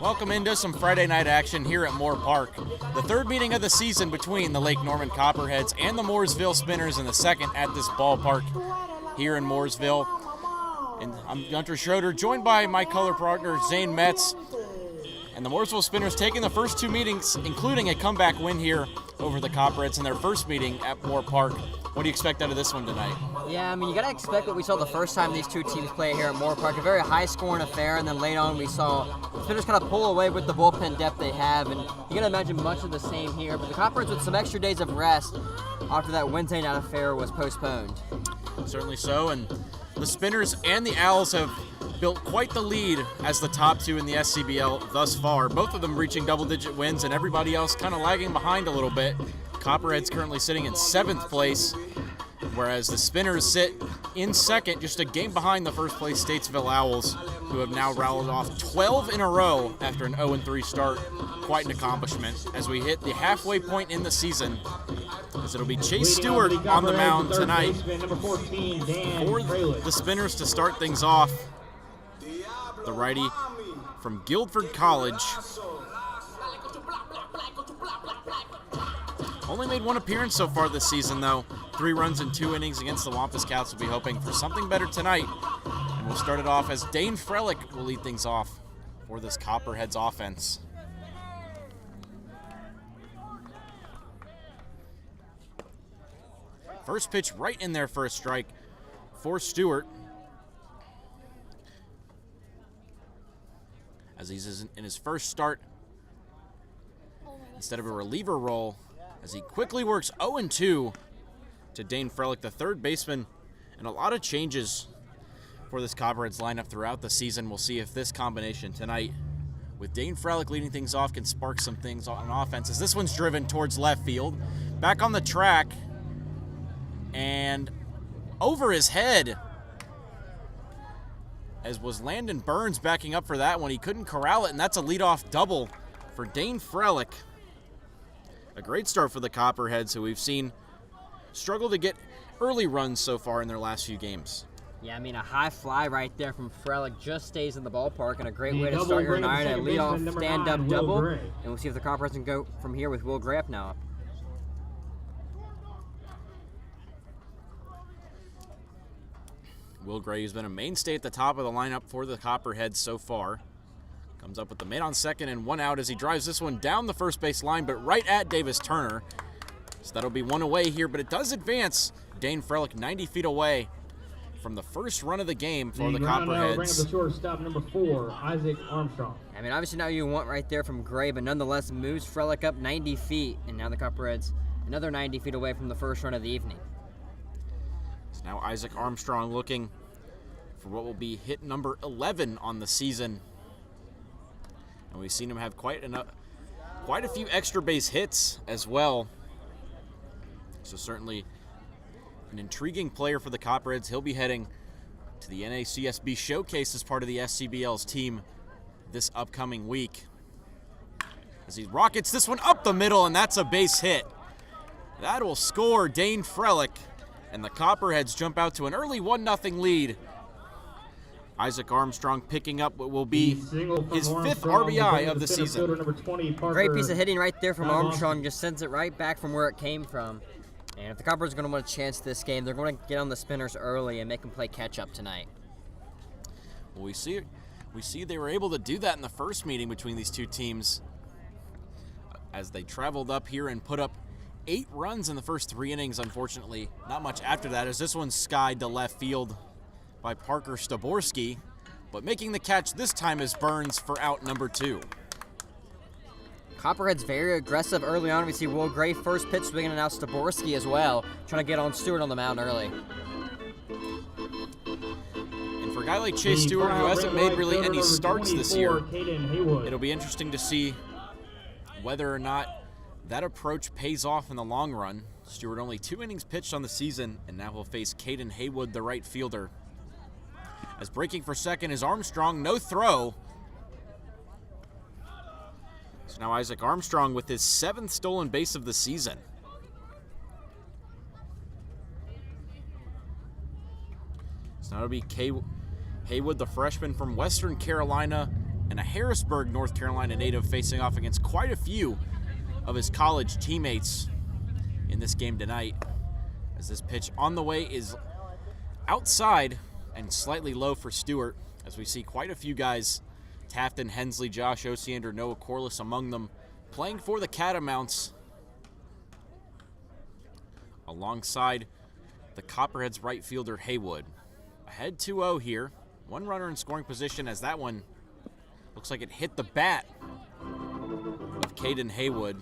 Welcome into some Friday night action here at Moore Park. The third meeting of the season between the Lake Norman Copperheads and the Mooresville Spinners, and the second at this ballpark here in Mooresville. And I'm Gunter Schroeder, joined by my color partner, Zane Metz. And the Mooresville Spinners taking the first two meetings, including a comeback win here over the Copperheads in their first meeting at Moore Park. What do you expect out of this one tonight? Yeah, I mean, you got to expect what we saw the first time these two teams play here at Moore Park, a very high-scoring affair, and then late on we saw the Spinners kind of pull away with the bullpen depth they have, and you got to imagine much of the same here, but the Copperheads with some extra days of rest after that Wednesday night affair was postponed. Certainly so, and the Spinners and the Owls have built quite the lead as the top two in the SCBL thus far, both of them reaching double-digit wins and everybody else kind of lagging behind a little bit. Copperheads currently sitting in 7th place, whereas the Spinners sit in second, just a game behind the first place Statesville Owls, who have now rattled off 12 in a row after an 0-3 start. Quite an accomplishment as we hit the halfway point in the season, as it'll be Chase Stewart on the mound tonight for the Spinners to start things off. The righty from Guildford College. Only made one appearance so far this season, though. 3 runs in 2 innings against the Wampus Scouts. Will be hoping for something better tonight. And we'll start it off as Dane Frelick will lead things off for this Copperheads offense. First pitch right in there for a strike for Stewart, as he's in his first start instead of a reliever role, as he quickly works 0-2 to Dane Frelick, the third baseman, and a lot of changes for this Copperheads lineup throughout the season. We'll see if this combination tonight with Dane Frelick leading things off can spark some things on offense, as this one's driven towards left field, back on the track, and over his head, as was Landon Burns backing up for that one. He couldn't corral it, and that's a leadoff double for Dane Frelick. A great start for the Copperheads, who we've seen struggle to get early runs so far in their last few games. Yeah, I mean, a high fly right there from Frelick just stays in the ballpark, and a great way to start your night, a leadoff stand-up double. And we'll see if the Copperheads can go from here with Will Gray up now. Will Gray, who's been a mainstay at the top of the lineup for the Copperheads so far, comes up with the man on second and 1 out as he drives this one down the first base line, but right at Davis Turner. So that'll be 1 away here, but it does advance Dane Frelick 90 feet away from the first run of the game for the Copperheads. Bring up the shortstop, number 4, Isaac Armstrong. I mean, obviously now you want right there from Gray, but nonetheless moves Frelick up 90 feet, and now the Copperheads another 90 feet away from the first run of the evening. So now Isaac Armstrong looking for what will be hit number 11 on the season. And we've seen him have quite a few extra base hits as well. So certainly an intriguing player for the Copperheads. He'll be heading to the NACSB Showcase as part of the SCBL's team this upcoming week, as he rockets this one up the middle, and that's a base hit. That will score Dane Frelick, and the Copperheads jump out to an early 1-0 lead. Isaac Armstrong picking up what will be his 5th RBI of the season. Great piece of hitting right there from Armstrong, just sends it right back from where it came from. And if the Copperheads are going to want a chance this game, they're going to get on the Spinners early and make them play catch-up tonight. Well, we see they were able to do that in the first meeting between these two teams, as they traveled up here and put up 8 runs in the first 3 innings. Unfortunately, not much after that, as this one's skied to left field by Parker Staborski, but making the catch this time is Burns for out number 2. Copperheads very aggressive early on. We see Will Gray first pitch swinging, and now Staborski as well, trying to get on Stewart on the mound early. And for a guy like Chase Stewart, who hasn't made really any starts this year, it'll be interesting to see whether or not that approach pays off in the long run. Stewart only 2 innings pitched on the season, and now he'll face Caden Haywood, the right fielder. As breaking for second is Armstrong, no throw. So now Isaac Armstrong with his 7th stolen base of the season. So now it'll be Haywood, the freshman from Western Carolina, and a Harrisburg, North Carolina native facing off against quite a few of his college teammates in this game tonight. As this pitch on the way is outside and slightly low for Stewart, as we see quite a few guys, Tafton, Hensley, Josh Osiander, Noah Corliss among them, playing for the Catamounts alongside the Copperheads right fielder Haywood. Ahead 2-0 here. One runner in scoring position as that one looks like it hit the bat of Caden Haywood.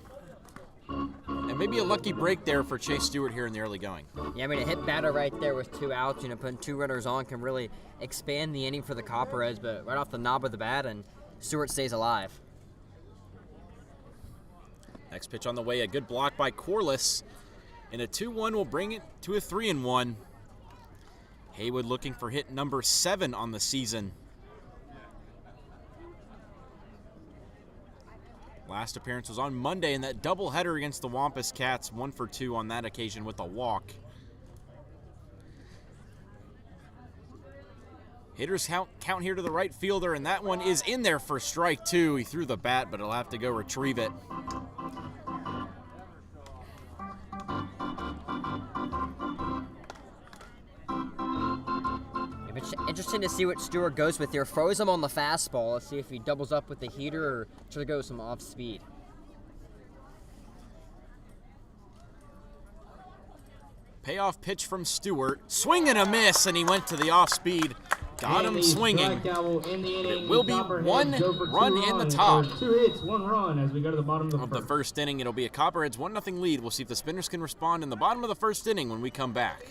And maybe a lucky break there for Chase Stewart here in the early going. Yeah, I mean, a hit batter right there with 2 outs. Putting 2 runners on can really expand the inning for the Copperheads, but right off the knob of the bat, and Stewart stays alive. Next pitch on the way, a good block by Corliss. And a 2-1 will bring it to a 3-1. Haywood looking for hit number 7 on the season. Last appearance was on Monday in that doubleheader against the Wampus Cats, 1 for 2 on that occasion with a walk. Hitters count here to the right fielder, and that one is in there for strike 2. He threw the bat, but he'll have to go retrieve it. It's interesting to see what Stewart goes with here. Froze him on the fastball. Let's see if he doubles up with the heater or try to go some off speed. Payoff pitch from Stewart. Swing and a miss, and he went to the off speed. Got him swinging. It will be 1 run in the top. 2 hits, 1 run as we go to the bottom of the first inning. It'll be a Copperheads 1-0 lead. We'll see if the Spinners can respond in the bottom of the first inning when we come back.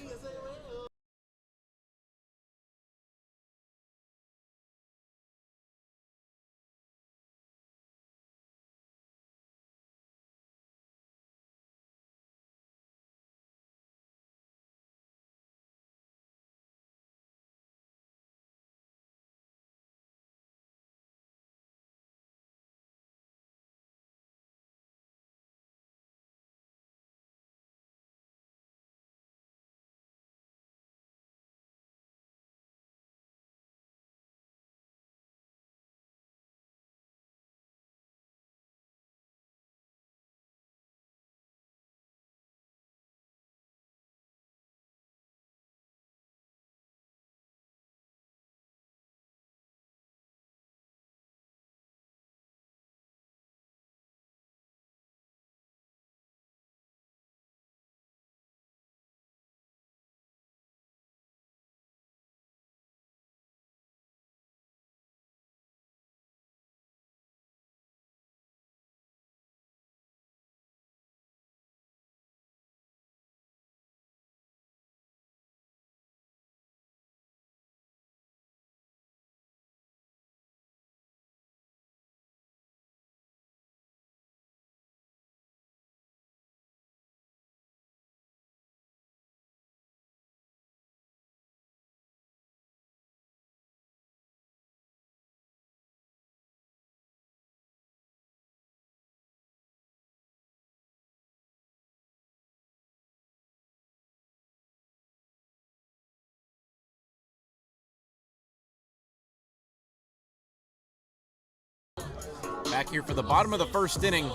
Back here for the bottom of the first inning,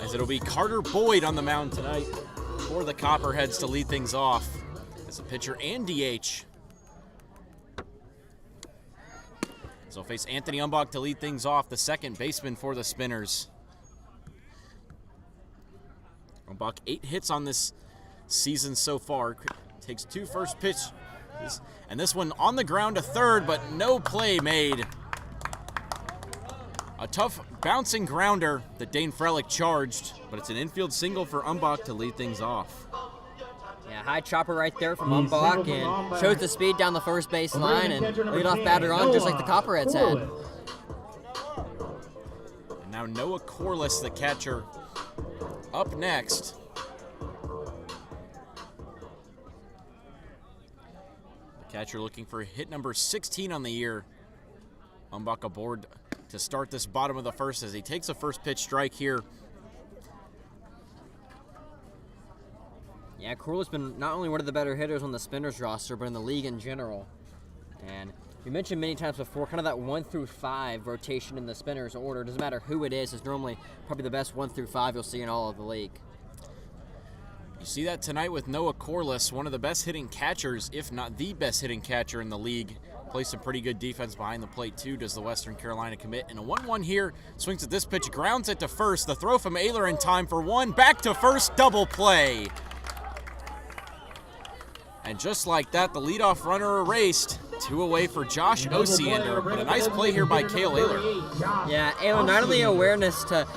as it'll be Carter Boyd on the mound tonight for the Copperheads to lead things off as a pitcher and DH. So face Anthony Umbach to lead things off, the second baseman for the Spinners. Umbach 8 hits on this season so far. Takes 2 first pitch, and this one on the ground to third, but no play made. A tough bouncing grounder that Dane Frelick charged, but it's an infield single for Umbach to lead things off. Yeah, high chopper right there from Umbach, and shows the speed down the first base line, and leadoff batter on just like the Copperheads had. And now Noah Corliss, the catcher, up next. The catcher looking for hit number 16 on the year. Umbach aboard to start this bottom of the first as he takes a first pitch strike here. Yeah, Corliss has been not only one of the better hitters on the Spinners roster, but in the league in general. And You mentioned many times before, kind of that 1 through 5 rotation in the spinners order. Doesn't matter who it is normally probably the best 1 through 5 you'll see in all of the league. You see that tonight with Noah Corliss, one of the best hitting catchers, if not the best hitting catcher in the league. Plays some pretty good defense behind the plate, too, does the Western Carolina commit. And a 1-1 here, swings at this pitch, grounds it to first. The throw from Ayler in time for one, back to first, double play. And just like that, the leadoff runner erased. 2 away for Josh Osiander, but a nice play here by Cale Ayler. Yeah, Ayler, not only awareness to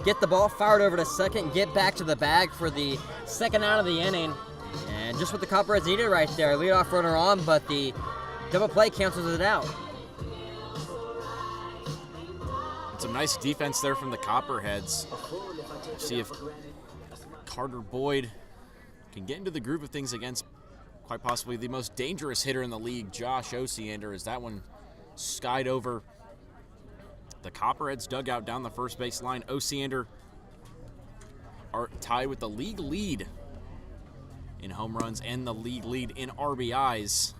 get the ball fired over to second, get back to the bag for the second out of the inning. And just what the Copperheads needed right there. Leadoff runner on, but the double play cancels it out. Some nice defense there from the Copperheads. See if Carter Boyd can get into the groove of things against quite possibly the most dangerous hitter in the league, Josh Osiander, as that one skied over the Copperheads dugout down the first base line. Osiander are tied with the league lead in home runs and the league lead in RBIs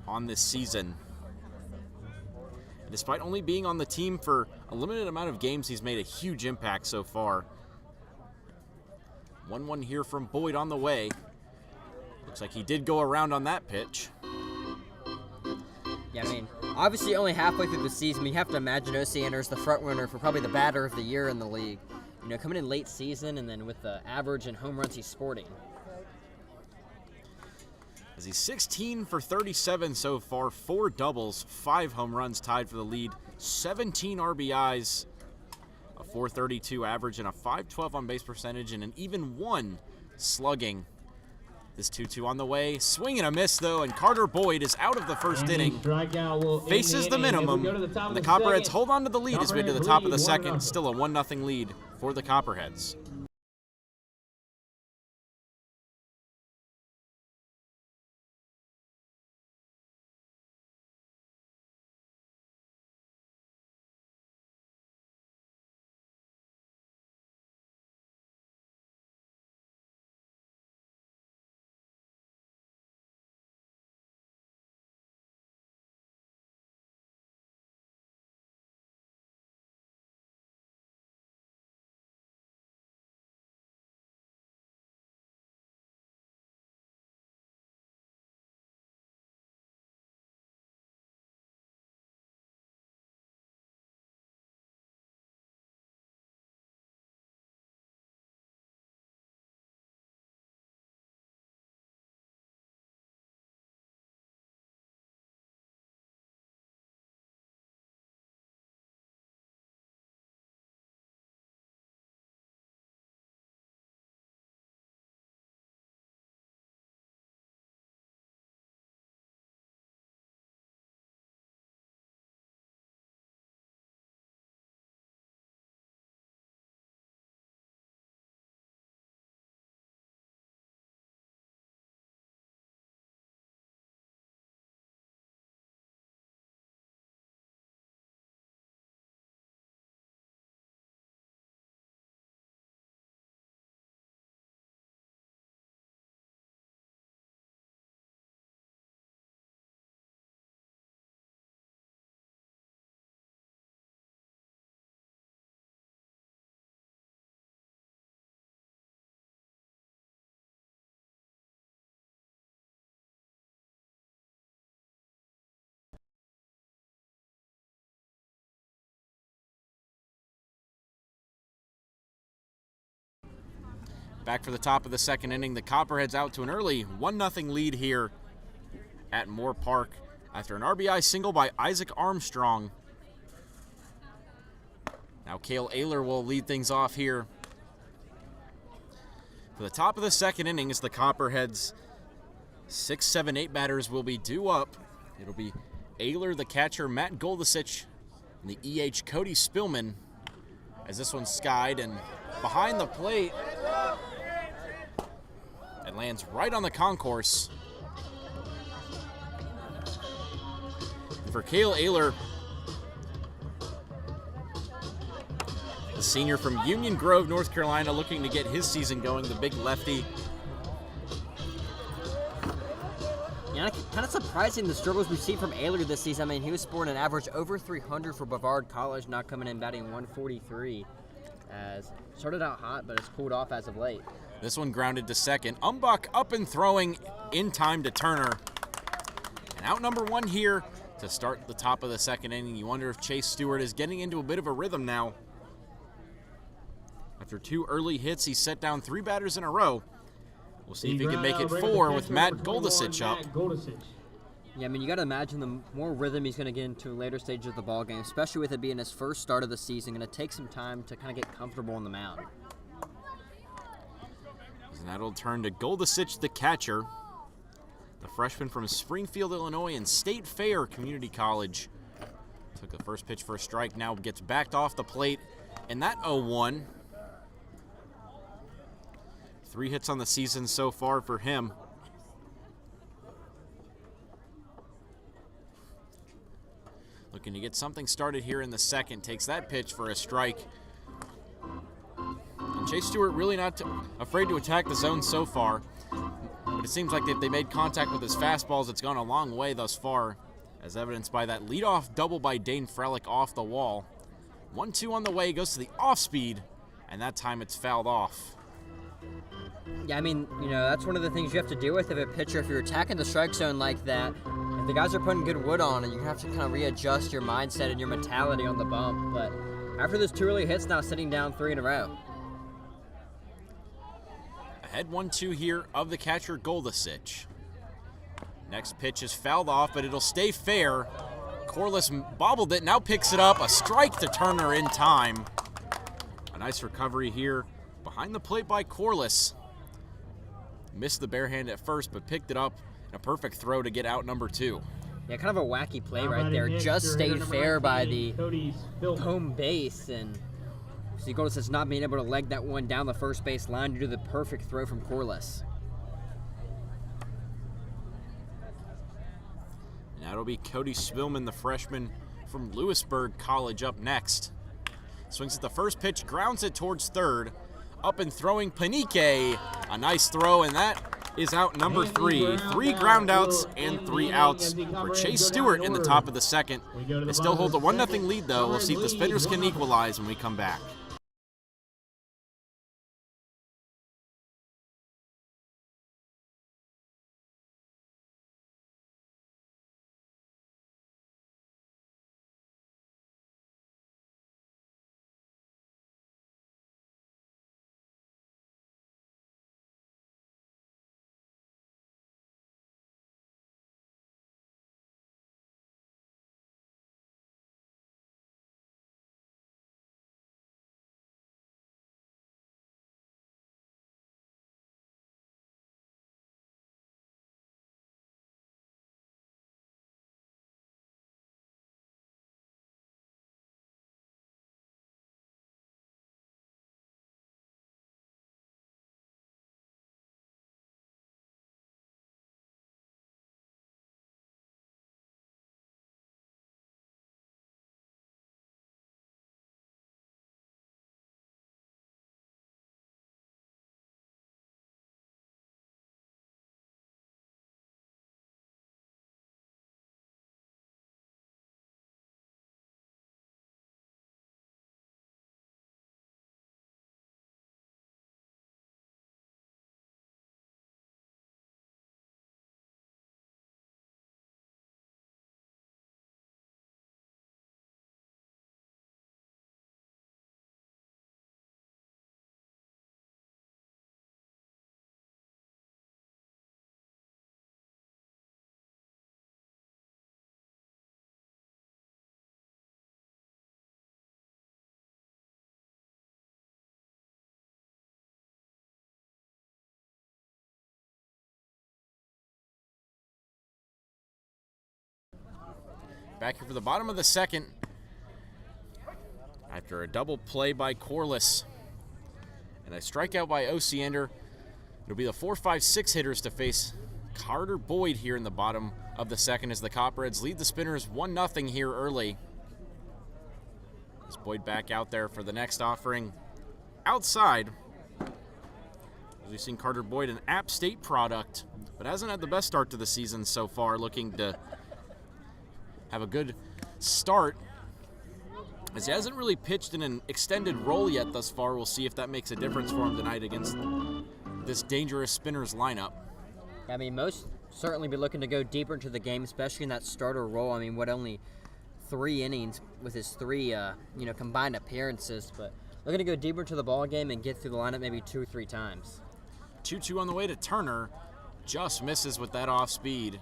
on this season. And despite only being on the team for a limited amount of games, he's made a huge impact so far. 1-1 here from Boyd on the way. Looks like he did go around on that pitch. Yeah, I mean, obviously only halfway through the season, you have to imagine Osiander's the front runner for probably the batter of the year in the league. You know, coming in late season and then with the average and home runs he's sporting. As he's 16 for 37 so far, 4 doubles, 5 home runs tied for the lead, 17 RBIs, a .432 average, and a .512 on base percentage, and an even 1 slugging. This 2-2 on the way. Swing and a miss, though, and Carter Boyd is out of the first inning. Faces the minimum. And the Copperheads hold on to the lead as we get to the top of the second. Still a 1-0 lead for the Copperheads. Back for the top of the second inning, the Copperheads out to an early 1-0 lead here at Moore Park after an RBI single by Isaac Armstrong. Now Cale Ayler will lead things off here. For the top of the second inning is the Copperheads. 6, 7, 8 batters will be due up. It'll be Ayler, the catcher, Matt Goldasich, and the EH Cody Spillman as this one's skied and behind the plate. It lands right on the concourse. And for Cale Ayler, the senior from Union Grove, North Carolina, looking to get his season going, the big lefty. Yeah, And kind of surprising the struggles we see from Ayler this season. I mean, he was scoring an average over 300 for Brevard College, not coming in batting 143. As started out hot, but it's cooled off as of late. This one grounded to second. Umbach up and throwing in time to Turner. And out number 1 here to start the top of the second inning. You wonder if Chase Stewart is getting into a bit of a rhythm now. After 2 early hits, he set down 3 batters in a row. We'll see if he can make it 4 with Matt Goldasich up. Yeah, I mean, you got to imagine the more rhythm he's going to get into later stages of the ball game, especially with it being his first start of the season. Going to take some time to kind of get comfortable on the mound. And that'll turn to Goldasich, the catcher. The freshman from Springfield, Illinois, and State Fair Community College. Took the first pitch for a strike, now gets backed off the plate. And that 0-1. 3 hits on the season so far for him. Looking to get something started here in the second. Takes that pitch for a strike. And Chase Stewart really not afraid to attack the zone so far. But it seems like if they made contact with his fastballs, it's gone a long way thus far, as evidenced by that leadoff double by Dane Frelick off the wall. 1-2 on the way, goes to the off speed, and that time it's fouled off. Yeah, I mean, you know, that's one of the things you have to deal with if a pitcher, if you're attacking the strike zone like that, if the guys are putting good wood on it, you have to kind of readjust your mindset and your mentality on the bump. But after those 2 early hits, now sitting down 3 in a row. Ahead 1-2 here of the catcher Goldasich. Next pitch is fouled off, but it'll stay fair. Corliss bobbled it, now picks it up. A strike to Turner in time. A nice recovery here behind the plate by Corliss. Missed the bare hand at first, but picked it up. A perfect throw to get out number 2. Yeah, kind of a wacky play right there. Just stayed fair by the home base, and Goldasich not being able to leg that one down the first base line due to the perfect throw from Corliss. Now it'll be Cody Spillman, the freshman from Lewisburg College, up next. Swings at the first pitch, grounds it towards third. Up and throwing Panique. A nice throw, and that is out number 3. 3 ground outs and 3 outs for Chase Stewart in the top of the second. They still hold a 1-0 lead, though. We'll see if the Spinners can equalize when we come back. Back here for the bottom of the second. After a double play by Corliss and a strikeout by Osiander, it'll be the 4, 5, 6 hitters to face Carter Boyd here in the bottom of the second as the Copperheads lead the Spinners 1-0 here early. Is Boyd back out there for the next offering. Outside. We've seen Carter Boyd, an App State product, but hasn't had the best start to the season so far, looking to have a good start, as he hasn't really pitched in an extended role yet thus far. We'll see if that makes a difference for him tonight against this dangerous Spinners lineup. I mean, most certainly be looking to go deeper into the game, especially in that starter role. I mean, only 3 innings with his 3, combined appearances, but looking to go deeper into the ball game and get through the lineup maybe 2 or 3 times. 2-2 on the way to Turner, just misses with that off speed.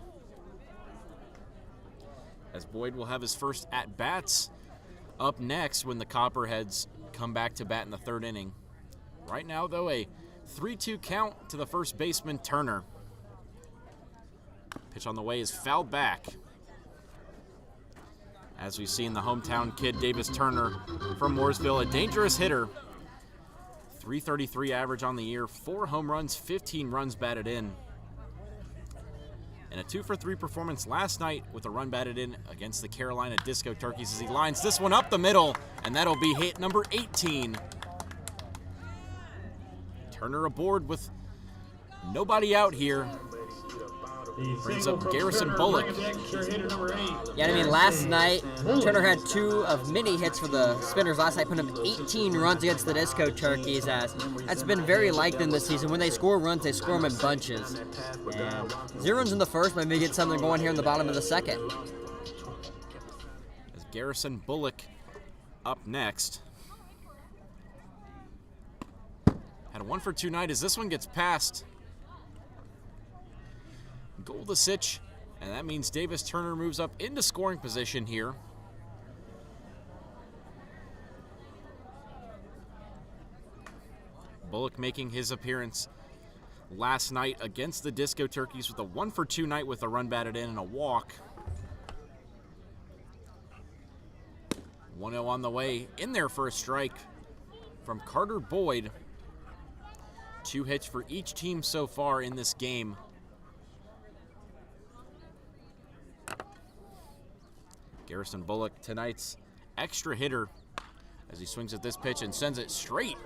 As Boyd will have his first at-bats up next when the Copperheads come back to bat in the 3rd inning. Right now, though, a 3-2 count to the first baseman, Turner. Pitch on the way is fouled back. As we've seen, the hometown kid, Davis Turner from Mooresville, a dangerous hitter. .333 average on the year, 4 home runs, 15 runs batted in. And a 2-for-3 performance last night with a run batted in against the Carolina Disco Turkeys as he lines this one up the middle, and that'll be hit number 18. Turner aboard with nobody out here. Brings up Garrison Bullock. Yeah, I mean, last night, Turner had 2 of many hits for the Spinners. Last night, put up 18 runs against the Disco Turkeys, as that's been very like them this season. When they score runs, they score them in bunches. And 0 runs in the first, maybe get something going here in the bottom of the 2nd. As Garrison Bullock up next. Had a 1-for-2 night as this one gets past Goldasich, and that means Davis Turner moves up into scoring position here. Bullock making his appearance last night against the Disco Turkeys with a 1-for-2 night with a run batted in and a walk. 1-0 on the way in there for a strike from Carter Boyd. 2 hits for each team so far in this game. Garrison Bullock, tonight's extra hitter, as he swings at this pitch and sends it straight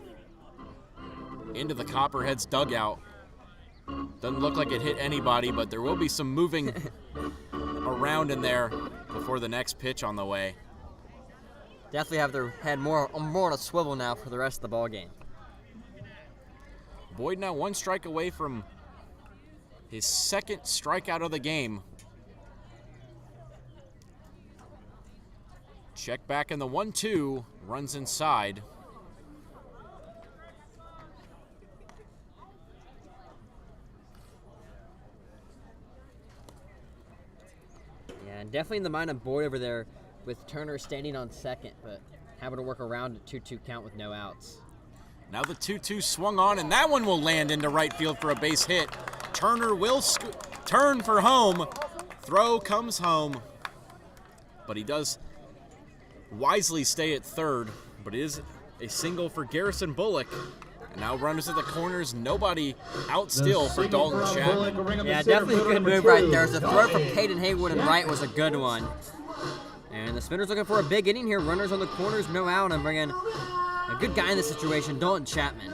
into the Copperheads dugout. Doesn't look like it hit anybody, but there will be some moving around in there before the next pitch on the way. Definitely have their head more on a swivel now for the rest of the ball game. Boyd now 1 strike away from his 2nd strikeout of the game. Check back in the 1-2, runs inside. Yeah, and definitely in the mind of Boyd over there with Turner standing on 2nd, but having to work around a 2-2 count with no outs. Now the 2-2 swung on, and that one will land into right field for a base hit. Turner will turn for home. Throw comes home, but he does wisely stay at 3rd, but it is a single for Garrison Bullock. And now runners at the corners, nobody out still for Dalton Chapman. Yeah, definitely a good move right there. The throw from Caden Haywood and right was a good one. And the Spinners looking for a big inning here. Runners on the corners, no out, and bringing a good guy in this situation, Dalton Chapman.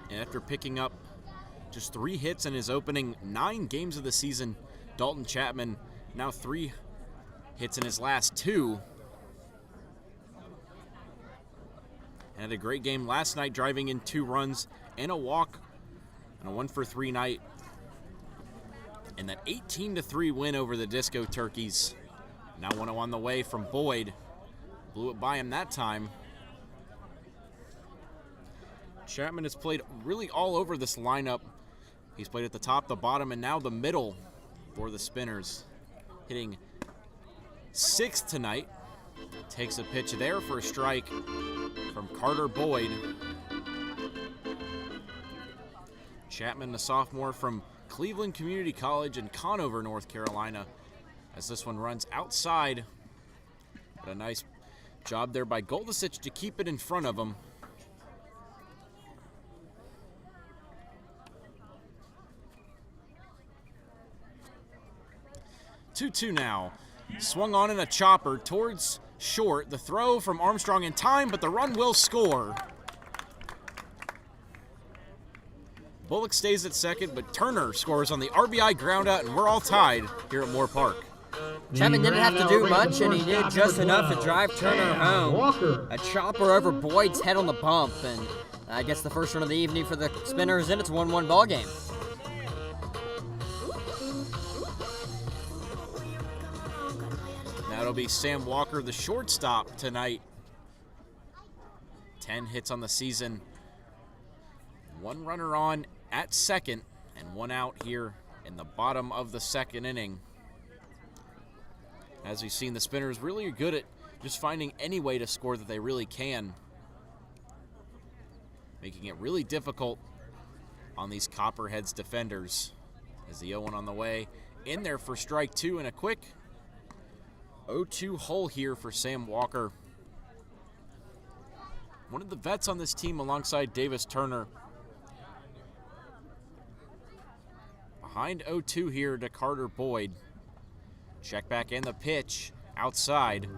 And after picking up just 3 hits in his opening 9 games of the season, Dalton Chapman now 3 hits in his last 2. And had a great game last night, driving in 2 runs and a walk and a 1-for-3 night. And that 18-3 win over the Disco Turkeys. Now 1-0 on the way from Boyd. Blew it by him that time. Chapman has played really all over this lineup. He's played at the top, the bottom, and now the middle for the Spinners. Hitting 6th tonight. Takes a pitch there for a strike from Carter Boyd. Chapman, the sophomore from Cleveland Community College in Conover, North Carolina, as this one runs outside. But a nice job there by Goldasich to keep it in front of him. Two-two now. Swung on in a chopper towards short. The throw from Armstrong in time, but the run will score. Bullock stays at second, but Turner scores on the RBI groundout, and we're all tied here at Moore Park. Chapman didn't have to do much, and he did just enough to drive Turner home. Walker. A chopper over Boyd's head on the bump, and I guess the first run of the evening for the Spinners, and it's a 1-1 ball game. Now it'll be Sam Walker, the shortstop tonight. 10 hits on the season. 1 runner on at second, and 1 out here in the bottom of the second inning. As we've seen, the Spinners really are good at just finding any way to score that they really can, making it really difficult on these Copperheads defenders. As the 0-1 on the way, in there for strike 2, and a quick 0-2 hole here for Sam Walker. One of the vets on this team alongside Davis Turner. Behind 0-2 here to Carter Boyd. Check back in the pitch outside.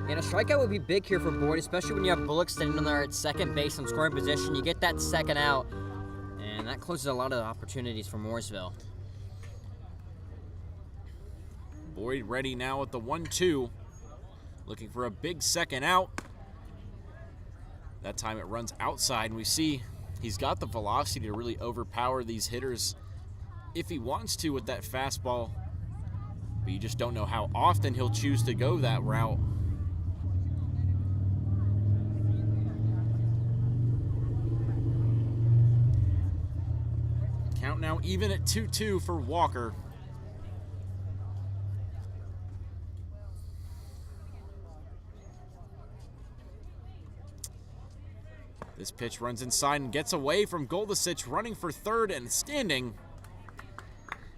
And a strikeout would be big here for Boyd, especially when you have Bullock standing on there at second base in scoring position. You get that second out, and that closes a lot of opportunities for Mooresville. Boyd ready now at the 1-2. Looking for a big second out. That time it runs outside, and we see he's got the velocity to really overpower these hitters if he wants to with that fastball, but you just don't know how often he'll choose to go that route. Count now even at 2-2 for Walker. This pitch runs inside and gets away from Goldasich, running for third, and standing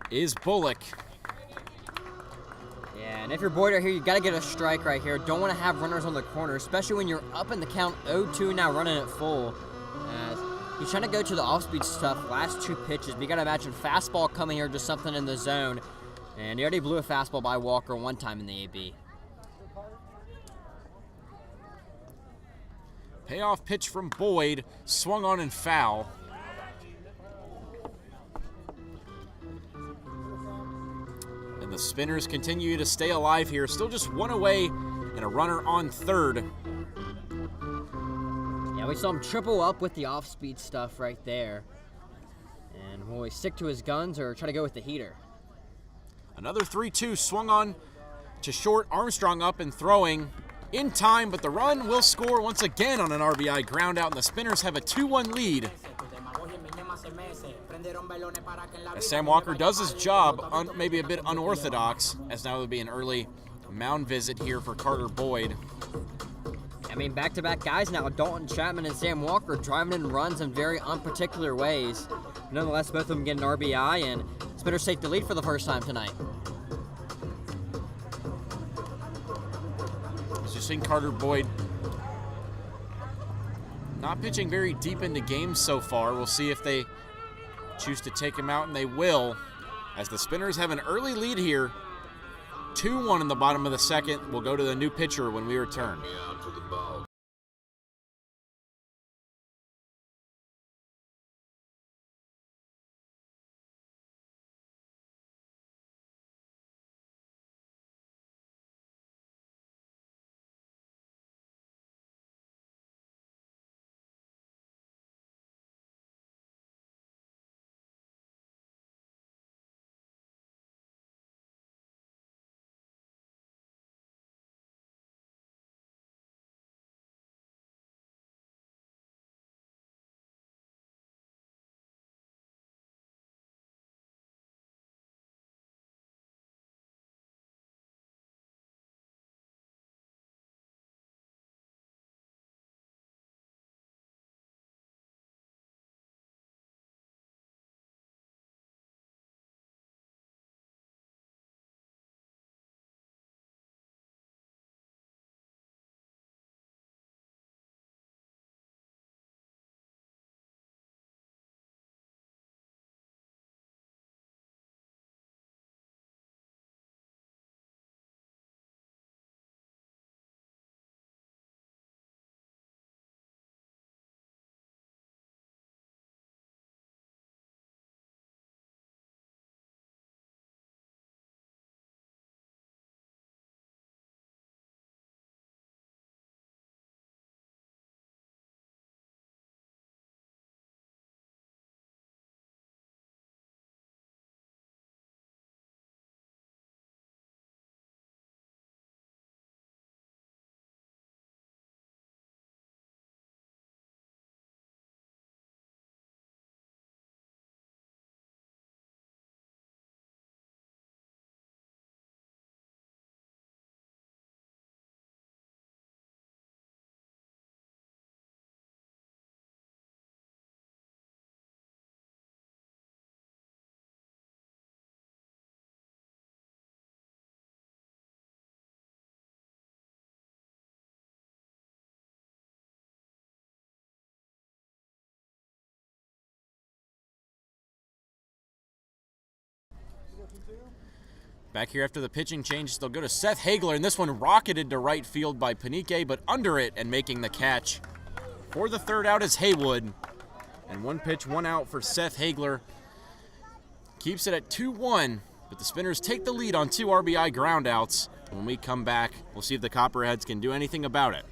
is Bullock. Yeah, and if you're Boyd right here, you got to get a strike right here. Don't want to have runners on the corner, especially when you're up in the count 0-2 now running it full. He's trying to go to the off-speed stuff last 2 pitches, but you got to imagine fastball coming here, just something in the zone. And he already blew a fastball by Walker 1 time in the AB. Payoff pitch from Boyd, swung on and foul. And the Spinners continue to stay alive here. Still just 1 away and a runner on third. Yeah, we saw him triple up with the off-speed stuff right there. And will he stick to his guns or try to go with the heater? Another 3-2 swung on to short. Armstrong up and throwing in time, but the run will score once again on an RBI ground out, and the Spinners have a 2-1 lead. As Sam Walker does his job, maybe a bit unorthodox, as now there will be an early mound visit here for Carter Boyd. I mean, back-to-back guys now, Dalton Chapman and Sam Walker, driving in runs in very unparticular ways. Nonetheless, both of them get an RBI, and Spinners take the lead for the first time tonight. Just seeing Carter Boyd not pitching very deep into games so far. We'll see if they choose to take him out, and they will, as the Spinners have an early lead here. 2-1 in the bottom of the second. We'll go to the new pitcher when we return. Back here after the pitching change, they'll go to Seth Hagler, and this one rocketed to right field by Panique, but under it and making the catch. For the third out is Haywood. And 1 pitch, 1 out for Seth Hagler. Keeps it at 2-1, but the Spinners take the lead on 2 RBI groundouts. When we come back, we'll see if the Copperheads can do anything about it.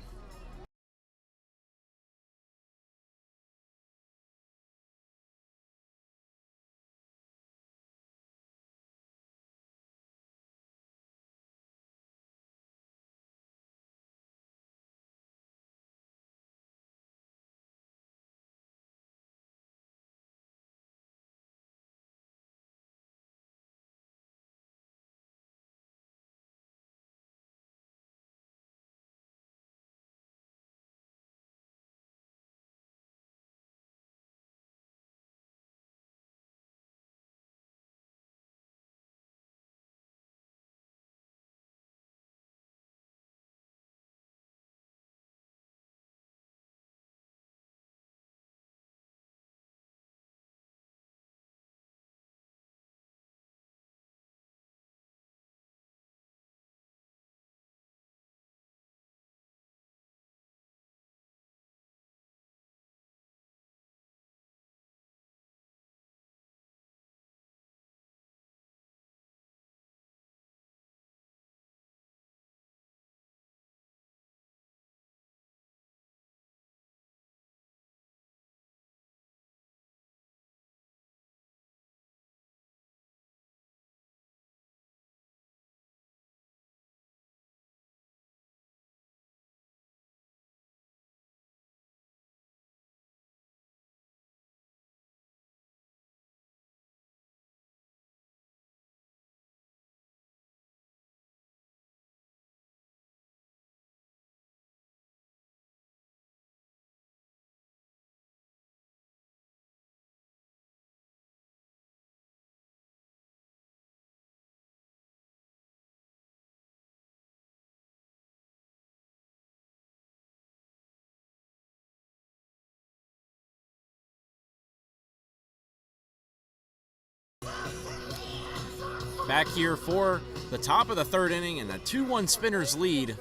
Back here for the top of the third inning and a 2-1 Spinners lead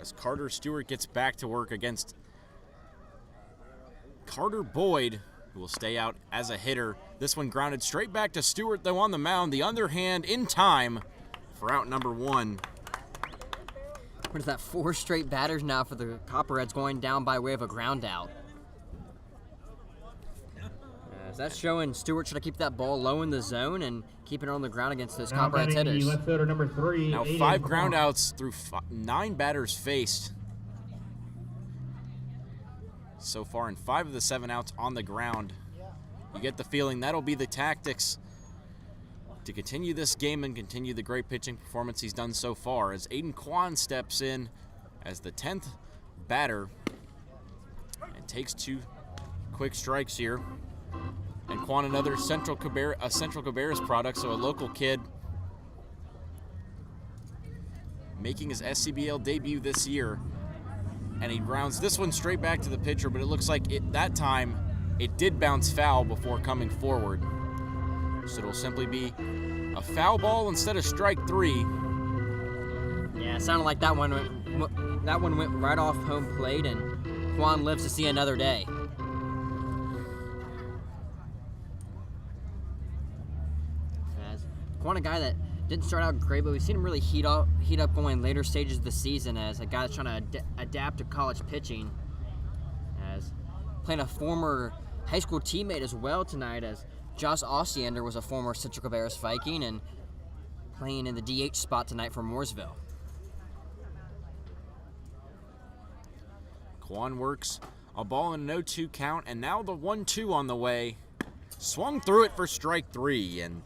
as Carter Stewart gets back to work against Carter Boyd, who will stay out as a hitter. This one grounded straight back to Stewart, though, on the mound. The underhand in time for out number 1. What is that, 4 straight batters now for the Copperheads going down by way of a ground out. That's showing Stewart should have kept that ball low in the zone and keep it on the ground against those Copperheads hitters. Left fielder number 3. Now 5 groundouts through 9 batters faced so far, and 5 of the 7 outs on the ground. You get the feeling that'll be the tactics to continue this game and continue the great pitching performance he's done so far, as Aiden Kwan steps in as the 10th batter and takes 2 quick strikes here. And Kwan, another Central Cabarrus product, so a local kid making his SCBL debut this year. And he grounds this one straight back to the pitcher, but it looks like that time it did bounce foul before coming forward. So it'll simply be a foul ball instead of strike 3. Yeah, it sounded like that one went right off home plate, and Kwan lives to see another day. Kwan, a guy that didn't start out great, but we've seen him really heat up going later stages of the season as a guy that's trying to adapt to college pitching. As playing a former high school teammate as well tonight, as Josh Ossiander was a former Central Cabarrus Viking and playing in the DH spot tonight for Mooresville. Kwan works a ball in an 0-2 count, and now the 1-2 on the way. Swung through it for strike 3, and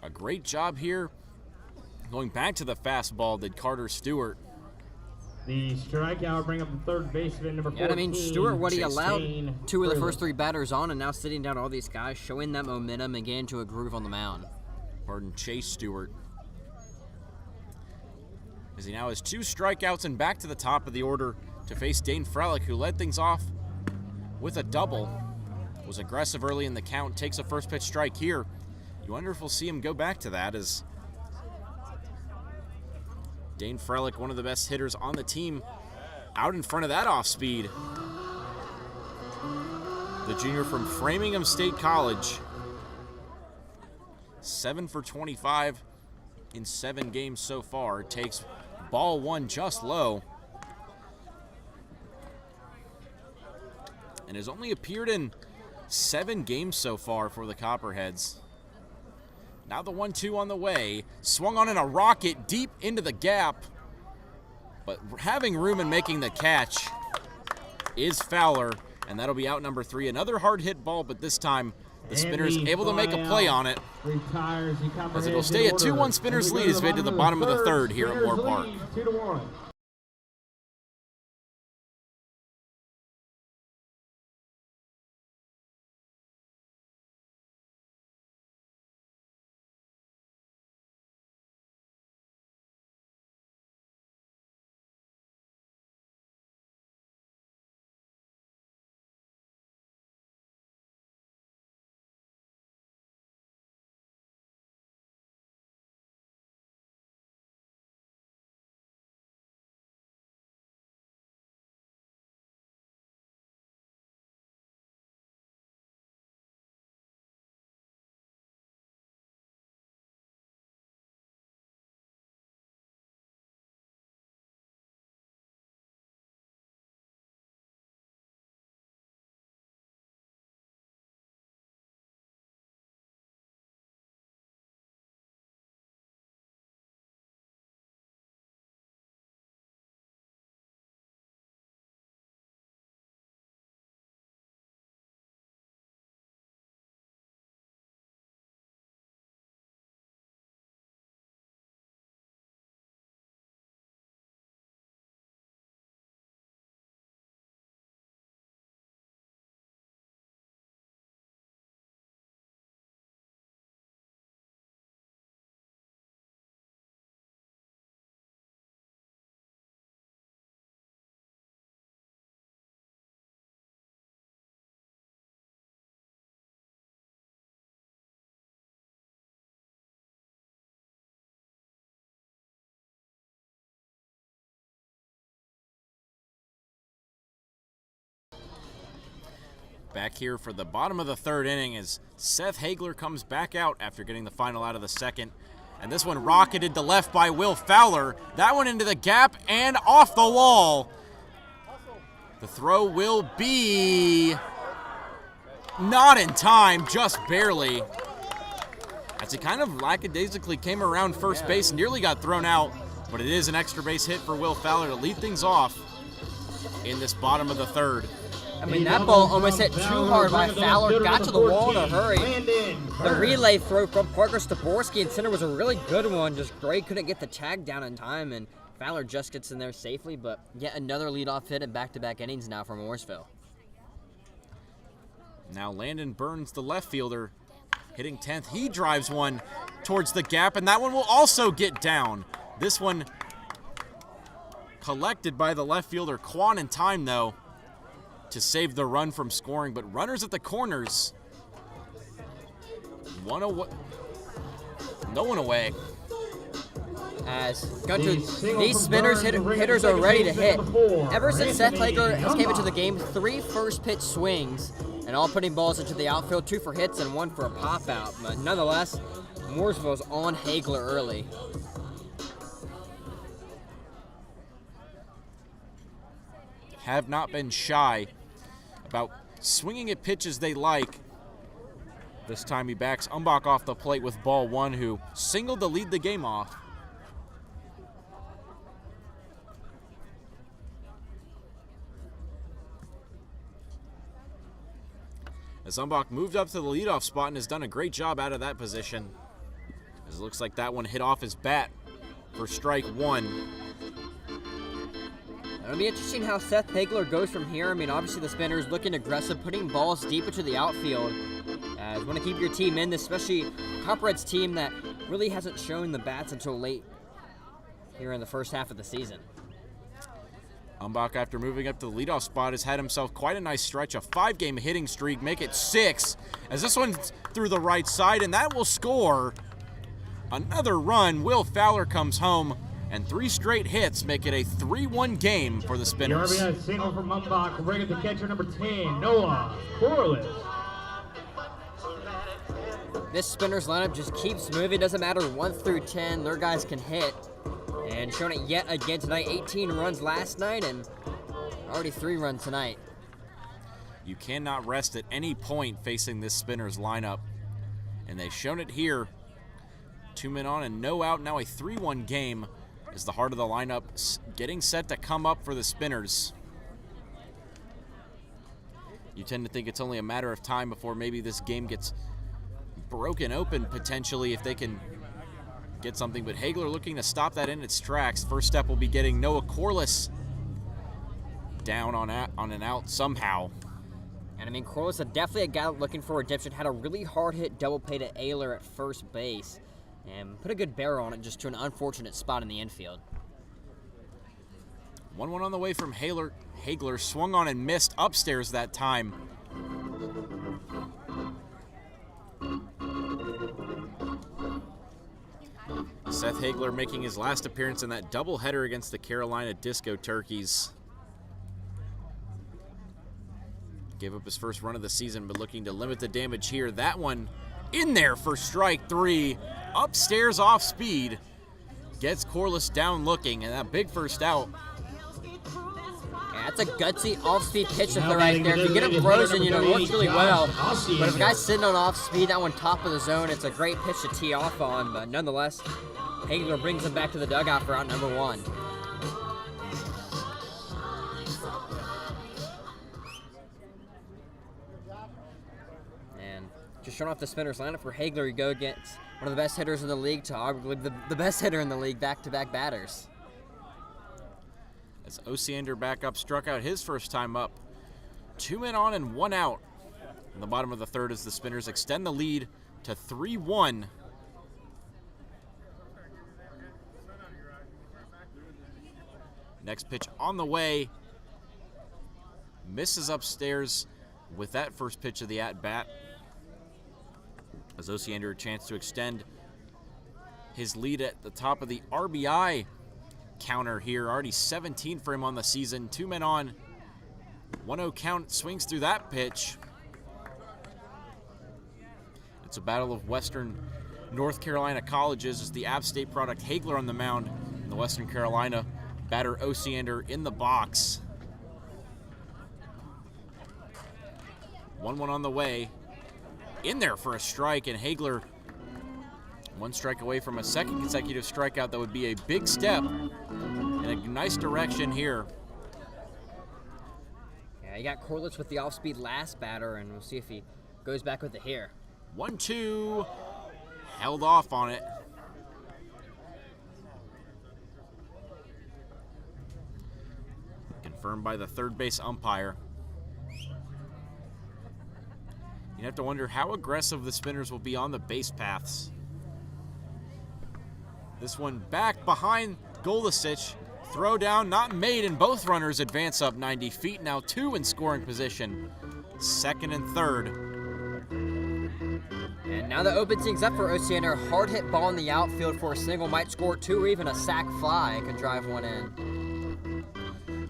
a great job here going back to the fastball did Carter Stewart. The strikeout bring up the third baseman, number 14. Yeah, I mean, Stewart, what he allowed 2 of the first 3 batters on, and now sitting down all these guys, showing that momentum and getting to a groove on the mound. Pardon, Chase Stewart. As he now has 2 strikeouts and back to the top of the order to face Dane Frelick, who led things off with a double was aggressive early in the count, takes a first pitch strike here. You wonder if we'll see him go back to that, as Dane Frelick, one of the best hitters on the team, out in front of that off speed. The junior from Framingham State College, 7 for 25 in 7 games so far, takes ball 1 just low, and has only appeared in 7 games so far for the Copperheads. Now the 1-2 on the way, swung on in a rocket deep into the gap, but having room and making the catch is Fowler, and that'll be out number 3. Another hard hit ball, but this time the Spinners able to make a play on it, as it'll stay a 2-1 Spinners lead as we head to the bottom of the 3rd here at Moore Park. 2-1. Back here for the bottom of the 3rd inning as Seth Hagler comes back out after getting the final out of the 2nd. And this one rocketed to left by Will Fowler. That one into the gap and off the wall. The throw will be not in time, just barely. As he kind of lackadaisically came around first base, nearly got thrown out, but it is an extra base hit for Will Fowler to lead things off in this bottom of the 3rd. I mean, that ball almost hit too hard by Fowler, got to the wall in a hurry. The relay throw from Parker Staborski in center was a really good one, just Gray couldn't get the tag down in time, and Fowler just gets in there safely, but yet another leadoff hit in back-to-back innings now for Mooresville. Now Landon Burns, the left fielder, hitting 10th. He drives one towards the gap, and that one will also get down. This one collected by the left fielder, Quan, in time, though, to save the run from scoring. But runners at the corners. No one away. As these Spinners hitters are ready to hit. Ever since Seth Hagler has came into the game, 3 first pitch swings, and all putting balls into the outfield, 2 for hits and 1 for a pop out. But nonetheless, Mooresville's on Hagler early. Have not been shy about swinging at pitches they like. This time he backs Umbach off the plate with ball 1, who singled to lead the game off. As Umbach moved up to the leadoff spot and has done a great job out of that position. As it looks like that one hit off his bat for strike 1. It'll be interesting how Seth Hagler goes from here. I mean, obviously the Spinners looking aggressive, putting balls deep into the outfield. You want to keep your team in, especially Copperheads' team that really hasn't shown the bats until late here in the first half of the season. Umbach, after moving up to the leadoff spot, has had himself quite a nice stretch, a 5-game hitting streak, make it 6, as this one's through the right side, and that will score another run. Will Fowler comes home, and 3 straight hits make it a 3-1 game for the Spinners. The RBI single from Umbach will bring up the catcher number 10, Noah Corliss. This Spinners lineup just keeps moving. Doesn't matter 1 through 10, their guys can hit. And showing it yet again tonight. 18 runs last night and already 3 runs tonight. You cannot rest at any point facing this Spinners lineup. And they've shown it here. 2 men on and no out. Now a 3-1 game as the heart of the lineup getting set to come up for the Spinners. You tend to think it's only a matter of time before maybe this game gets broken open potentially if they can get something, but Hagler looking to stop that in its tracks. First step will be getting Noah Corliss down on an out somehow. And I mean, Corliss is definitely a guy looking for redemption. Had a really hard hit double play to Ayler at first base and put a good barrel on it just to an unfortunate spot in the infield. 1-1 on the way from Hagler. Hagler swung on and missed upstairs that time. Seth Hagler making his last appearance in that doubleheader against the Carolina Disco Turkeys. Gave up his first run of the season, but looking to limit the damage here. That one in there for strike 3. Upstairs off speed. Gets Corliss down looking, and that big first out. Yeah, that's a gutsy off-speed pitch if they're right there. If you get it frozen, you know, it works really well. But if a guy's sitting on off-speed, that one top of the zone, it's a great pitch to tee off on. But nonetheless, Hagler brings him back to the dugout for out number 1. And just showing off the Spinners lineup for Hagler, you go against one of the best hitters in the league to arguably the best hitter in the league, back-to-back batters. As Osiander back up, struck out his first time up. 2 men on and 1 out. In the bottom of the third as the Spinners extend the lead to 3-1. Next pitch on the way. Misses upstairs with that first pitch of the at-bat. As Osiander a chance to extend his lead at the top of the RBI counter here. Already 17 for him on the season. 2 men on. 1-0 count. Swings through that pitch. It's a battle of Western North Carolina colleges as the App State product Hagler on the mound. And the Western Carolina batter Osiander in the box. 1-1 on the way. In there for a strike, and Hagler 1 strike away from a second consecutive strikeout. That would be a big step in a nice direction here. Yeah, you got Corliss with the off-speed last batter, and we'll see if he goes back with it here. 1-2, held off on it. Confirmed by the third base umpire. You have to wonder how aggressive the Spinners will be on the base paths. This one back behind Golisic. Throw down not made, and both runners advance up 90 feet. Now 2 in scoring position. Second and third. And now the opens things up for Osiander. Hard hit ball in the outfield for a single. Might score 2 or even a sac fly. Can drive 1 in.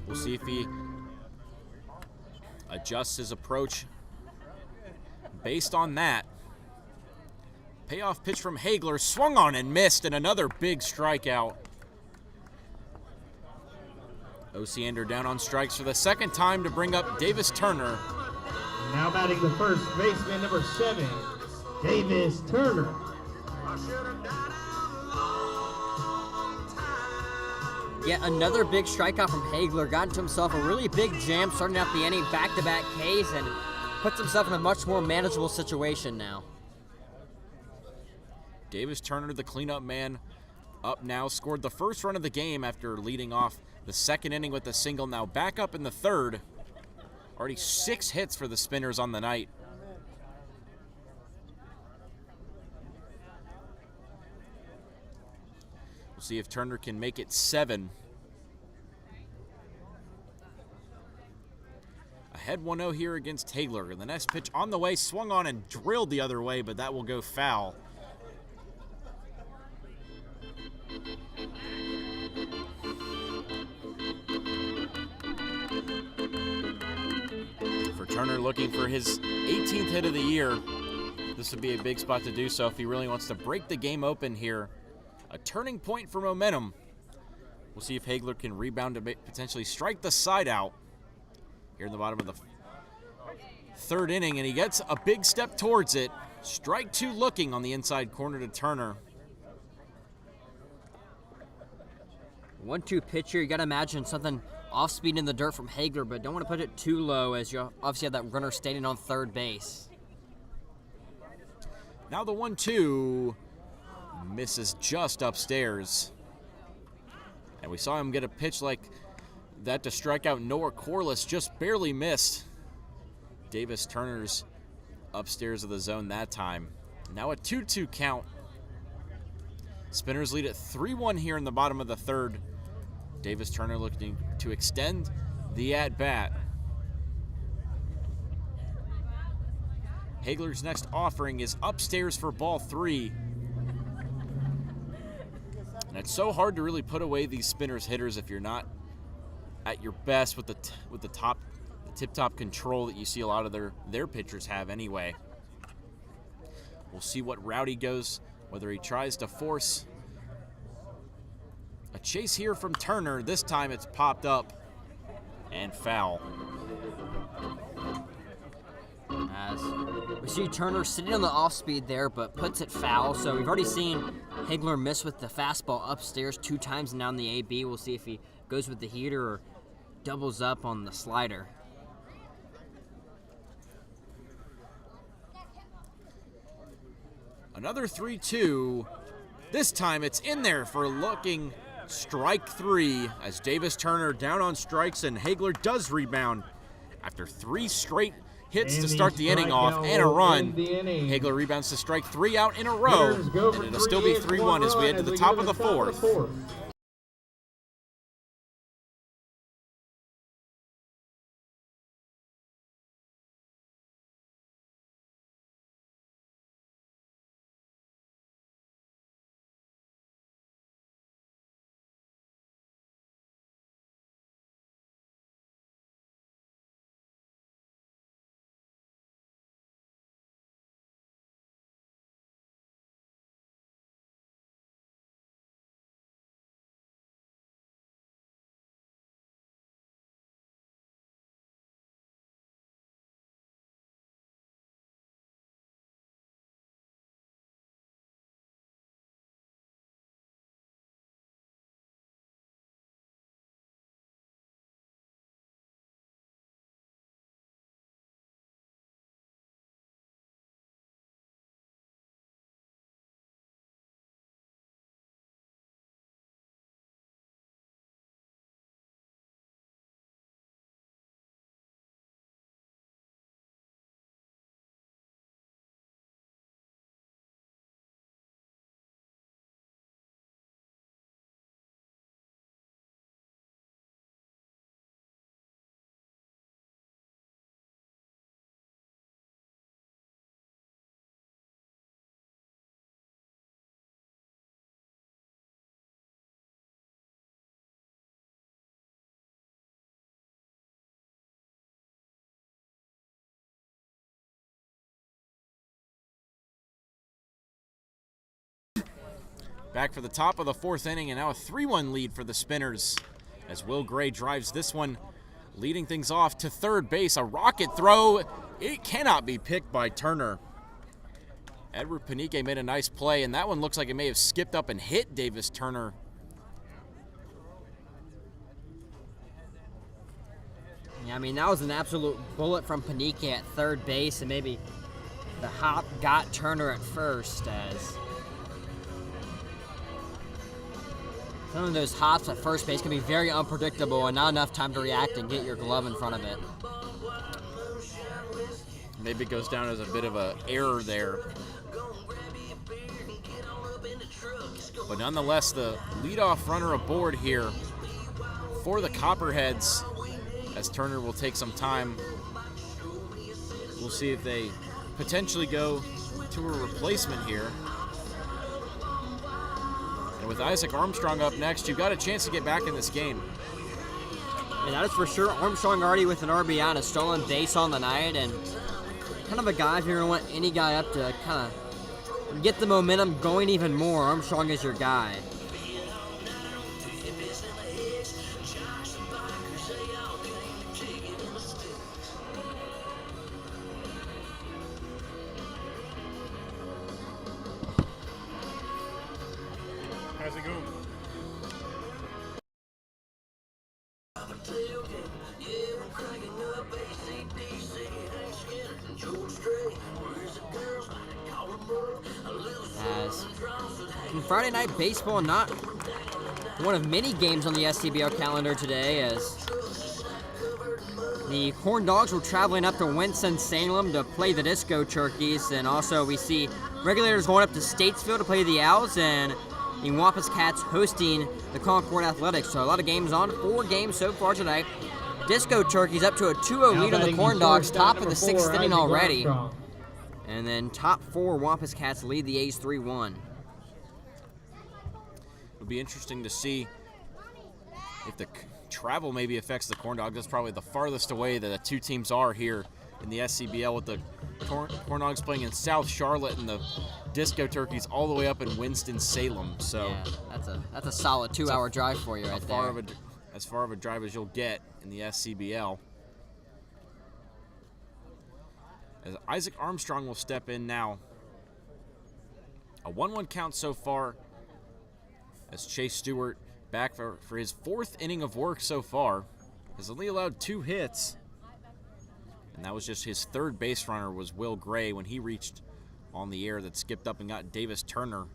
We'll see if he adjusts his approach based on that. Payoff pitch from Hagler, swung on and missed, and another big strikeout. Osiander down on strikes for the second time to bring up Davis Turner. Now batting the first baseman, number 7, Davis Turner. Yet another big strikeout from Hagler. Got into himself a really big jam, starting out the inning back-to-back Ks, and puts himself in a much more manageable situation now. Davis Turner, the cleanup man, up now. Scored the first run of the game after leading off the second inning with a single. Now back up in the third. Already 6 hits for the Spinners on the night. We'll see if Turner can make it 7. ahead 1-0 here against Hagler. And the next pitch on the way, swung on and drilled the other way, but that will go foul. For Turner, looking for his 18th hit of the year. This would be a big spot to do so if he really wants to break the game open here. A turning point for momentum. We'll see if Hagler can rebound to potentially strike the side out here in the bottom of the third inning, and he gets a big step towards it. Strike two looking on the inside corner to Turner. 1-2 pitch here. You got to imagine something off speed in the dirt from Hagler, but don't want to put it too low as you obviously have that runner standing on third base. Now the 1-2 misses just upstairs. And we saw him get a pitch like that to strike out Noah Corliss, just barely missed. Davis Turner's upstairs of the zone that time. Now a 2-2 count. Spinners lead at 3-1 here in the bottom of the third. Davis Turner looking to extend the at-bat. Hagler's next offering is upstairs for ball 3. And it's so hard to really put away these Spinners hitters if you're not at your best with the tip-top control that you see a lot of their pitchers have anyway. We'll see what route he goes, whether he tries to force a chase here from Turner. This time it's popped up and foul. As we see Turner sitting on the off speed there, but puts it foul. So we've already seen Hagler miss with the fastball upstairs 2 times now in the AB. We'll see if he goes with the heater or doubles up on the slider. Another 3-2. This time it's in there for looking strike 3 as Davis Turner down on strikes, and Hagler does rebound after 3 straight hits to start the inning off and a run. Hagler rebounds to strike 3 out in a row, and it'll still be 3-1 as we head to the top of the fourth. Back for the top of the fourth inning, and now a 3-1 lead for the Spinners as Will Gray drives this one, leading things off to third base. A rocket throw. It cannot be picked by Turner. Edward Panique made a nice play, and that one looks like it may have skipped up and hit Davis Turner. Yeah, I mean, that was an absolute bullet from Panique at third base, and maybe the hop got Turner at first as some of those hops at first base can be very unpredictable and not enough time to react and get your glove in front of it. Maybe it goes down as a bit of an error there. But nonetheless, the leadoff runner aboard here for the Copperheads, as Turner will take some time We'll see if they potentially go to a replacement here. And with Isaac Armstrong up next, you've got a chance to get back in this game. And that is for sure. Armstrong already with an RBI and a stolen base on the night, and kind of a guy, if you're going to want any guy up to kind of get the momentum going even more, Armstrong is your guy. How's it going? As Friday Night Baseball, not one of many games on the SCBL calendar today, as the Corn Dogs were traveling up to Winston-Salem to play the Disco Turkeys, and also we see regulators going up to Statesville to play the Owls, and the Wampus Cats hosting the Concord Athletics. So a lot of games on, 4 games so far tonight. Disco Turkeys up to a 2-0 lead on the Corn Dogs, top of the 6th inning already. And then top 4 Wampus Cats lead the A's 3-1. It'll be interesting to see if the travel maybe affects the Corn Dogs. That's probably the farthest away that the two teams are here in the SCBL, with the Corn Dogs playing in South Charlotte and the Disco Turkeys all the way up in Winston-Salem. So yeah, that's a solid 2-hour drive for you right there. As far of a drive as you'll get in the SCBL. As Isaac Armstrong will step in now. A 1-1 count so far, as Chase Stewart back for his 4th inning of work so far. Has only allowed 2 hits. And that was just his 3rd base runner was Will Gray when he reached on the air that skipped up and got Davis Turner.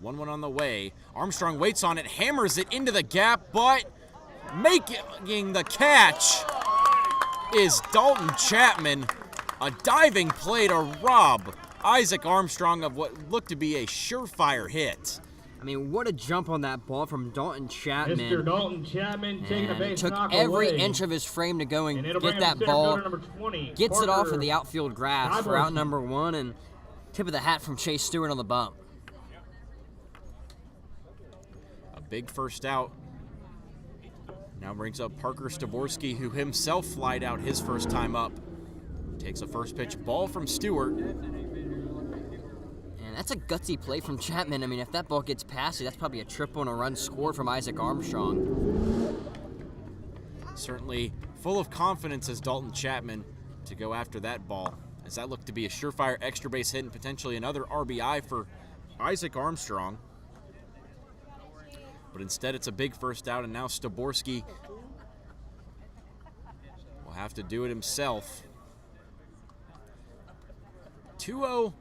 1-1 on the way. Armstrong waits on it, hammers it into the gap, but making the catch is Dalton Chapman. A diving play to rob Isaac Armstrong of what looked to be a surefire hit. I mean, what a jump on that ball from Dalton Chapman. Mr. Dalton Chapman taking a base took knock every away. inch of his frame to go and it'll get bring that up center ball. fielder number 20, Gets it off Parker of the outfield grass for out Copperheads. number 1, and tip of the hat from Chase Stewart on the bump. A big first out. Now brings up Parker Staborski, who himself flied out his first time up. Takes a first pitch ball from Stewart. And that's a gutsy play from Chapman. I mean, if that ball gets past you, that's probably a triple and a run scored from Isaac Armstrong. Certainly full of confidence as Dalton Chapman to go after that ball, as that looked to be a surefire extra base hit and potentially another RBI for Isaac Armstrong. But instead it's a big first out, and now Staborski will have to do it himself. 2-0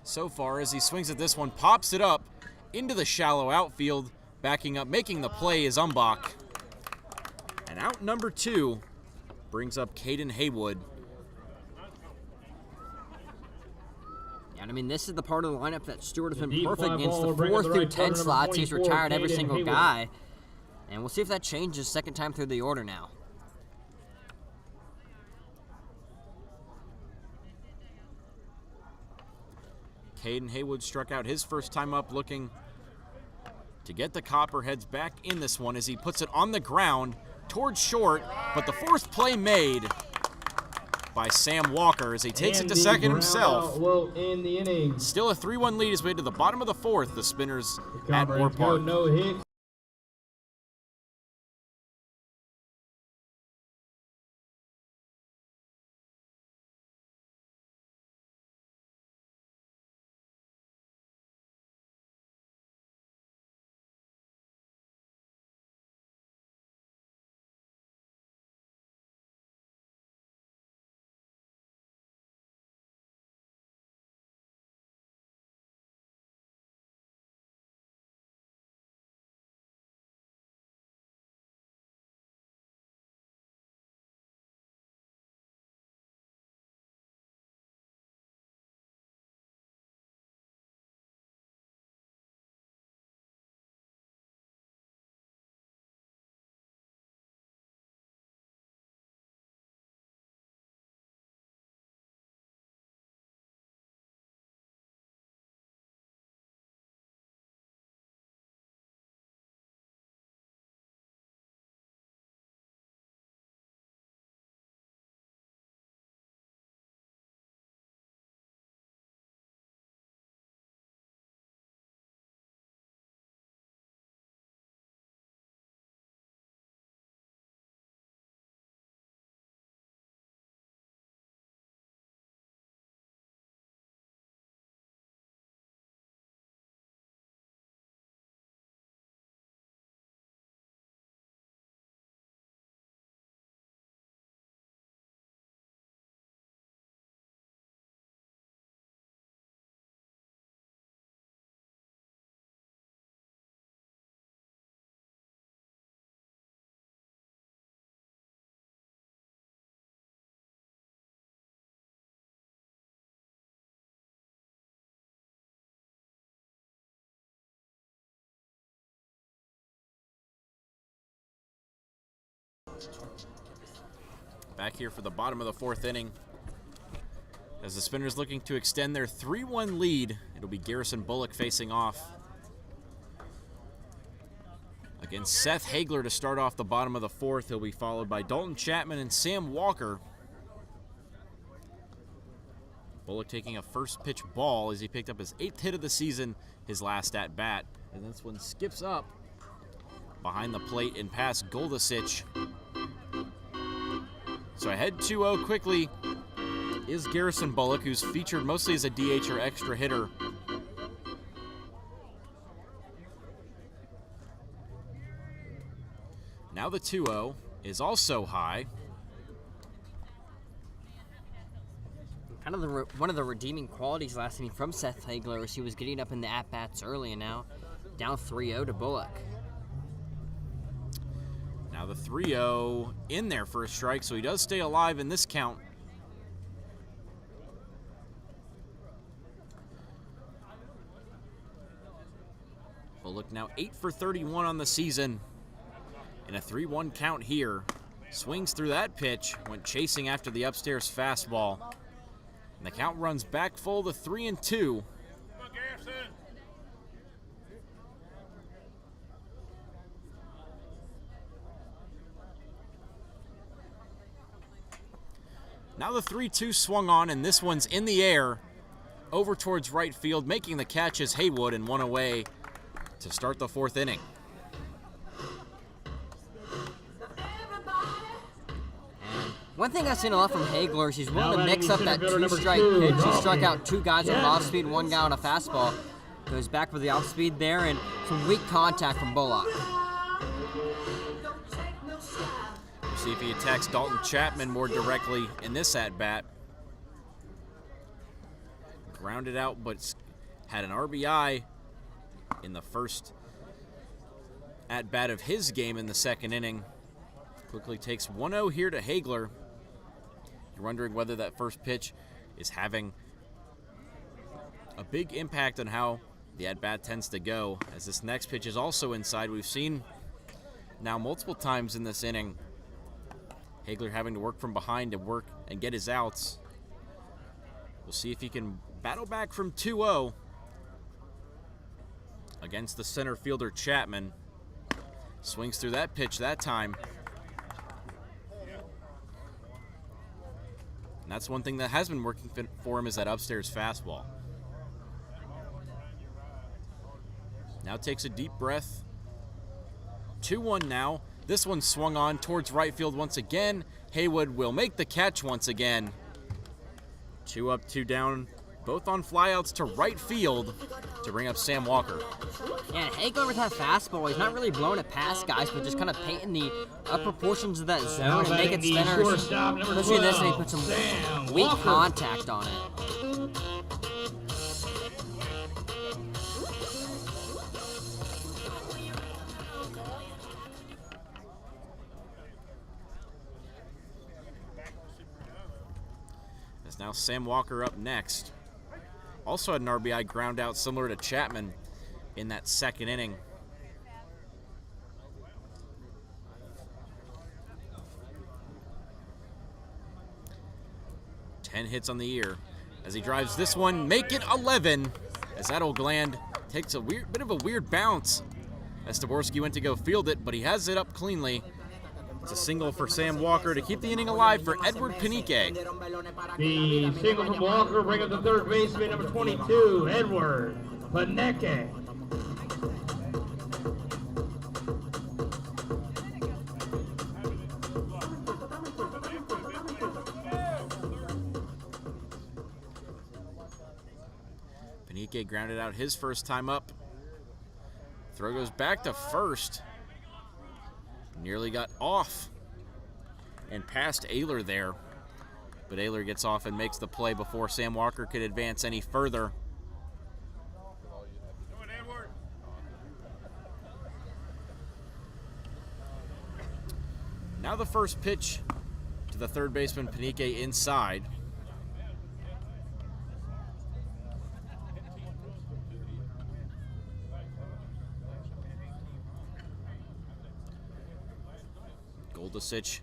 so far as he swings at this one, pops it up into the shallow outfield, backing up, making the play is Umbach. And out number 2 brings up Caden Haywood. And I mean, this is the part of the lineup that Stewart has been deep perfect fly against. ball The will bring up 4 the through right 10 fielder, number slots, he's 24, retired every Caden single Haywood. guy. And we'll see if that changes second time through the order now. Caden Haywood struck out his first time up, looking to get the Copperheads back in this one as he puts it on the ground towards short, but the 4th play made by Sam Walker as he takes it to second himself. Will end the inning. Still a 3-1 lead as we head to the bottom of the 4th. The Spinners at Moore Copperheads go Park. no hits. Back here for the bottom of the 4th inning. As the Spinners looking to extend their 3-1 lead, it'll be Garrison Bullock facing off against Seth Hagler to start off the bottom of the 4th. He'll be followed by Dalton Chapman and Sam Walker. Bullock taking a first pitch ball as he picked up his 8th hit of the season, his last at bat. And this one skips up behind the plate and past Goldasich. So ahead 2-0 quickly is Garrison Bullock, who's featured mostly as a DH or extra hitter. Now the 2-0 is also high. Kind of one of the redeeming qualities last inning from Seth Hagler was he was getting up in the at-bats early, and now down 3-0 to Bullock. Now the 3-0 in there for a strike, so he does stay alive in this count. Bullock now 8 for 31 on the season in a 3-1 count here. Swings through that pitch, went chasing after the upstairs fastball. And the count runs back full to 3-2. Now the 3-2 swung on, and this one's in the air over towards right field. Making the catch is Haywood, and one away to start the 4th inning. One thing I've seen a lot from Hagler is he's willing to mix up that 2-strike pitch. He struck out 2 guys with off speed, 1 guy on a fastball. Goes back for the off speed there, and some weak contact from Bullock. We'll see if he attacks Dalton Chapman more directly in this at-bat. Grounded out, but had an RBI in the first at-bat of his game in the 2nd inning. Quickly takes 1-0 here to Hagler. You're wondering whether that first pitch is having a big impact on how the at-bat tends to go, as this next pitch is also inside. We've seen now multiple times in this inning Hagler having to work from behind to work and get his outs. We'll see if he can battle back from 2-0 against the center fielder Chapman. Swings through that pitch that time. And that's one thing that has been working for him, is that upstairs fastball. Now takes a deep breath. 2-1 now. This one swung on towards right field once again. Haywood will make the catch once again. 2 up, 2 down, both on flyouts to right field to bring up Sam Walker. Yeah, Hagler with that fastball, he's not really blowing it past guys, but just kind of painting the upper portions of that zone and making spinners, especially this, and he puts some weak contact on it. As now Sam Walker up next. Also had an RBI ground out similar to Chapman in that 2nd inning. Ten hits on the year as he drives this one, make it 11, as that old gland takes a bit of a weird bounce as Taborski went to go field it, but he has it up cleanly. It's a single for Sam Walker to keep the inning alive for Edward Panique. The single from Walker brings up the 3rd baseman, number 22, Edward Panique. Panique grounded out his first time up. Throw goes back to first. Nearly got off and past Ayler there, but Ayler gets off and makes the play before Sam Walker could advance any further. Now the first pitch to the 3rd baseman Panique inside. Goldusich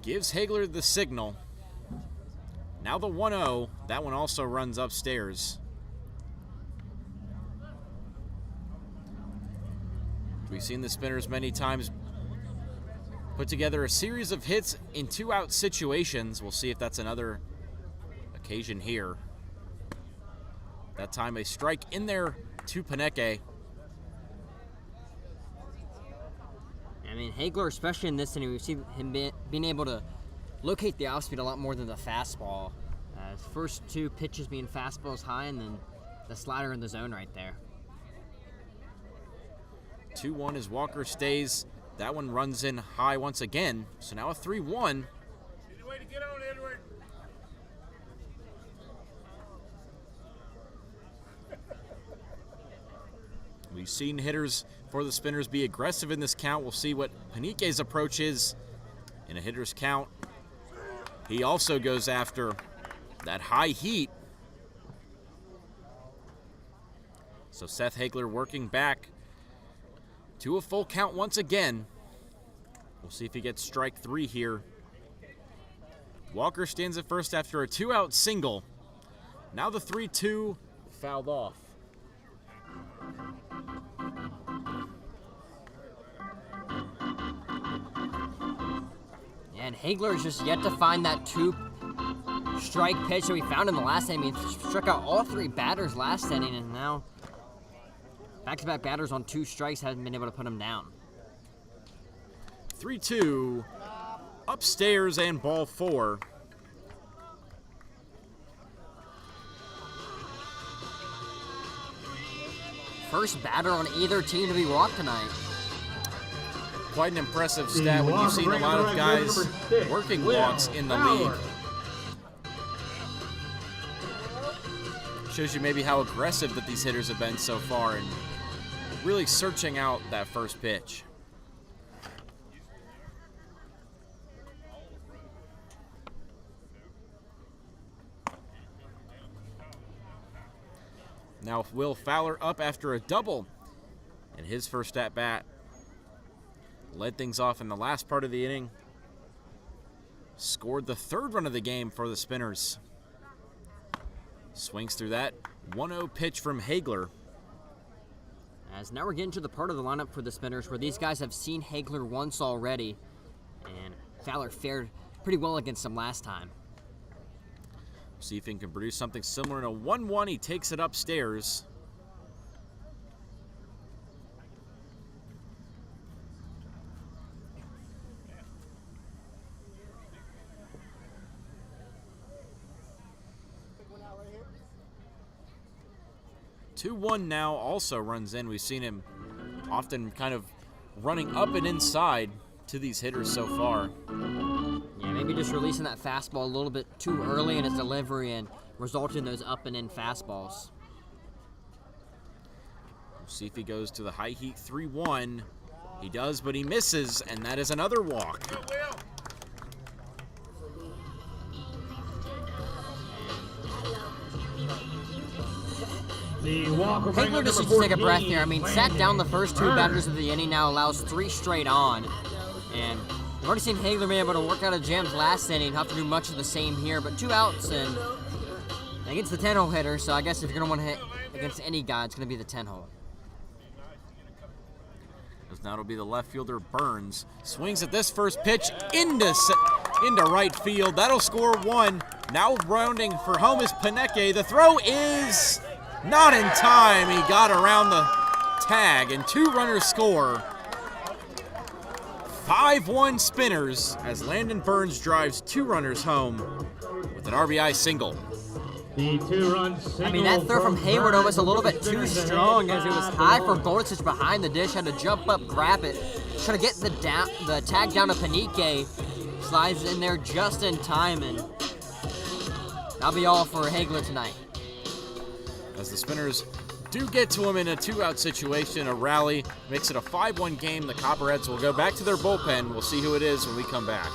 gives Hagler the signal. Now the 1-0. That one also runs upstairs. We've seen the Spinners many times put together a series of hits in 2-out situations. We'll see if that's another occasion here. That time a strike in there to Paneke. I mean, Hagler, especially in this inning, we've seen him being able to locate the off-speed a lot more than the fastball. His first two pitches being fastballs high, and then the slider in the zone right there. 2-1 as Walker stays. That one runs in high once again. So now a 3-1. Way to get on, Edward. We've seen hitters for the Spinners be aggressive in this count. We'll see what Paneke's approach is in a hitter's count. He also goes after that high heat. So Seth Hagler working back to a full count once again. We'll see if he gets strike 3 here. Walker stands at first after a 2-out single. Now the 3-2 fouled off. And Hagler is just yet to find that 2-strike pitch that we found in the last inning. He struck out all 3 batters last inning, and now back-to-back batters on 2 strikes haven't been able to put him down. 3-2 upstairs and ball 4. First batter on either team to be walked tonight. Quite an impressive stat when you've seen a lot of guys working walks in the league. Shows you maybe how aggressive that these hitters have been so far and really searching out that first pitch. Now Will Fowler up after a double in his first at-bat. Led things off in the last part of the inning. Scored the 3rd run of the game for the Spinners. Swings through that 1-0 pitch from Hagler. As now we're getting to the part of the lineup for the Spinners where these guys have seen Hagler once already, and Fowler fared pretty well against them last time. See if he can produce something similar in a 1-1. He takes it upstairs. Two 2-1 now also runs in. We've seen him often kind of running up and inside to these hitters so far. Yeah, maybe just releasing that fastball a little bit too early in his delivery and resulting in those up and in fastballs. We'll see if he goes to the high heat 3-1. He does, but he misses, and that is another walk. Hagler just needs to take a breath here. I mean, sat down the first 2 batters of the inning, now allows 3 straight on. And we've already seen Hagler be able to work out of jams last inning, have to do much of the same here, but 2 outs and against the 10-hole hitter, so I guess if you're going to want to hit against any guy, it's going to be the 10-hole. As now it'll be the left fielder Burns. Swings at this first pitch into right field. That'll score 1. Now rounding for home is Paneke. The throw is not in time. He got around the tag, and 2 runners score. 5-1 Spinners as Landon Burns drives 2 runners home with an RBI single. The 2-run single. I mean, that throw from Hayward almost a little bit too strong as it was high for Goldusich behind the dish. Had to jump up, grab it, try to get the tag down to Paneke. Slides in there just in time, and that'll be all for Hagler tonight. As the Spinners do get to him in a 2-out situation, a rally makes it a 5-1 game. The Copperheads will go back to their bullpen. We'll see who it is when we come back.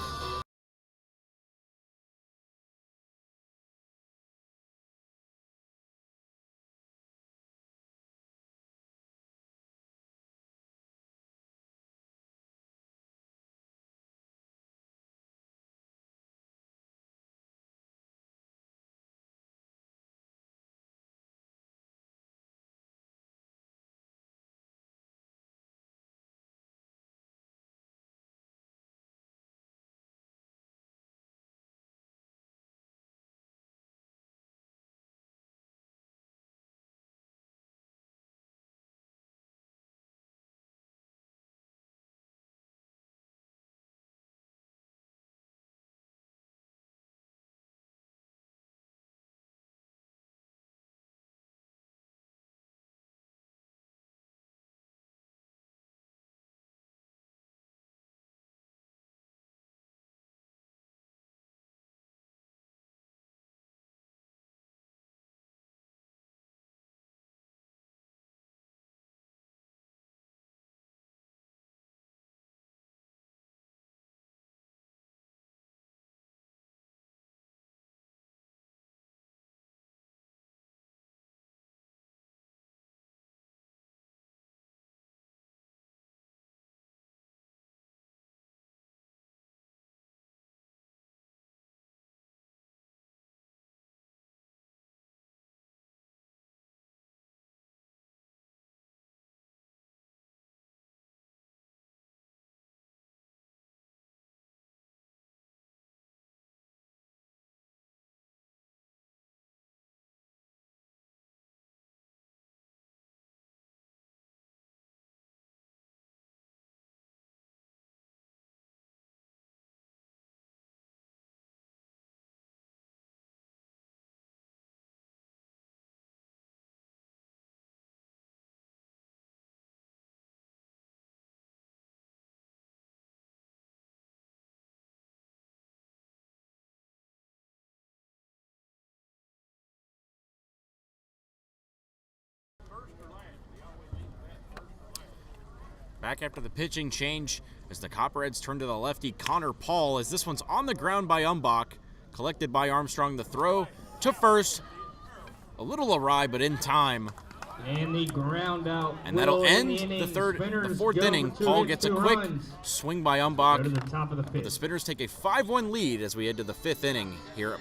Back after the pitching change as the Copperheads turn to the lefty Connor Paul, as this one's on the ground by Umbach, collected by Armstrong. The throw to first, a little awry but in time. And the ground out. And that'll end the fourth inning. Paul gets a quick swing by Umbach. But the Spinners take a 5-1 lead as we head to the 5th inning here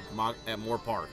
at Moore Park.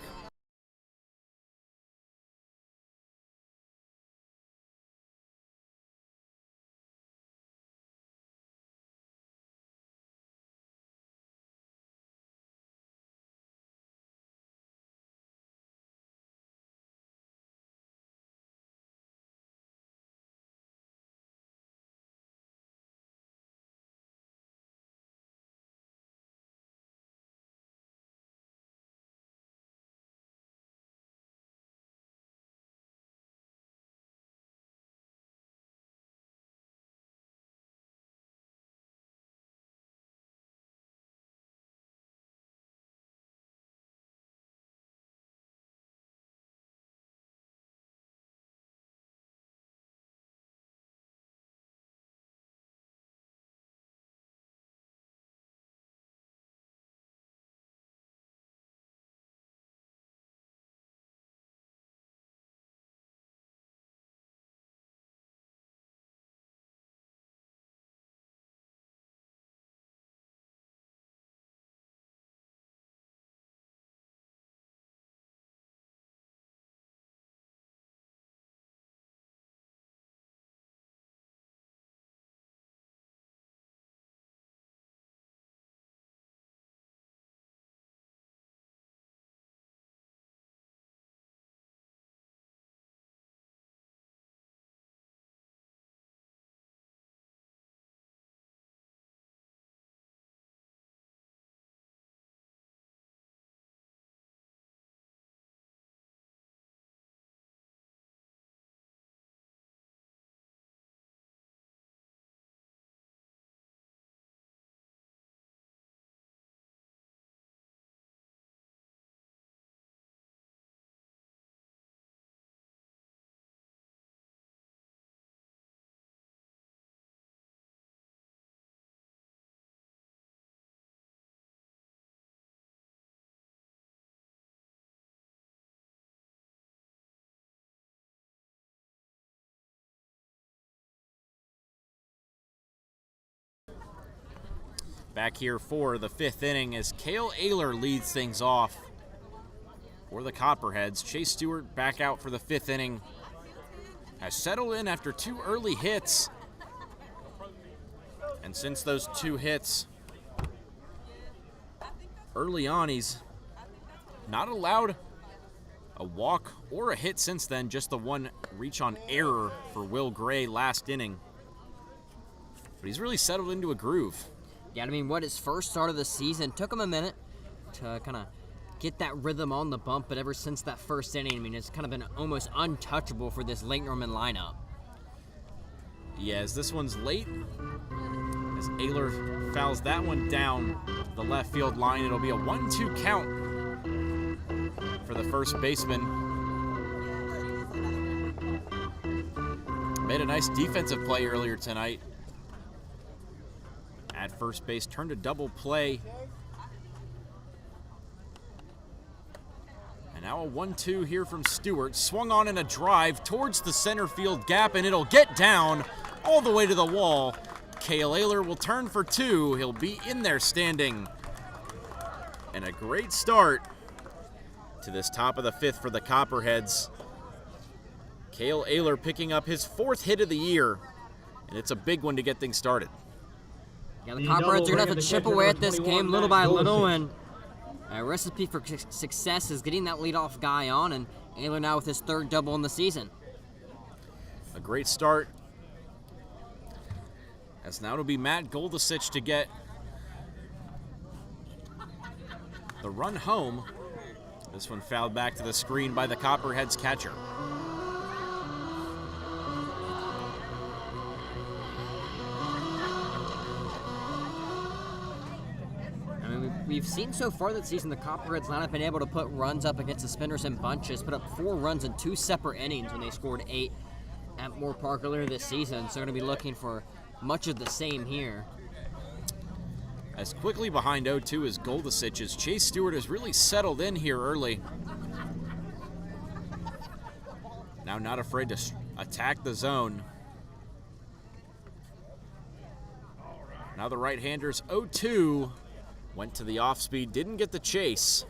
Back here for the 5th inning as Cale Ayler leads things off for the Copperheads. Chase Stewart back out for the 5th inning. Has settled in after 2 early hits. And since those 2 hits early on, he's not allowed a walk or a hit since then. Just the 1 reach on error for Will Gray last inning. But he's really settled into a groove. Yeah, I mean, his first start of the season took him a minute to kind of get that rhythm on the bump, but ever since that first inning, I mean, it's kind of been almost untouchable for this Lake Norman lineup. Yeah, as this one's late, as Ayler fouls that one down the left field line, it'll be a 1-2 count for the first baseman. Made a nice defensive play earlier tonight at first base, turned a double play. And now a 1-2 here from Stewart. Swung on in a drive towards the center field gap, and it'll get down all the way to the wall. Cale Ayler will turn for 2. He'll be in there standing. And a great start to this top of the 5th for the Copperheads. Cale Ayler picking up his 4th hit of the year, and it's a big one to get things started. Yeah, the Copperheads are going to have to chip away at this game little by little, and a recipe for success is getting that leadoff guy on, and Ayler now with his 3rd double in the season. A great start. As now it'll be Matt Goldasich to get the run home. This one fouled back to the screen by the Copperheads catcher. We've seen so far this season the Copperheads not have been able to put runs up against the Spinners in bunches, put up 4 runs in 2 separate innings when they scored 8 at Moore Park earlier this season. So they're going to be looking for much of the same here. As quickly behind 0-2 as Goldisich, as Chase Stewart has really settled in here early. Now not afraid to attack the zone. Now the right-handers 0-2 went to the off-speed, didn't get the chase.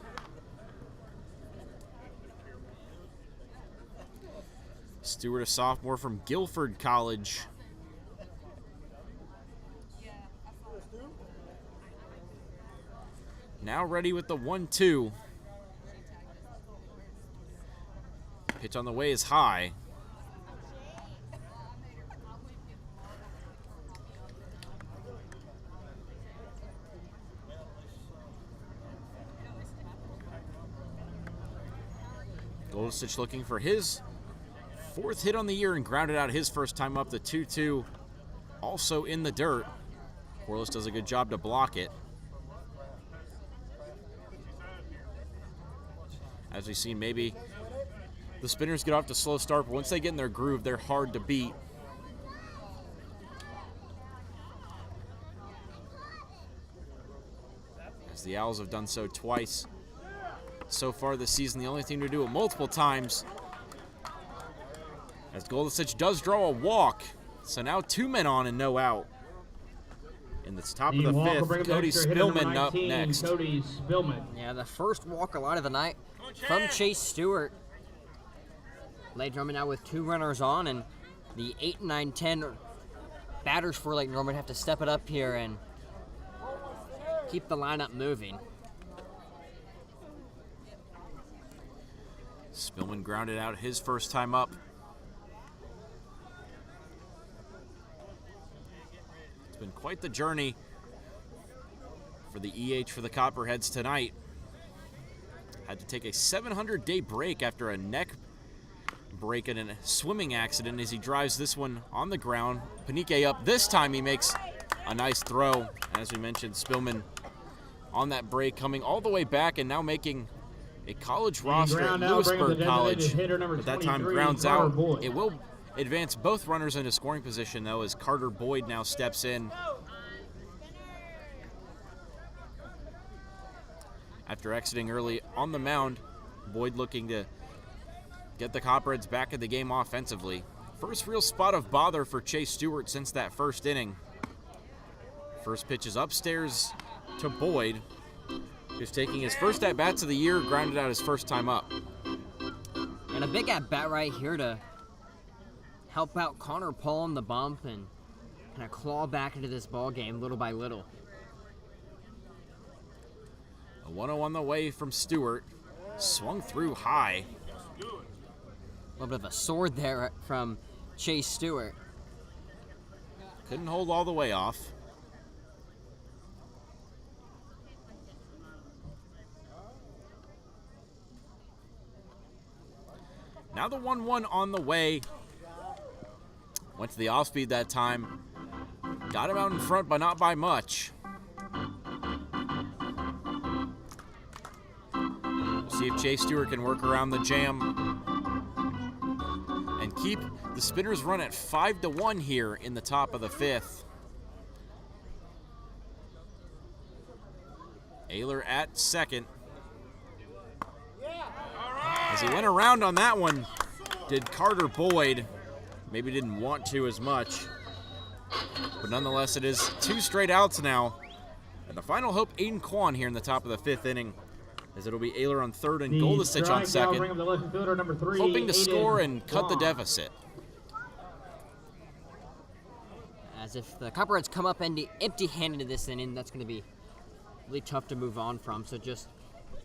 Stewart, a sophomore from Guilford College. Now ready with the 1-2. Pitch on the way is high. Goldisich looking for his 4th hit on the year and grounded out his first time up. The 2-2 also in the dirt. Corliss does a good job to block it. As we've seen, maybe the Spinners get off to a slow start, but once they get in their groove, they're hard to beat. As the Owls have done so twice so far this season, the only team to do it multiple times. As Goldisich does draw a walk, so now 2 men on and no out. In the top of the 5th, Cody Spillman up next. Cody Spillman. Yeah, the first walk alive of the night from Chase Stewart. Lake Norman now with 2 runners on, and the 8, 9, 10 batters for Lake Norman have to step it up here and keep the lineup moving. Spillman grounded out his first time up. It's been quite the journey for the EH for the Copperheads tonight. Had to take a 700-day break after a neck break and a swimming accident as he drives this one on the ground. Panique up. This time he makes a nice throw. As we mentioned, Spillman on that break coming all the way back and now making a college roster at Lewisburg College. But that time grounds out. It will advance both runners into scoring position, though, as Carter Boyd now steps in. After exiting early on the mound, Boyd looking to get the Copperheads back in the game offensively. First real spot of bother for Chase Stewart since that first inning. First pitch is upstairs to Boyd, who's taking his first at-bats of the year, grounded out his first time up. And a big at-bat right here to help out Connor Paul on the bump and kind of claw back into this ball game little by little. A 1-0 on the way from Stewart. Swung through high. A little bit of a sword there from Chase Stewart. Couldn't hold all the way off. Now the 1-1 on the way. Went to the off-speed that time. Got him out in front, but not by much. We'll see if Chase Stewart can work around the jam and keep the Spinners run at 5-1 here in the top of the 5th. Ayler at second. As he went around on that one, did Carter Boyd. Maybe didn't want to as much. But nonetheless, it is 2 straight outs now. And the final hope, Aiden Kwan here in the top of the 5th inning, as it'll be Ayler on third and Goldisich on second, hoping to score and cut the deficit. As if the Copperheads come up empty-handed to this inning, that's going to be really tough to move on from. So just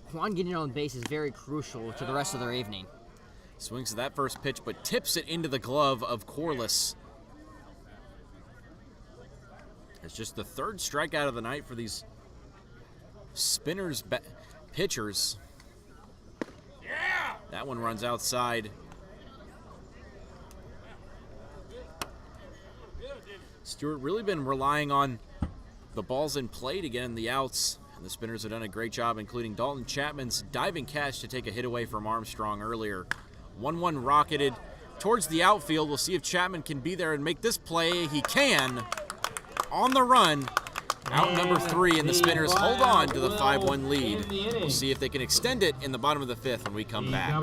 Kwan getting on base is very crucial to the rest of their evening. Swings to that first pitch, but tips it into the glove of Corliss. It's just the 3rd strikeout of the night for these Spinners pitchers. That one runs outside. Stewart really been relying on the balls in play to get in the outs. And the Spinners have done a great job, including Dalton Chapman's diving catch to take a hit away from Armstrong earlier. 1-1 rocketed towards the outfield. We'll see if Chapman can be there and make this play. He can. on the run. Out number 3, and the Spinners hold on to the 5-1 lead. We'll see if they can extend it in the bottom of the 5th when we come back.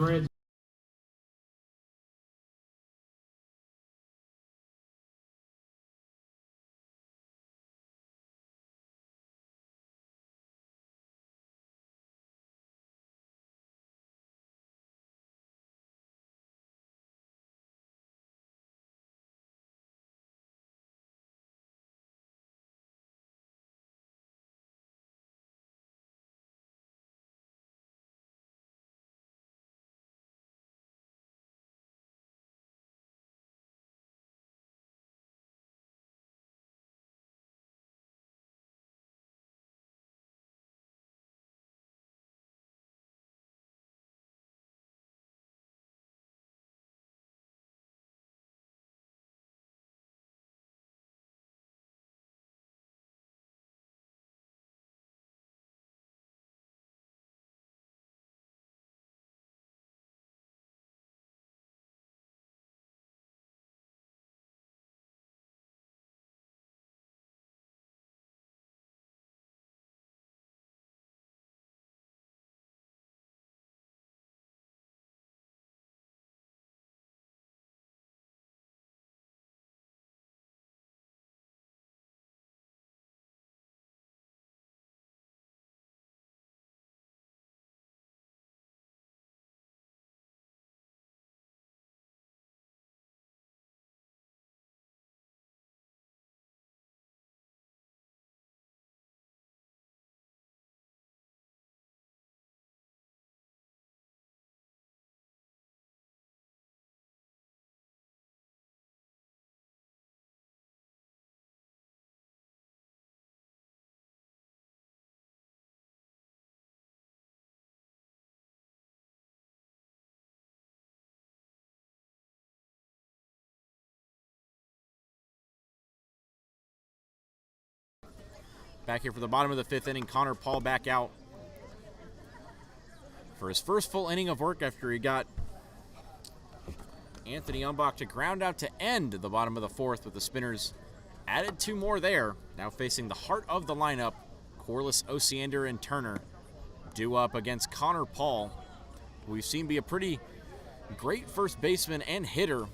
Back here for the bottom of the 5th inning, Connor Paul back out for his first full inning of work after he got Anthony Umbach to ground out to end the bottom of the 4th, with the Spinners added 2 more there. Now facing the heart of the lineup, Corliss, Osiander, and Turner due up against Connor Paul, who we've seen be a pretty great first baseman and hitter.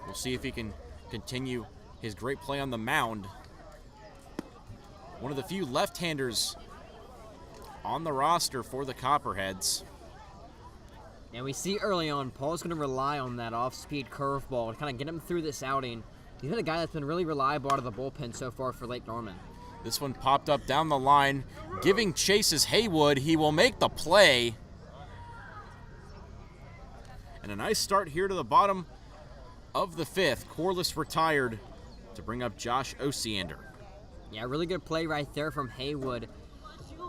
We'll see if he can continue his great play on the mound. One of the few left-handers on the roster for the Copperheads. And we see early on, Paul's going to rely on that off-speed curveball to kind of get him through this outing. He's been a guy that's been really reliable out of the bullpen so far for Lake Norman. This one popped up down the line, giving chases Haywood. He will make the play. And a nice start here to the bottom of the 5th. Corliss retired to bring up Josh Osiander. Yeah, really good play right there from Haywood.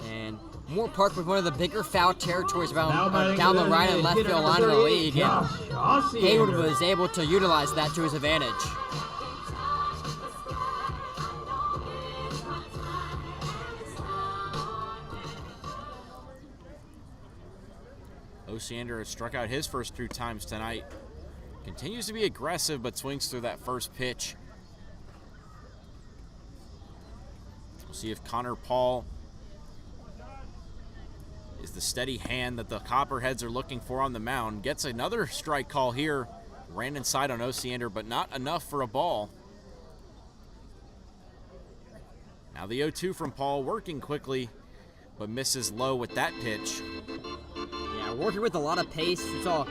And Moore Park with one of the bigger foul territories down the right and left field line of the league. And Haywood was able to utilize that to his advantage. Osiander has struck out his first 2 times tonight. Continues to be aggressive, but swings through that first pitch. We'll see if Connor Paul is the steady hand that the Copperheads are looking for on the mound. Gets another strike call here. Ran inside on Osiander, but not enough for a ball. Now the 0-2 from Paul, working quickly, but misses low with that pitch. Yeah, working with a lot of pace. We saw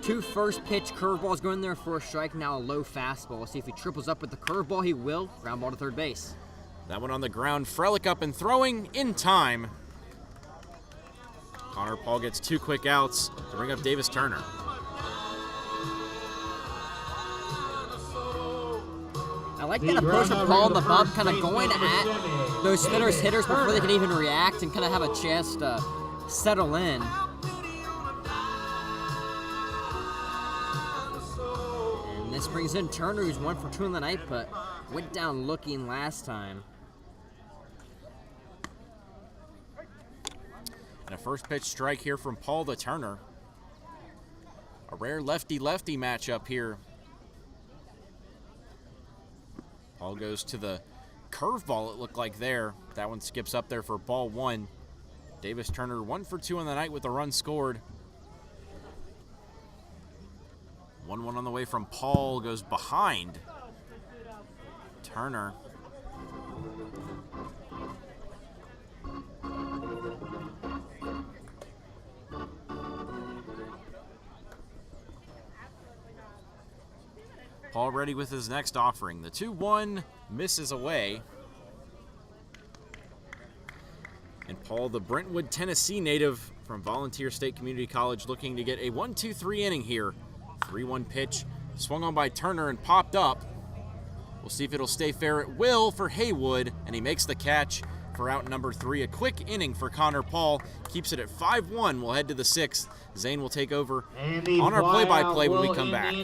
2 first pitch curveballs going there for a strike, now a low fastball. We'll see if he triples up with the curveball. He will. Ground ball to third base. That one on the ground. Frelick up and throwing in time. Connor Paul gets 2 quick outs to bring up Davis Turner. I like that approach of Paul in the bump, kind of going at those Spinners hitters before they can even react and kind of have a chance to settle in. And this brings in Turner, who's 1 for 2 in the night, but went down looking last time. And a first pitch strike here from Paul to Turner. A rare lefty-lefty matchup here. Paul goes to the curveball, it looked like there. That one skips up there for ball one. Davis Turner 1 for 2 on the night with a run scored. 1-1 on the way from Paul, goes behind Turner. Paul ready with his next offering. The 2-1 misses away. And Paul, the Brentwood, Tennessee native from Volunteer State Community College, looking to get a 1-2-3 inning here. 3-1 pitch swung on by Turner and popped up. We'll see if it'll stay fair. It will for Haywood, and he makes the catch for out number 3. A quick inning for Connor Paul. Keeps it at 5-1. We'll head to the 6th. Zane will take over on our play-by-play when we come back.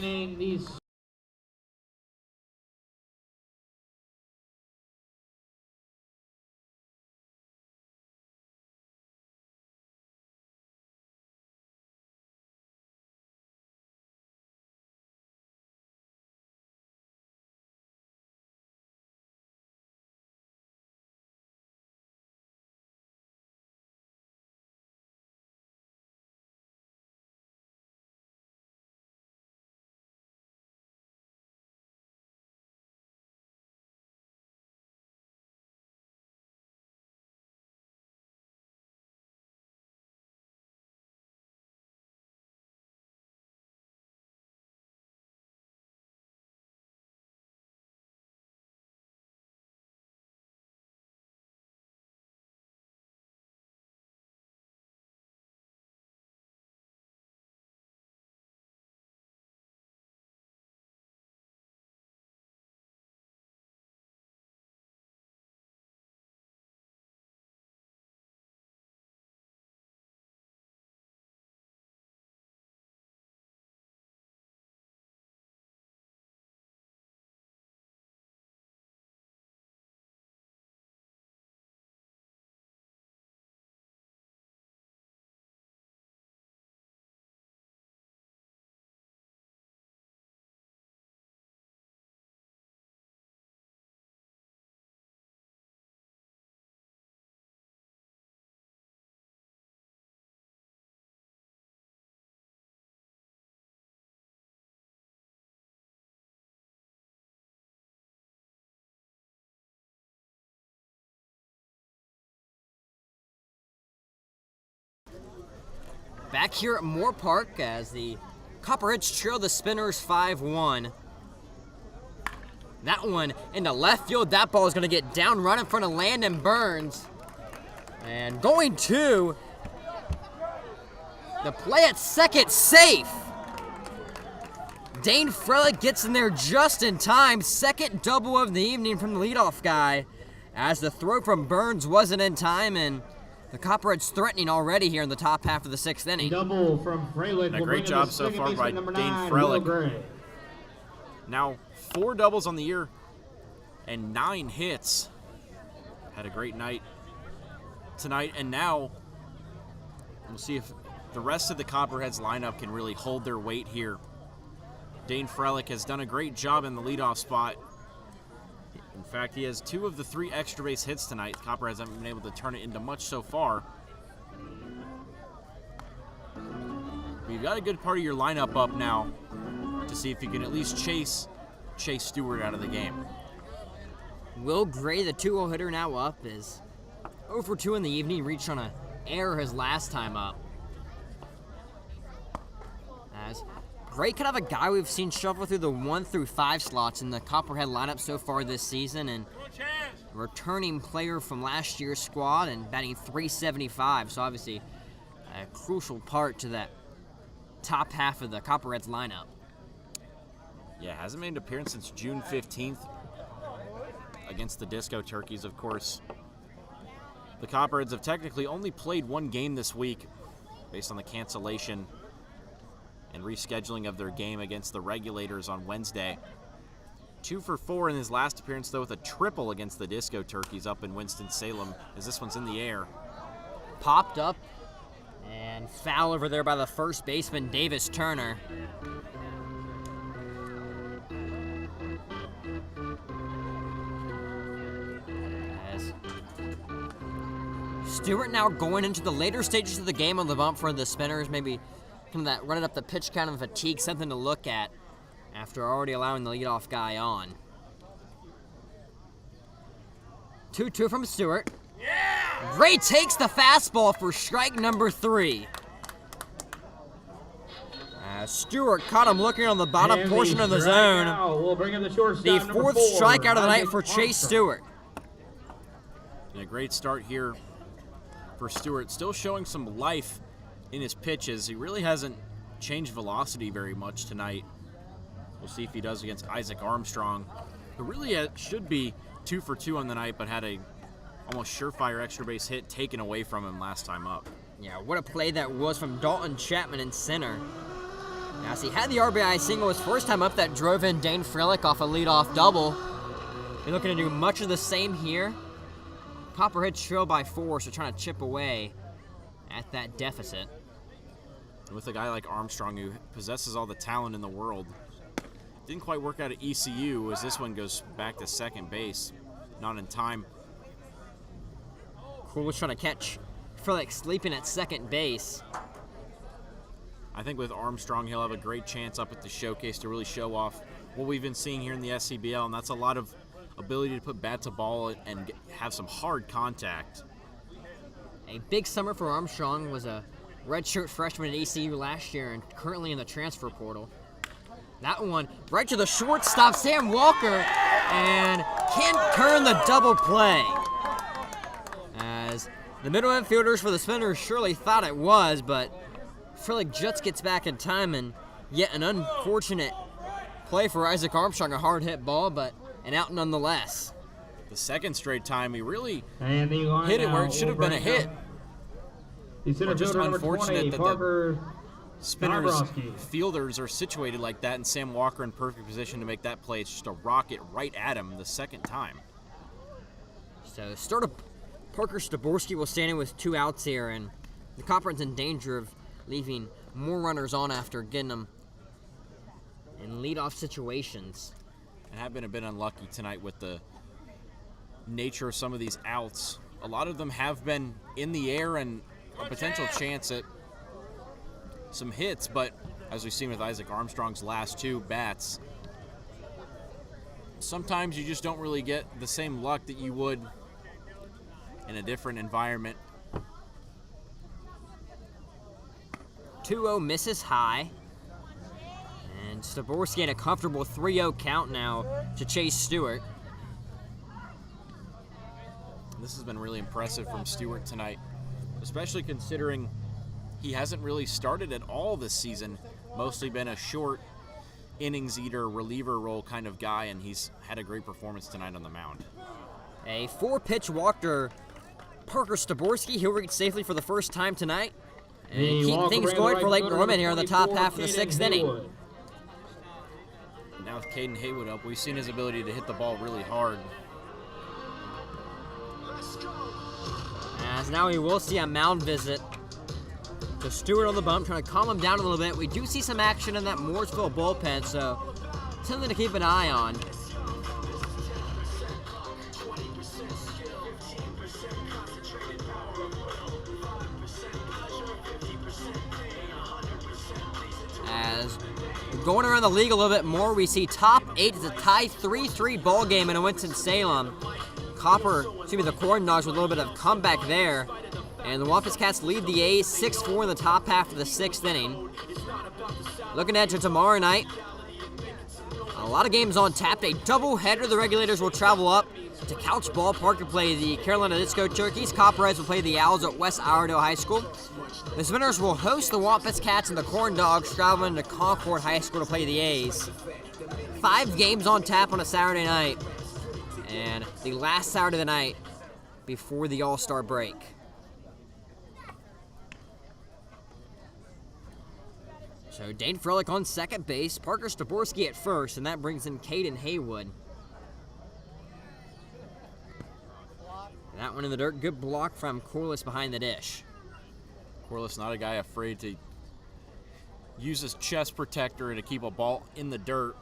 Back here at Moore Park as the Copperheads trail the Spinners 5-1. That one into left field. That ball is going to get down right in front of Landon Burns. And going to the play at second, safe. Dane Frelick gets in there just in time. Second double of the evening from the leadoff guy, as the throw from Burns wasn't in time, and the Copperheads threatening already here in the top half of the 6th inning. Double from Frelick. A great job so far by Dane Frelick. Now 4 doubles on the year and 9 hits. Had a great night tonight, and now we'll see if the rest of the Copperheads lineup can really hold their weight here. Dane Frelick has done a great job in the leadoff spot. In fact, he has 2 of the 3 extra base hits tonight. The Copperheads haven't been able to turn it into much so far. But you've got a good part of your lineup up now to see if you can at least chase Chase Stewart out of the game. Will Gray, the 2-0 hitter, now up, is 0 for 2 in the evening. Reached on an error his last time up. As Gray could have a guy we've seen shuffle through the 1 through 5 slots in the Copperhead lineup so far this season, and returning player from last year's squad and batting .375. So obviously a crucial part to that top half of the Copperheads lineup. Yeah, hasn't made an appearance since June 15th against the Disco Turkeys, of course. The Copperheads have technically only played 1 game this week based on the cancellation and rescheduling of their game against the Regulators on Wednesday. 2 for 4 in his last appearance, though, with a triple against the Disco Turkeys up in Winston-Salem, as this one's in the air. Popped up and foul over there by the first baseman, Davis Turner. Stewart now going into the later stages of the game on the bump for the Spinners. Maybe kind of that running up the pitch count of fatigue, something to look at after already allowing the leadoff guy on. 2-2 from Stewart. Yeah! Ray takes the fastball for strike number 3. Stewart caught him looking on the bottom portion of the zone. We'll bring in the shortstop, The number 4th 4, strikeout of the night Isaac for Chase Stewart. And a great start here for Stewart. Still showing some life in his pitches. He really hasn't changed velocity very much tonight. We'll see if he does against Isaac Armstrong, who really should be 2 for 2 on the night, but had a almost surefire extra base hit taken away from him last time up. Yeah, what a play that was from Dalton Chapman in center. Now, as he had the RBI single his first time up that drove in Dane Frillick off a leadoff double. They're looking to do much of the same here. Copperheads trail by 4, so trying to chip away at that deficit. With a guy like Armstrong who possesses all the talent in the world. Didn't quite work out at ECU as this one goes back to second base. Not in time. Cool trying to catch Frillick sleeping at second base. I think with Armstrong, he'll have a great chance up at the showcase to really show off what we've been seeing here in the SCBL, and that's a lot of ability to put bat to ball and have some hard contact. A big summer for Armstrong, was a redshirt freshman at ECU last year and currently in the transfer portal. That one right to the shortstop, Sam Walker, and can't turn the double play. As the middle infielders for the Spinners surely thought it was, but Frillick just gets back in time, and yet an unfortunate play for Isaac Armstrong, a hard hit ball, but an out nonetheless. The second straight time he really and the line hit it where it should have been a hit. Or just unfortunate that Parker the Spinners Dabrowski. fielders are situated like that, and Sam Walker in perfect position to make that play. It's just a rocket right at him the second time. So start of Parker Staborski will stand in with 2 outs here, and the Copperheads in danger of leaving more runners on after getting them in leadoff situations. And have been a bit unlucky tonight with the nature of some of these outs. A lot of them have been in the air and a potential chance at some hits, but as we've seen with Isaac Armstrong's last 2 bats, sometimes you just don't really get the same luck that you would in a different environment. 2-0 misses high. And Staborski in a comfortable 3-0 count now to Chase Stewart. This has been really impressive from Stewart tonight, especially considering he hasn't really started at all this season. Mostly been a short innings eater, reliever role kind of guy, and he's had a great performance tonight on the mound. A 4-pitch walk to Parker Staborski. He'll reach safely for the first time tonight. And keep things going for Lake Norman here in the top half of the 6th inning. Now with Caden Haywood up, we've seen his ability to hit the ball really hard. As now we will see a mound visit to Stewart on the bump, trying to calm him down a little bit. We do see some action in that Mooresville bullpen, so something to keep an eye on. As going around the league a little bit more, we see top 8 is a tie 3-3 ball game in Winston-Salem. The Corn Dogs with a little bit of comeback there. And the Wampus Cats lead the A's 6-4 in the top half of the 6th inning. Looking ahead to tomorrow night, a lot of games on tap. A doubleheader. The Regulators will travel up to Couch Ballpark to play the Carolina Disco Turkeys. Copperheads will play the Owls at West Iredale High School. The Spinners will host the Wampus Cats, and the Corn Dogs traveling to Concord High School to play the A's. 5 games on tap on a Saturday night, and the last Saturday of the night before the All-Star break. So Dane Frillick on second base, Parker Staborski at first, and that brings in Caden Haywood. That one in the dirt, good block from Corliss behind the dish. Corliss not a guy afraid to use his chest protector to keep a ball in the dirt.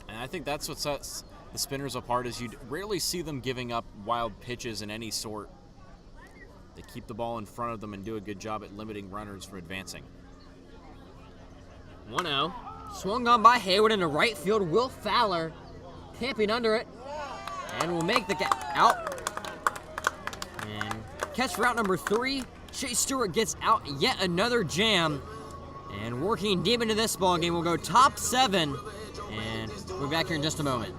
And I think that's what sets the Spinners apart, is you rarely see them giving up wild pitches in any sort. They keep the ball in front of them and do a good job at limiting runners from advancing. 1-0. Swung on by Hayward into right field. Will Fowler camping under it. And will make the out. And catch for out number 3. Chase Stewart gets out yet another jam. And working deep into this ball game, we'll go top 7. And we'll be back here in just a moment.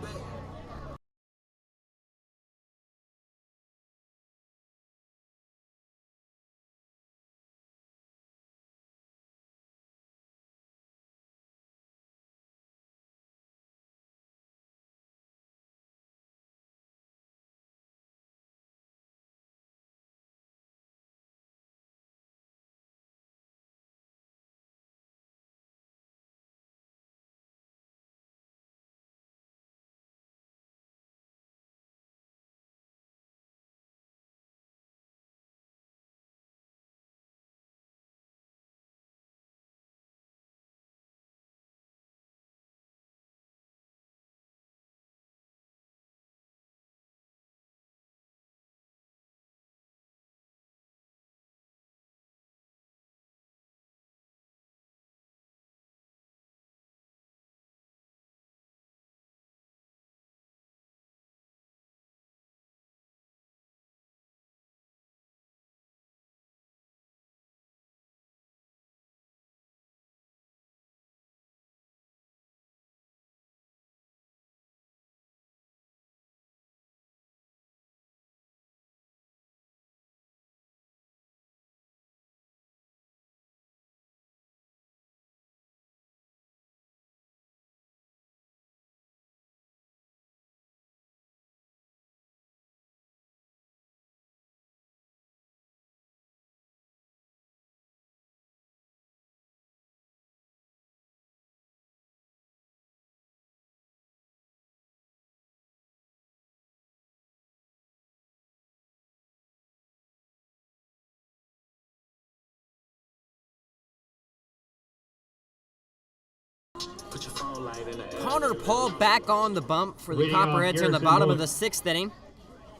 Connor Paul back on the bump for the Leading off Copperheads in the Garrison bottom of Wood. the 6th inning.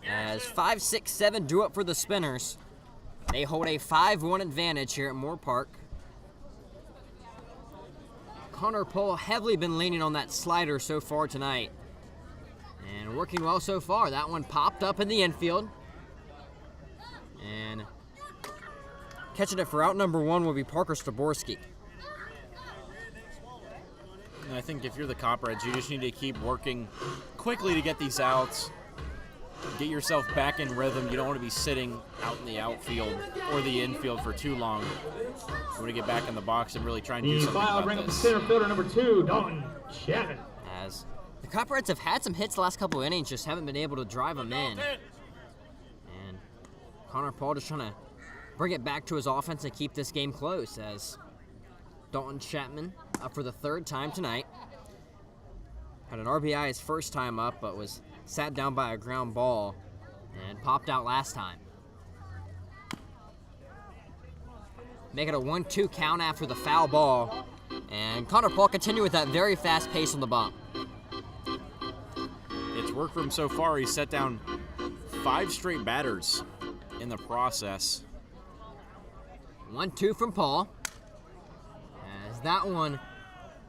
As 5, 6, 7 drew up for the Spinners. They hold a 5-1 advantage here at Moore Park. Connor Paul heavily been leaning on that slider so far tonight. And working well so far. That one popped up in the infield. And catching it for out number 1 will be Parker Staborski. And I think if you're the Copperheads, you just need to keep working quickly to get these outs. Get yourself back in rhythm. You don't want to be sitting out in the outfield or the infield for too long. You want to get back in the box and really try and do The something foul about bring up the this. center fielder, number 2, Dalton Chapman. As the Copperheads have had some hits the last couple of innings, just haven't been able to drive them in. And Connor Paul just trying to bring it back to his offense and keep this game close as Dalton Chapman up for the 3rd time tonight. Had an RBI his first time up, but was sat down by a ground ball and popped out last time. Make it a 1-2 count after the foul ball. And Connor Paul continued with that very fast pace on the bump. It's worked for him so far. He's set down 5 straight batters in the process. 1-2 from Paul. As that one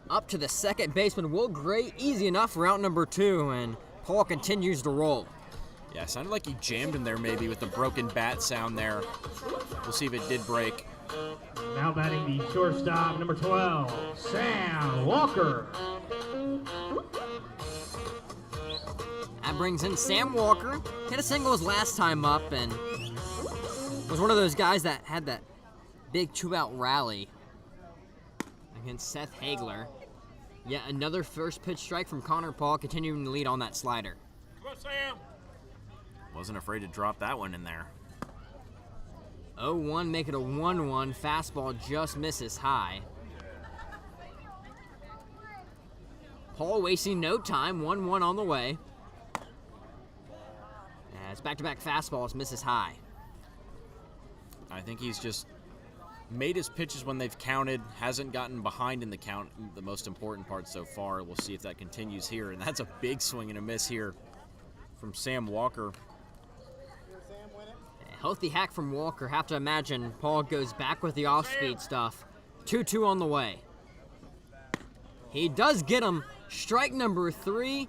up to the second baseman, Will Gray, easy enough for out number 2, and Paul continues to roll. Yeah, sounded like he jammed him there maybe with the broken bat sound there. We'll see if it did break. Now batting the shortstop, number 12, Sam Walker. That brings in Sam Walker. Hit a single his last time up and was one of those guys that had that big 2-out rally against Seth Hagler. Yet another first pitch strike from Connor Paul, continuing to lead on that slider. Come on, Sam. Wasn't afraid to drop that one in there. 0-1, make it a 1-1. Fastball just misses high. Paul wasting no time, 1-1 on the way. As back-to-back fastballs misses high. I think he's just made his pitches when they've counted, hasn't gotten behind in the count, the most important part so far. We'll see if that continues here, and that's a big swing and a miss here from Sam Walker. Healthy hack from Walker. Have to imagine Paul goes back with the off-speed stuff. 2-2 on the way. He does get him. Strike number 3.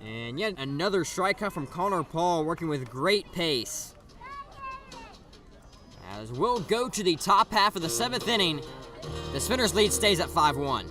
And yet another strikeout from Connor Paul, working with great pace. As we'll go to the top half of the 7th inning, the Spinners' lead stays at 5-1.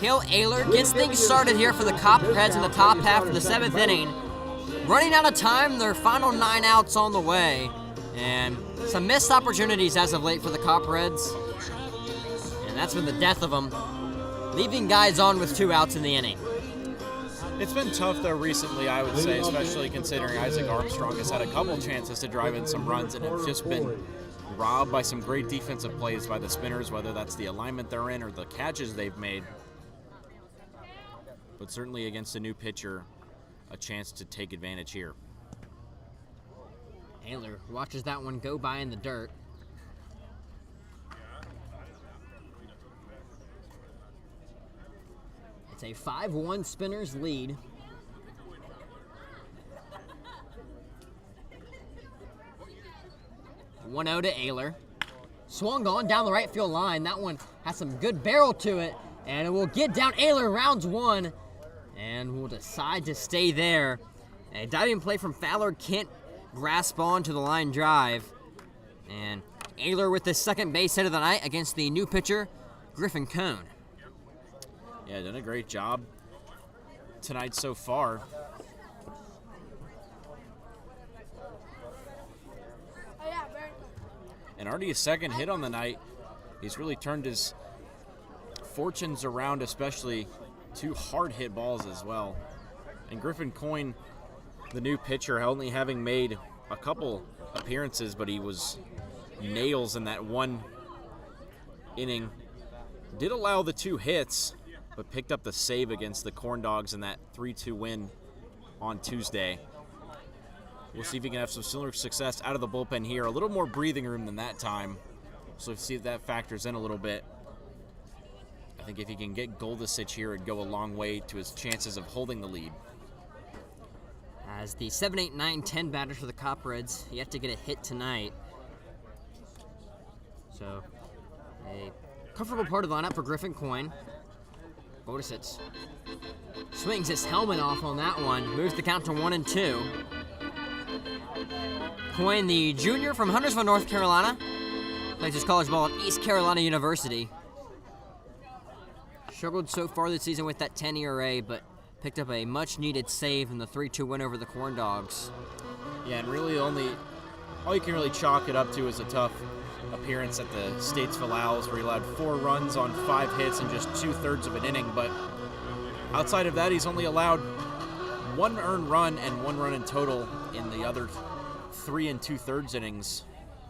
Cale Ayler gets things started here for the Copperheads in the top half of the 7th inning. Running out of time, their final 9 outs on the way. And some missed opportunities as of late for the Copperheads. And that's been the death of them, leaving guys on with 2 outs in the inning. It's been tough, though, recently, I would say, especially considering Isaac Armstrong has had a couple chances to drive in some runs and have just been robbed by some great defensive plays by the Spinners, whether that's the alignment they're in or the catches they've made. But certainly against a new pitcher, a chance to take advantage here. Ayler watches that one go by in the dirt. It's a 5-1 Spinners lead. (1-0) to Ayler. Swung on down the right field line. That one has some good barrel to it, and it will get down. Ayler rounds 1, and will decide to stay there. A diving play from Fowler can't grasp on to the line drive. And Ayler with the second base hit of the night against the new pitcher, Griffin Cone. Yeah, done a great job tonight so far. And already his second hit on the night. He's really turned his fortunes around, especially 2 hard hit balls as well. And Griffin Coyne, the new pitcher, only having made a couple appearances, but he was nails in that 1 inning. Did allow the 2 hits, but picked up the save against the Corn Dogs in that 3-2 win on Tuesday. We'll see if he can have some similar success out of the bullpen here. A little more breathing room than that time. So we'll see if that factors in a little bit. I think if he can get Goldisich here, it'd go a long way to his chances of holding the lead. As the 7, 8, 9, 10 batters for the Copperheads yet to get a hit tonight. So, a comfortable part of the lineup for Griffin Coyne. Goldisich swings his helmet off on that one, moves the count to 1-2. Coyne, the junior from Huntersville, North Carolina, Plays his college ball at East Carolina University. Struggled so far this season with that 10 ERA, but picked up a much-needed save in the 3-2 win over the Corn Dogs. Yeah, and really all you can really chalk it up to is a tough appearance at the Statesville Owls, where he allowed 4 runs on 5 hits in just 2/3 of an inning. But outside of that, he's only allowed 1 earned run and 1 run in total in the other 3 2/3 innings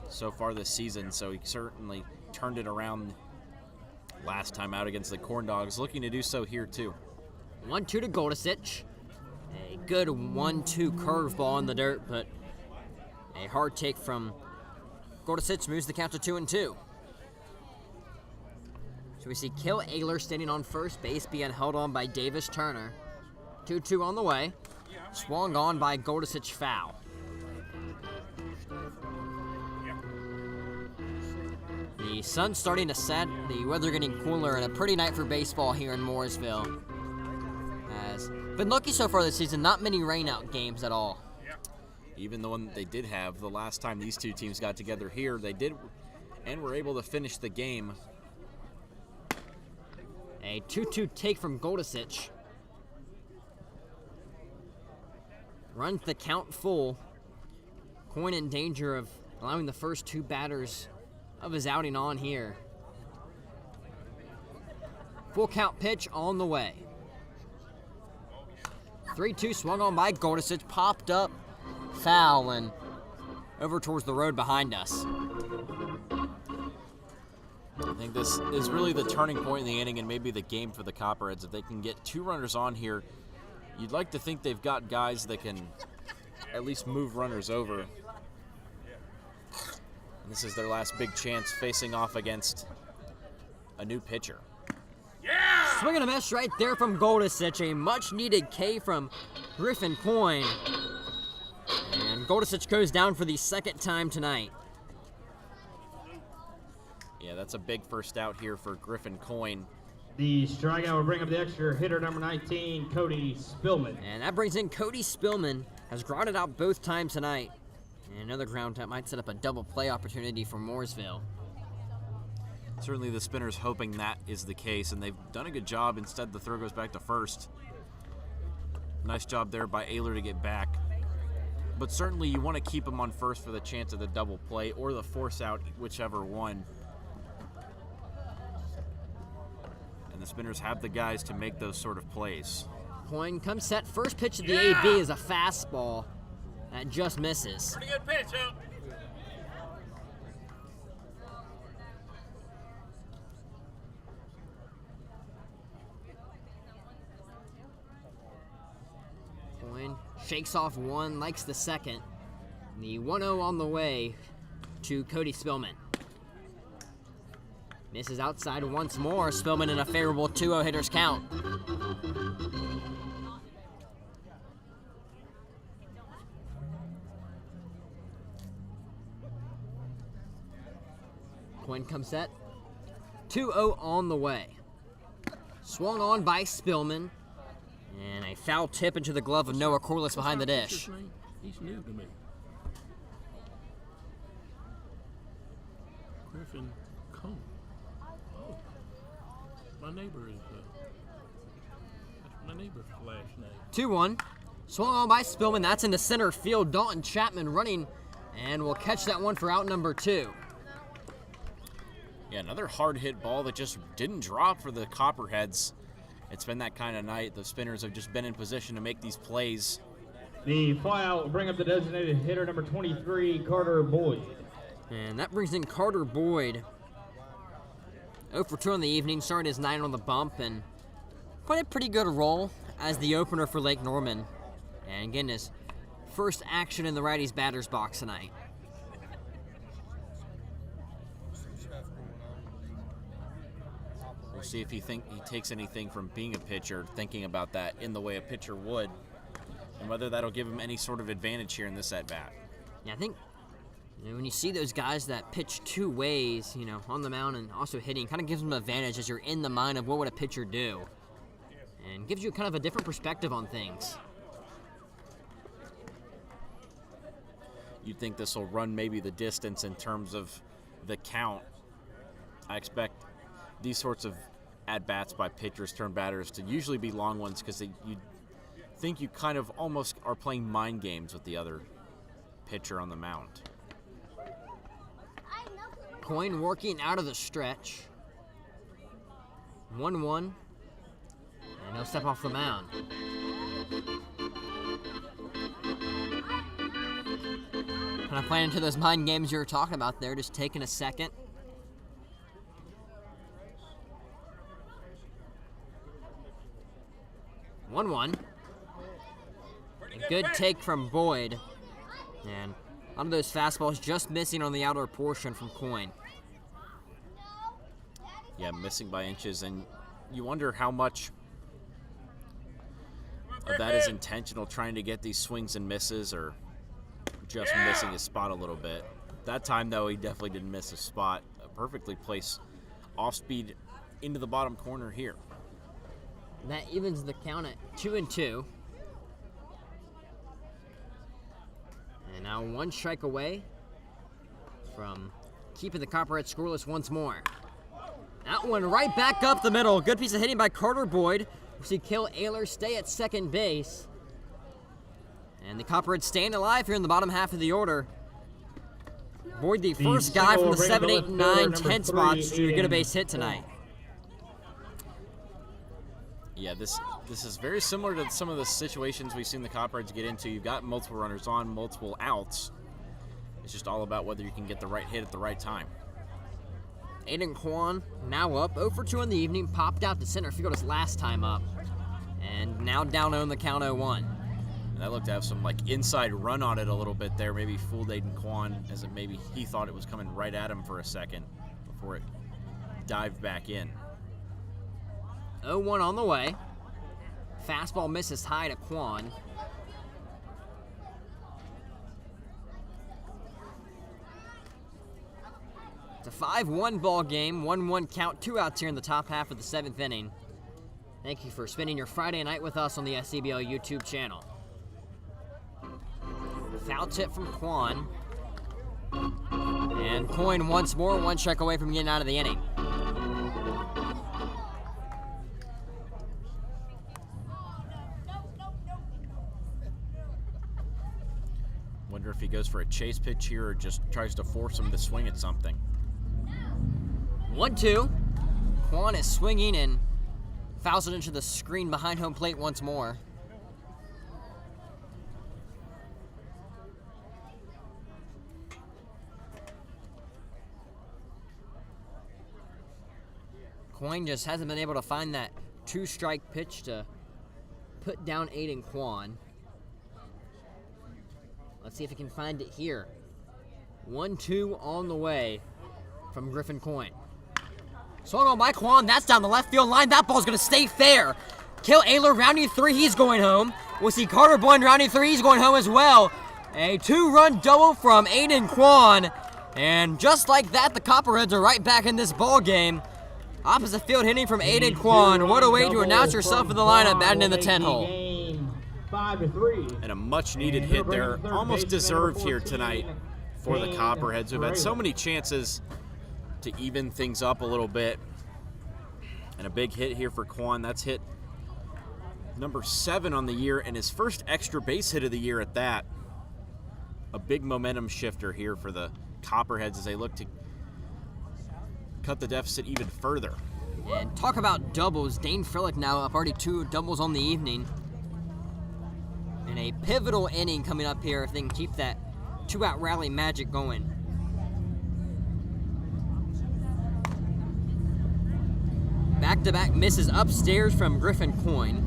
so far this season. So he certainly turned it around last time out against the Corn Dogs, looking to do so here too. 1-2 to Goldisich. A good 1-2 curveball in the dirt, but a hard take from Goldisich moves the count to 2-2. So we see Kill Ayler standing on first base, being held on by Davis Turner. 2-2 on the way. Swung on by Goldisich, foul. The sun's starting to set, the weather getting cooler, and a pretty night for baseball here in Mooresville. Has been lucky so far this season, not many rainout games at all. Even the one they did have the last time these two teams got together here, they did and were able to finish the game. A 2-2 take from Goldisich. Runs the count full. Coyne in danger of allowing the first 2 batters of his outing on here. Full count pitch on the way. 3-2 swung on by Goldisich, popped up, foul, and over towards the road behind us. I think this is really the turning point in the inning and maybe the game for the Copperheads. If they can get 2 runners on here, you'd like to think they've got guys that can at least move runners over. And this is their last big chance facing off against a new pitcher. Swing and a miss right there from Goldisich. A much-needed K from Griffin Coyne. And Goldisich goes down for the second time tonight. Yeah, that's a big first out here for Griffin Coyne. The strikeout will bring up the extra hitter, number 19, Cody Spillman. And that brings in Cody Spillman. Has grounded out both times tonight. And another ground out might set up a double play opportunity for Mooresville. Certainly the Spinners hoping that is the case, and they've done a good job. Instead, the throw goes back to first. Nice job there by Ayler to get back. But certainly you want to keep him on first for the chance of the double play or the force out, whichever one. And the Spinners have the guys to make those sort of plays. Coyne comes set. First pitch of the AB is a fastball that just misses. Pretty good pitch, huh? Coyne shakes off one, likes the second. The 1-0 on the way to Cody Spillman. Misses outside once more. Spillman in a favorable 2-0 hitters count. Coyne comes set. 2-0 on the way. Swung on by Spillman. And a foul tip into the glove of Noah Corliss behind the dish. He's new to me. Griffin Cohn. Oh, my neighbor is. That's my neighbor's last name. 2-1. Swung on by Spillman. That's into center field. Dalton Chapman running, and will catch that one for out number 2. Yeah, another hard hit ball that just didn't drop for the Copperheads. It's been that kind of night. The Spinners have just been in position to make these plays. The flyout will bring up the designated hitter, number 23, Carter Boyd. And that brings in Carter Boyd. 0 for 2 on the evening, starting his 9 on the bump, and played a pretty good role as the opener for Lake Norman. And again, his first action in the righty's batter's box tonight. We'll see if he takes anything from being a pitcher, thinking about that in the way a pitcher would, and whether that'll give him any sort of advantage here in this at-bat. Yeah, I think when you see those guys that pitch 2 ways, on the mound and also hitting, kind of gives them an advantage as you're in the mind of what would a pitcher do, and gives you kind of a different perspective on things. You'd think this will run maybe the distance in terms of the count, I expect these sorts of at-bats by pitchers turn batters to usually be long ones because you think you kind of almost are playing mind games with the other pitcher on the mound. Coin working out of the stretch. 1-1. And he'll step off the mound. Kind of playing into those mind games you were talking about there, just taking a second. One. A good take from Boyd. And one of those fastballs just missing on the outer portion from Coin. Yeah, missing by inches, and you wonder how much of that is intentional, trying to get these swings and misses, or just missing his spot a little bit. That time, though, he definitely didn't miss his spot. A perfectly placed off-speed into the bottom corner here. And that evens the count at 2-2. And now one strike away from keeping the Copperheads scoreless once more. That one right back up the middle. Good piece of hitting by Carter Boyd. We see Kill Ayler stay at second base. And the Copperheads staying alive here in the bottom half of the order. Boyd, the first guy from the 7, 8, 9, 10 spots to get a base hit tonight. Yeah, this is very similar to some of the situations we've seen the Copperheads get into. You've got multiple runners on, multiple outs. It's just all about whether you can get the right hit at the right time. Aiden Kwan now up 0 for 2 in the evening, popped out to center field his last time up. And now down on the count 0-1. And that looked to have some inside run on it a little bit there. Maybe fooled Aiden Kwan, as it maybe he thought it was coming right at him for a second before it dived back in. 0-1 on the way. Fastball misses high to Kwan. It's a 5-1 ball game, 1-1 count, 2 outs here in the top half of the 7th inning. Thank you for spending your Friday night with us on the SCBL YouTube channel. Foul tip from Kwan. And Coin once more, 1 strike away from getting out of the inning. Wonder if he goes for a chase pitch here or just tries to force him to swing at something. 1-2. Kwan is swinging and fouls it into the screen behind home plate once more. Coin just hasn't been able to find that 2-strike pitch to put down Aiden Kwan. Let's see if he can find it here. 1-2 on the way from Griffin Coin. Swung on by Kwan, that's down the left field line. That ball's gonna stay fair. Kill Ayler rounding 3, he's going home. We'll see Carter Boyd rounding 3, he's going home as well. A 2-run double from Aiden Kwan. And just like that, the Copperheads are right back in this ball game. Opposite field hitting from Aiden Kwan. What a way to announce yourself in the lineup, batting in the 10 hole. 5-3. And a much-needed hit there, almost deserved here tonight for the Copperheads, who've had so many chances to even things up a little bit. And a big hit here for Kwan. That's hit number 7 on the year and his first extra base hit of the year at that. A big momentum shifter here for the Copperheads as they look to cut the deficit even further. And talk about doubles. Dane Frillick now up already 2 doubles on the evening. And a pivotal inning coming up here if they can keep that 2-out rally magic going. Back-to-back misses upstairs from Griffin Coin.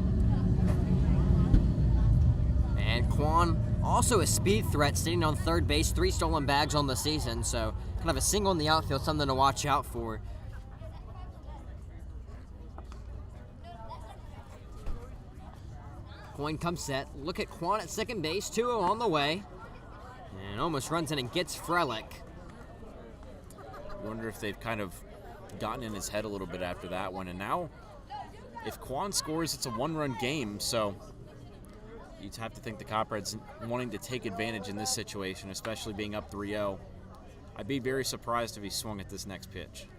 And Kwan also a speed threat, sitting on third base, 3 stolen bags on the season, so kind of a single in the outfield, something to watch out for. Coin comes set. Look at Kwan at second base, 2-0 on the way. And almost runs in and gets Frelick. Wonder if they've kind of gotten in his head a little bit after that one. And now, if Kwan scores, it's a 1-run game, so you'd have to think the Copperheads wanting to take advantage in this situation, especially being up 3-0. I'd be very surprised if he swung at this next pitch.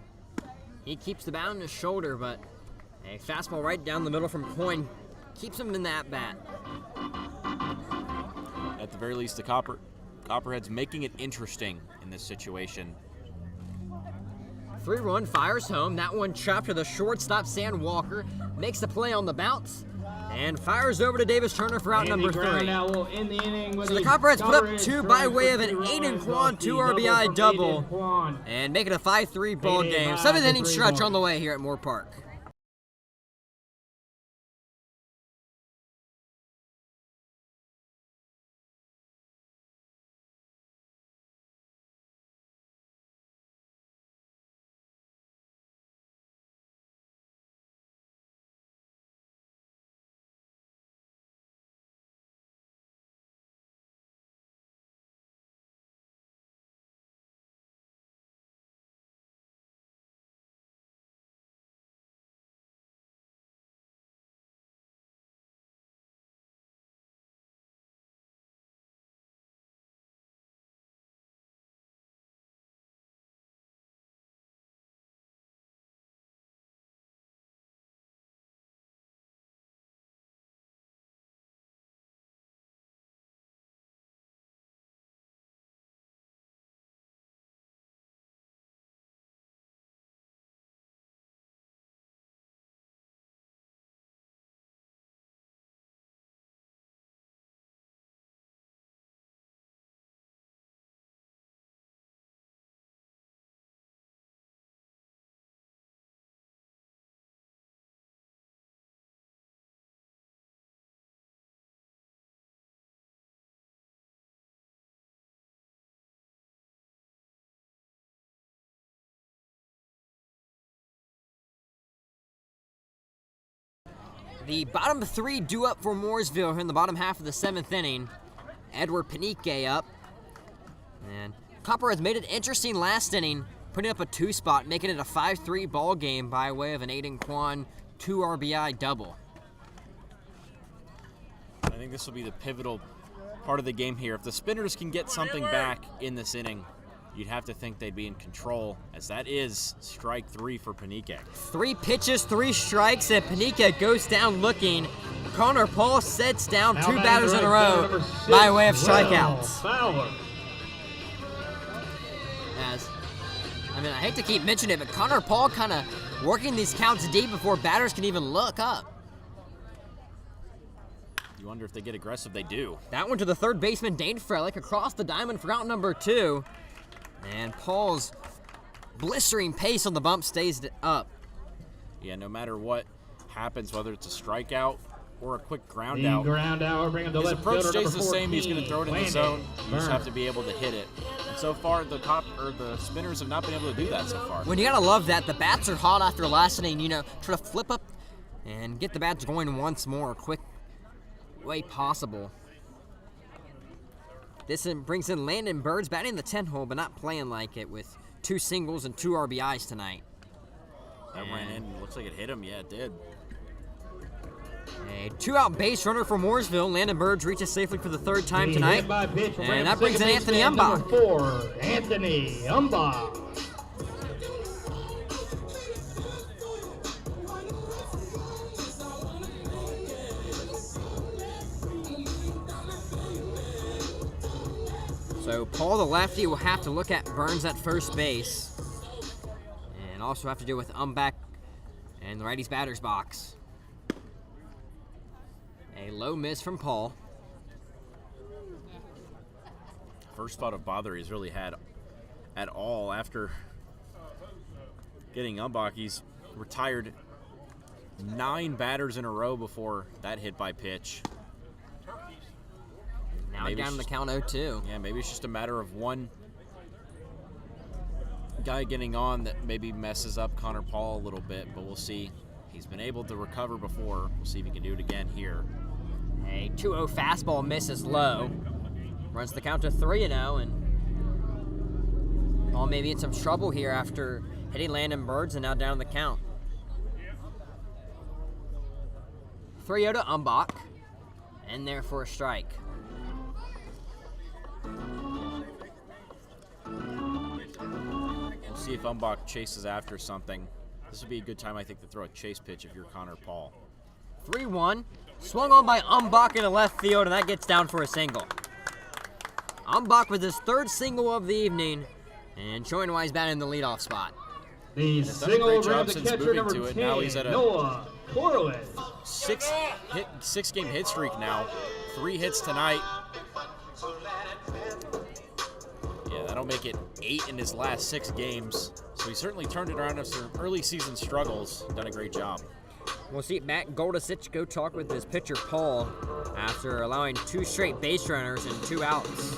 He keeps the bat on his shoulder, but a fastball right down the middle from Coyne keeps him in that bat. At the very least, the Copperheads making it interesting in this situation. 3-run fires home. That one chopped to the shortstop. Sam Walker makes the play on the bounce and fires over to Davis Turner for out number 3. So the Copperheads put up 2 by way of an Aiden Kwan 2 RBI double and make it a 5-3 ball game. 7th inning stretch on the way here at Moore Park. The bottom 3 due up for Mooresville here in the bottom half of the 7th inning. Edward Panique up. And Copperheads made it interesting last inning, putting up a 2 spot, making it a 5-3 ball game by way of an Aiden Kwan 2 RBI double. I think this will be the pivotal part of the game here. If the Spinners can get something back in this inning, you'd have to think they'd be in control, as that is strike 3 for Panique. 3 pitches, 3 strikes, and Panique goes down looking. Connor Paul sets down 2 batters in a row by way of strikeouts. I hate to keep mentioning it, but Connor Paul kind of working these counts deep before batters can even look up. You wonder if they get aggressive. They do. That one to the third baseman, Dane Frelick, across the diamond for out number 2. And Paul's blistering pace on the bump stays up. Yeah, no matter what happens, whether it's a strikeout or a quick ground out, his approach stays the same. He's going to throw it in the zone. You just have to be able to hit it. And so far, the Spinners have not been able to do that so far. When you got to love that. The bats are hot after last inning. Try to flip up and get the bats going once more, quick way possible. This brings in Landon Birds batting the 10 hole, but not playing like it, with 2 singles and 2 RBIs tonight. That ran in. Looks like it hit him. Yeah, it did. A 2-out base runner for Mooresville. Landon Birds reaches safely for the 3rd time tonight. And that brings in Anthony Umbach. 4, Anthony Umbach. So Paul, the lefty, will have to look at Burns at first base. And also have to deal with Umbach and the righty's batter's box. A low miss from Paul. First thought of bother he's really had at all after getting Umbach. He's retired 9 batters in a row before that hit by pitch. Now down the count 0-2. Yeah, maybe it's just a matter of one guy getting on that maybe messes up Connor Paul a little bit, but we'll see. He's been able to recover before. We'll see if he can do it again here. A 2-0 fastball misses low. Runs the count to 3-0, and Paul maybe in some trouble here after hitting Landon Birds and now down the count. 3-0 to Umbach, and there for a strike. We'll see if Umbach chases after something. This would be a good time, I think, to throw a chase pitch if you're Connor Paul. 3-1. Swung on by Umbach in the left field, and that gets down for a single. Umbach with his 3rd single of the evening, and showing why he's batting in the leadoff spot. The He's done a single great will bring job up the since catcher, moving number to it. 10, Now he's at a Noah Corliss. 6-game hit streak now. 3 hits tonight. Yeah, that'll make it 8 in his last 6 games. So he certainly turned it around after some early season struggles. Done a great job. We'll see Matt Goldasich go talk with his pitcher Paul after allowing 2 straight base runners and 2 outs.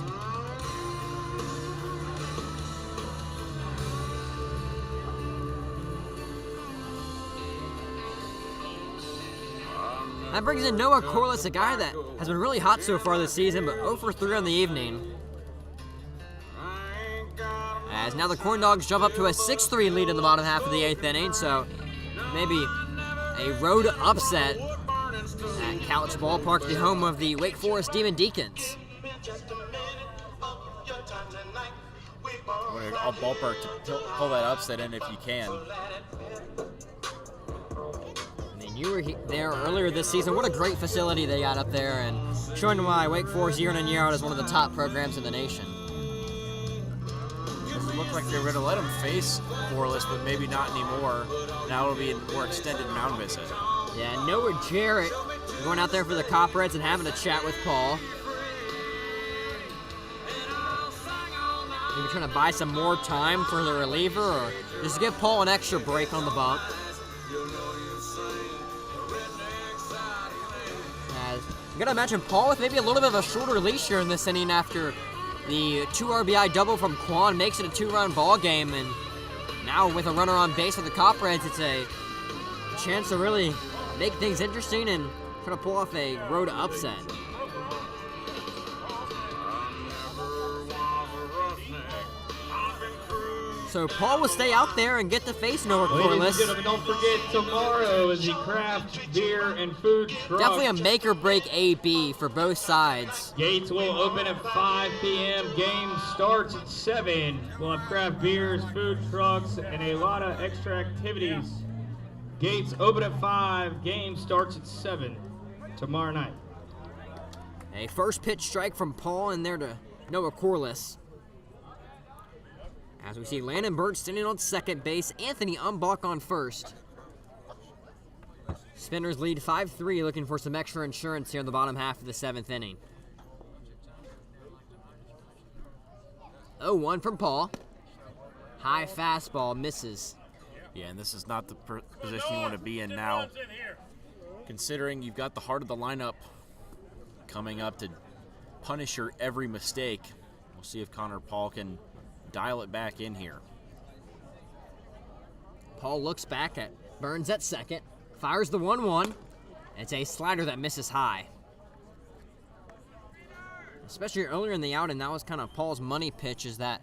That brings in Noah Corliss, a guy that has been really hot so far this season, but 0 for 3 on the evening. As now the Corn Dogs jump up to a 6-3 lead in the bottom half of the 8th inning, so maybe a road upset at Couch Ballpark, the home of the Wake Forest Demon Deacons. I'll ballpark to pull that upset in if you can. You were there earlier this season. What a great facility they got up there, and showing why Wake Forest year in and year out is one of the top programs in the nation. It looked like they were going to let him face Corliss, but maybe not anymore. Now it'll be a more extended mound visit. Yeah, Noah Jarrett going out there for the Copperheads and having a chat with Paul. Maybe trying to buy some more time for the reliever, or just give Paul an extra break on the bump. You gotta imagine Paul with maybe a little bit of a shorter leash here in this inning after the 2 RBI double from Quan makes it a 2-run ball game, and now with a runner on base for the Copperheads, it's a chance to really make things interesting and try to pull off a road upset. So Paul will stay out there and get to face Noah Corliss. Ladies and gentlemen, don't forget, tomorrow is the craft beer and food truck. Definitely a make or break AB for both sides. Gates will open at 5 p.m. Game starts at 7. We'll have craft beers, food trucks, and a lot of extra activities. Gates open at 5. Game starts at 7 tomorrow night. A first pitch strike from Paul in there to Noah Corliss. As we see Landon Bird standing on second base, Anthony Umbach on first. Spinners lead 5-3, looking for some extra insurance here in the bottom half of the 7th inning. 0-1 from Paul. High fastball misses. Yeah, and this is not the position you want to be in now, considering you've got the heart of the lineup coming up to punish your every mistake. We'll see if Connor Paul can dial it back in here. Paul looks back at Burns at second, fires the 1-1. It's a slider that misses high. Especially earlier in the outing, that was kind of Paul's money pitch, is that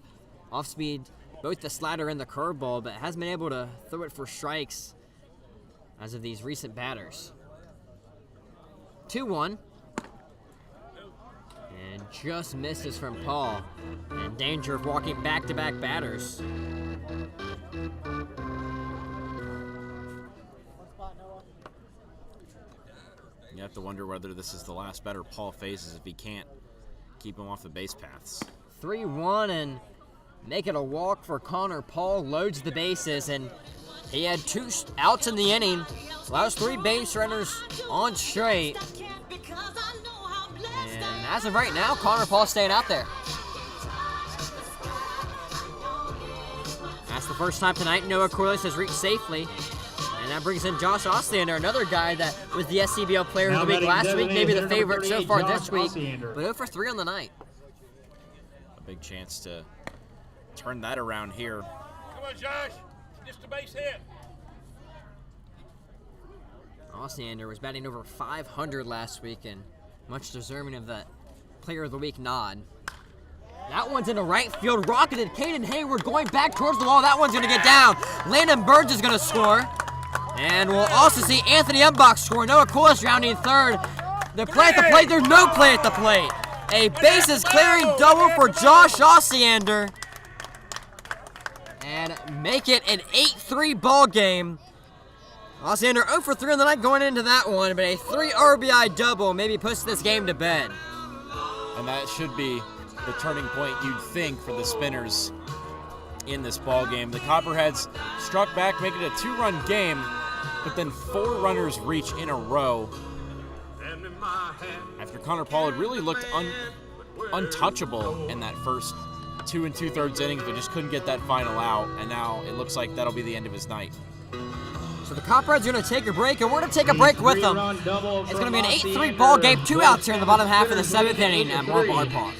off speed, both the slider and the curveball, but hasn't been able to throw it for strikes as of these recent batters. 2-1. And just misses from Paul. In danger of walking back-to-back batters. You have to wonder whether this is the last batter Paul faces if he can't keep him off the base paths. 3-1 and make it a walk for Connor Paul. Loads the bases, and he had 2 outs in the inning. Allows 3 base runners on straight. And as of right now, Connor Paul staying out there. That's the first time tonight Noah Corliss has reached safely. And that brings in Josh Oslander, another guy that was the SCBL player of the week last week, maybe the favorite so far this week, but 0 for 3 on the night. A big chance to turn that around here. Come on, Josh. Just a base hit. Oslander was batting over 500 last week and much deserving of that player of the week nod. That one's in the right field, rocketed. Caden Hayward going back towards the wall. That one's going to get down. Landon Burns is going to score. And we'll also see Anthony Umbach score. Noah Corliss rounding third. The play at the plate, there's no play at the plate. A bases clearing double for Josh Oslander. and make it an 8-3 ball game. Alexander 0 for 3 on the night going into that one, but a 3 RBI double maybe puts this game to bed. And that should be the turning point, you'd think, for the Spinners in this ball game. The Copperheads struck back, making it a 2-run game, but then 4 runners reach in a row after Connor Pollard really looked untouchable in that first 2 2/3 innings, but just couldn't get that final out, and now it looks like that'll be the end of his night. So the Copperheads are going to take a break, and we're going to take a break with them. It's going to be an 8-3 ball game, 2 outs here in the bottom half of the 7th inning at Moore Ballpark Park.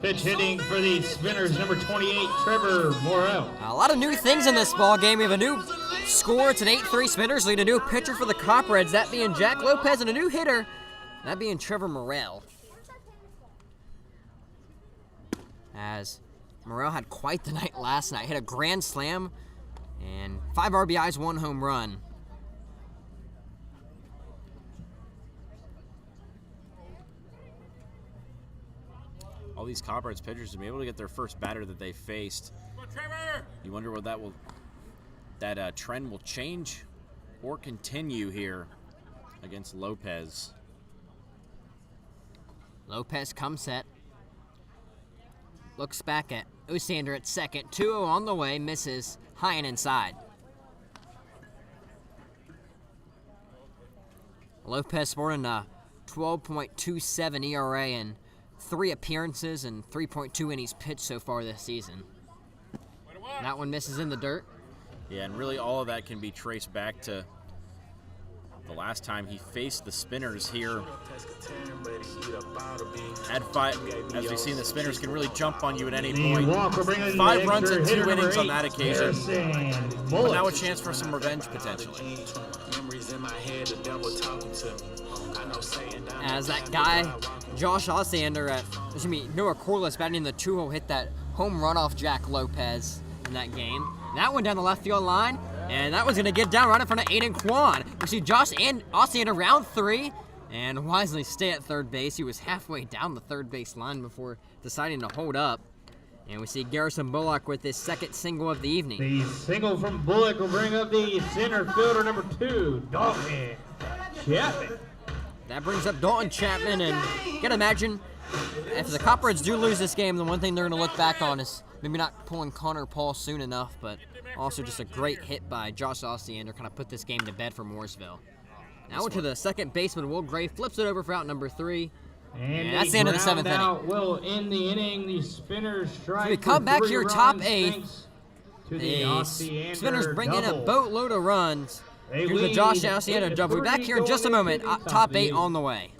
Pitch hitting for the Spinners, number 28, Trevor Morrell. A lot of new things in this ball game. We have a new score. It's an 8-3 Spinners lead. A new pitcher for the Copperheads, that being Jack Lopez, and a new hitter, that being Trevor Morrell. As Morrell had quite the night last night. Hit a grand slam and 5 RBIs, 1 home run. All these Copperheads pitchers to be able to get their first batter that they faced. You wonder what that trend will change or continue here against Lopez. Lopez comes set. Looks back at Osander at second. 2-0 on the way, misses high and inside. Lopez sporting a 12.27 ERA and 3 appearances and 3.2 innings pitched so far this season. That one misses in the dirt. Yeah, and really all of that can be traced back to the last time he faced the Spinners here. Had 5, as we've seen, the Spinners can really jump on you at any point. 5 runs in 2 innings on that occasion. But now a chance for some revenge potentially. As that guy, Josh Osander Noah Corliss batting in the 2-hole, hit that home run off Jack Lopez in that game. That one down the left field line, and that one's going to get down right in front of Aiden Kwan. We see Josh and Osander round 3, and wisely stay at third base. He was halfway down the third base line before deciding to hold up. And we see Garrison Bullock with his second single of the evening. The single from Bullock will bring up the center fielder number 2, Dalton Chapman. That brings up Dalton Chapman, and you gotta imagine, if the Copperheads do lose this game, the one thing they're gonna look back on is maybe not pulling Connor Paul soon enough, but also just a great hit by Josh Ossiander kind of put this game to bed for Mooresville. Now to the second baseman, Will Gray flips it over for out number 3. And that's the end of the 7th inning. Will end the inning. The Spinners strike. So we come back here top 8th. To The Spinners bring in a boatload of runs. Here's the Josh Ossiander double. We'll be back here in just a moment. Top 8 on the way.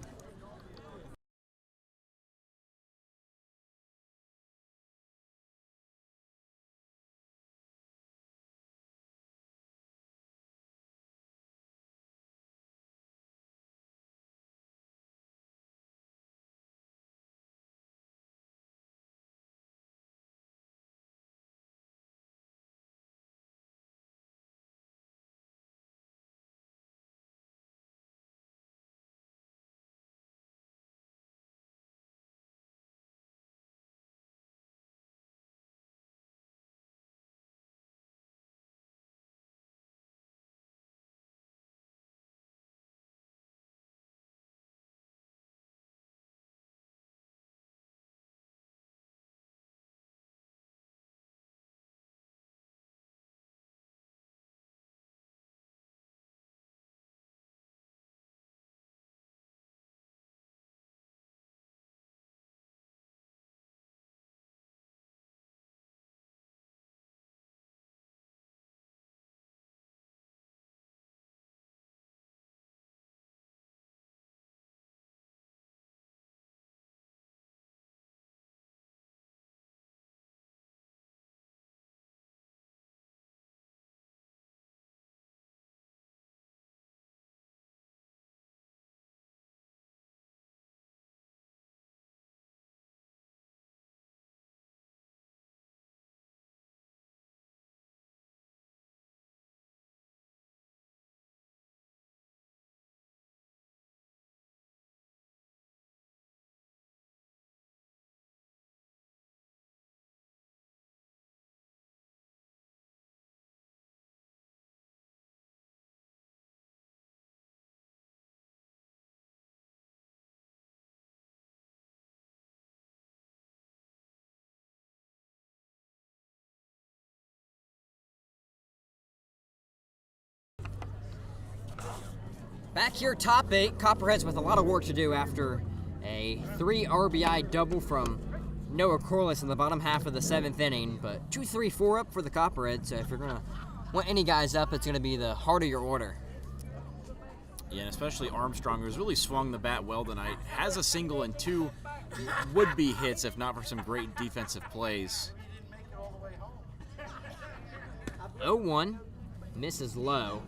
Back here, top 8. Copperheads with a lot of work to do after a 3 RBI double from Noah Corliss in the bottom half of the 7th inning. But 2-3-4 up for the Copperheads. So if you're going to want any guys up, it's going to be the heart of your order. Yeah, and especially Armstrong, who's really swung the bat well tonight. Has a single and 2 would-be hits if not for some great defensive plays. 0-1. Misses low.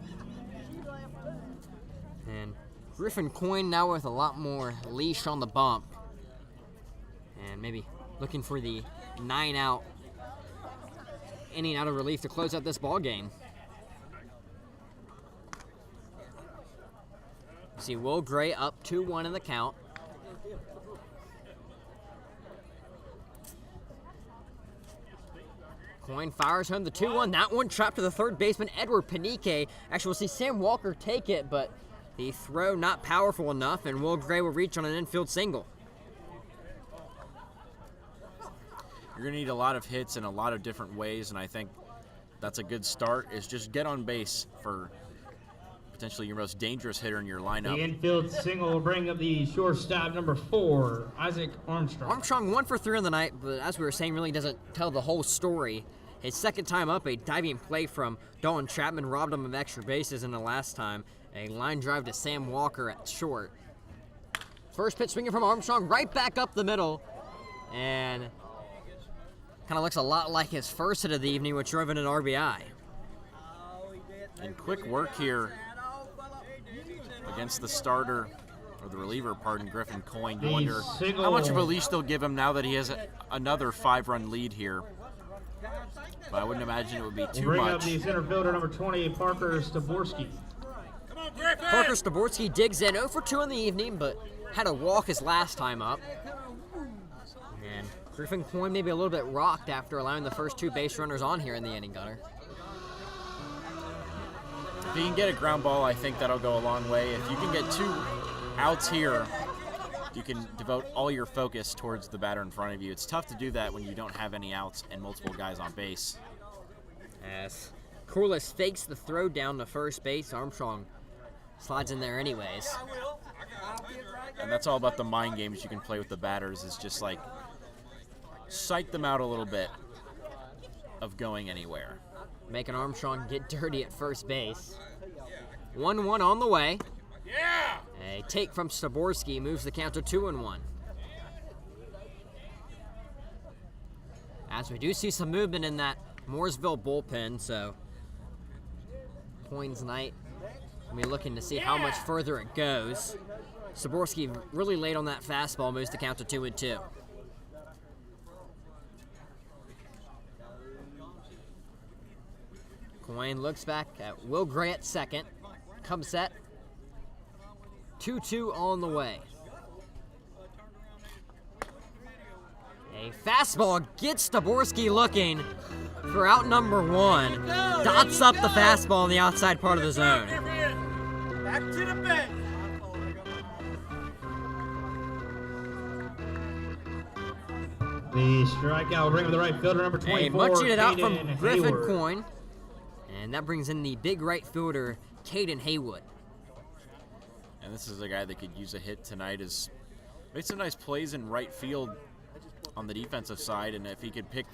And Griffin Coyne now with a lot more leash on the bump. And maybe looking for the 9-out inning out of relief to close out this ball game. You see Will Gray up 2-1 in the count. Coyne fires home the 2-1. That one trapped to the third baseman, Edward Panique. Actually, we'll see Sam Walker take it, but the throw not powerful enough, and Will Gray will reach on an infield single. You're going to need a lot of hits in a lot of different ways, and I think that's a good start, is just get on base for potentially your most dangerous hitter in your lineup. The infield single will bring up the shortstop number 4, Isaac Armstrong. Armstrong 1 for 3 on the night, but as we were saying, really doesn't tell the whole story. His second time up, a diving play from Dalton Chapman robbed him of extra bases, and the last time, a line drive to Sam Walker at short. First pitch swinging from Armstrong, right back up the middle, and kind of looks a lot like his first hit of the evening, which drove in an RBI. And quick work here against the starter, or the reliever, pardon, Griffin Coyne. You wonder how much of a leash they'll give him now that he has another 5-run lead here. But I wouldn't imagine it would be too much. Bring up much. the center fielder number 20, Parker Staborski. Parker Staborski digs in 0 for 2 in the evening, but had a walk his last time up. And Griffin Coyne maybe a little bit rocked after allowing the first 2 base runners on here in the inning, Gunner. If you can get a ground ball, I think that'll go a long way. If you can get 2 outs here, you can devote all your focus towards the batter in front of you. It's tough to do that when you don't have any outs and multiple guys on base. As Corliss fakes the throw down to first base, Armstrong slides in there anyways. And that's all about the mind games you can play with the batters, is just like psych them out a little bit of going anywhere. Making Armstrong get dirty at first base. 1-1 on the way. Yeah! A take from Staborski moves the count to 2-1. As we do see some movement in that Mooresville bullpen, so Coyne's night, we're looking to see how much further it goes. Staborski really late on that fastball, moves the count to 2-2. Coyne looks back at Will Gray at second. Comes set. 2-2 on the way. A fastball gets Staborski looking for out number 1. Dots up the fastball in the outside part of the zone. Back to the bench. The strikeout will bring up the right fielder, number A 24, munching it out from Caden Griffin Hayward. Coyne. And that brings in the big right fielder, Caden Haywood. And this is a guy that could use a hit tonight. Has made some nice plays in right field on the defensive side, and if he could pick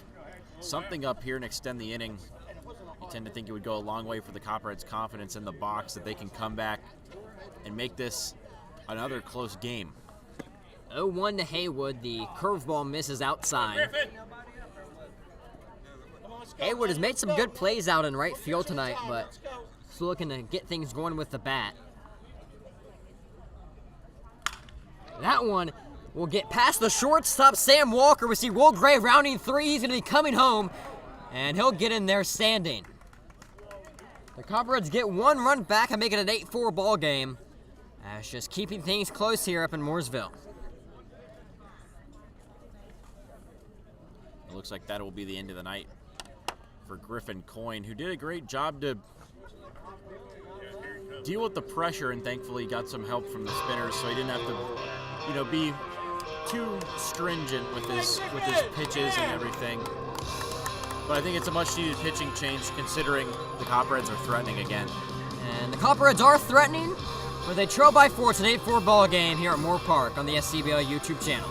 something up here and extend the inning, you tend to think it would go a long way for the Copperheads' confidence in the box that they can come back and make this another close game. 0-1 to Haywood. The curveball misses outside. Griffin! Come on, let's go. Haywood has made some good plays out in right field tonight, but still looking to get things going with the bat. That one will get past the shortstop, Sam Walker. We see Will Gray rounding 3. He's going to be coming home, and he'll get in there standing. The Copperheads get 1 run back and make it an 8-4 ball game. That's just keeping things close here up in Mooresville. It looks like that will be the end of the night for Griffin Coyne, who did a great job to deal with the pressure, and thankfully got some help from the spinners, so he didn't have to, be too stringent with his pitches and everything. But I think it's a much-needed pitching change, considering the Copperheads are threatening again. And the Copperheads are threatening, but they trail by 4. It's an 8-4 ball game here at Moore Park on the SCBL YouTube channel.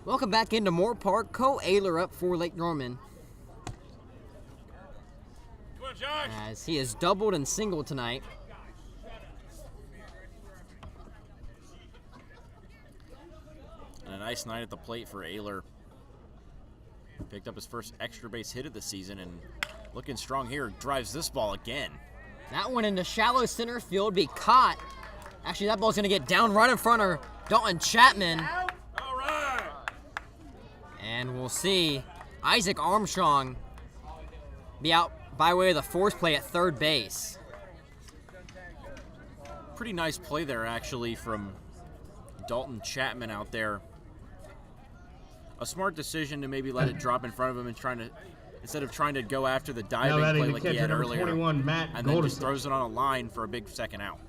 Welcome back into Moore Park. Cole Ayler up for Lake Norman. Come on, Josh. As he has doubled and singled tonight. And a nice night at the plate for Ayler. Picked up his first extra base hit of the season and looking strong here. Drives this ball again. That one into shallow center field, be caught. Actually, that ball's going to get down right in front of Dalton Chapman. All right. And we'll see Isaac Armstrong be out by way of the force play at third base. Pretty nice play there, actually, from Dalton Chapman out there. A smart decision to maybe let it drop in front of him and instead of trying to go after the diving play like he had earlier, 21, Matt and then just Goldison. throws it on a line for a big second out.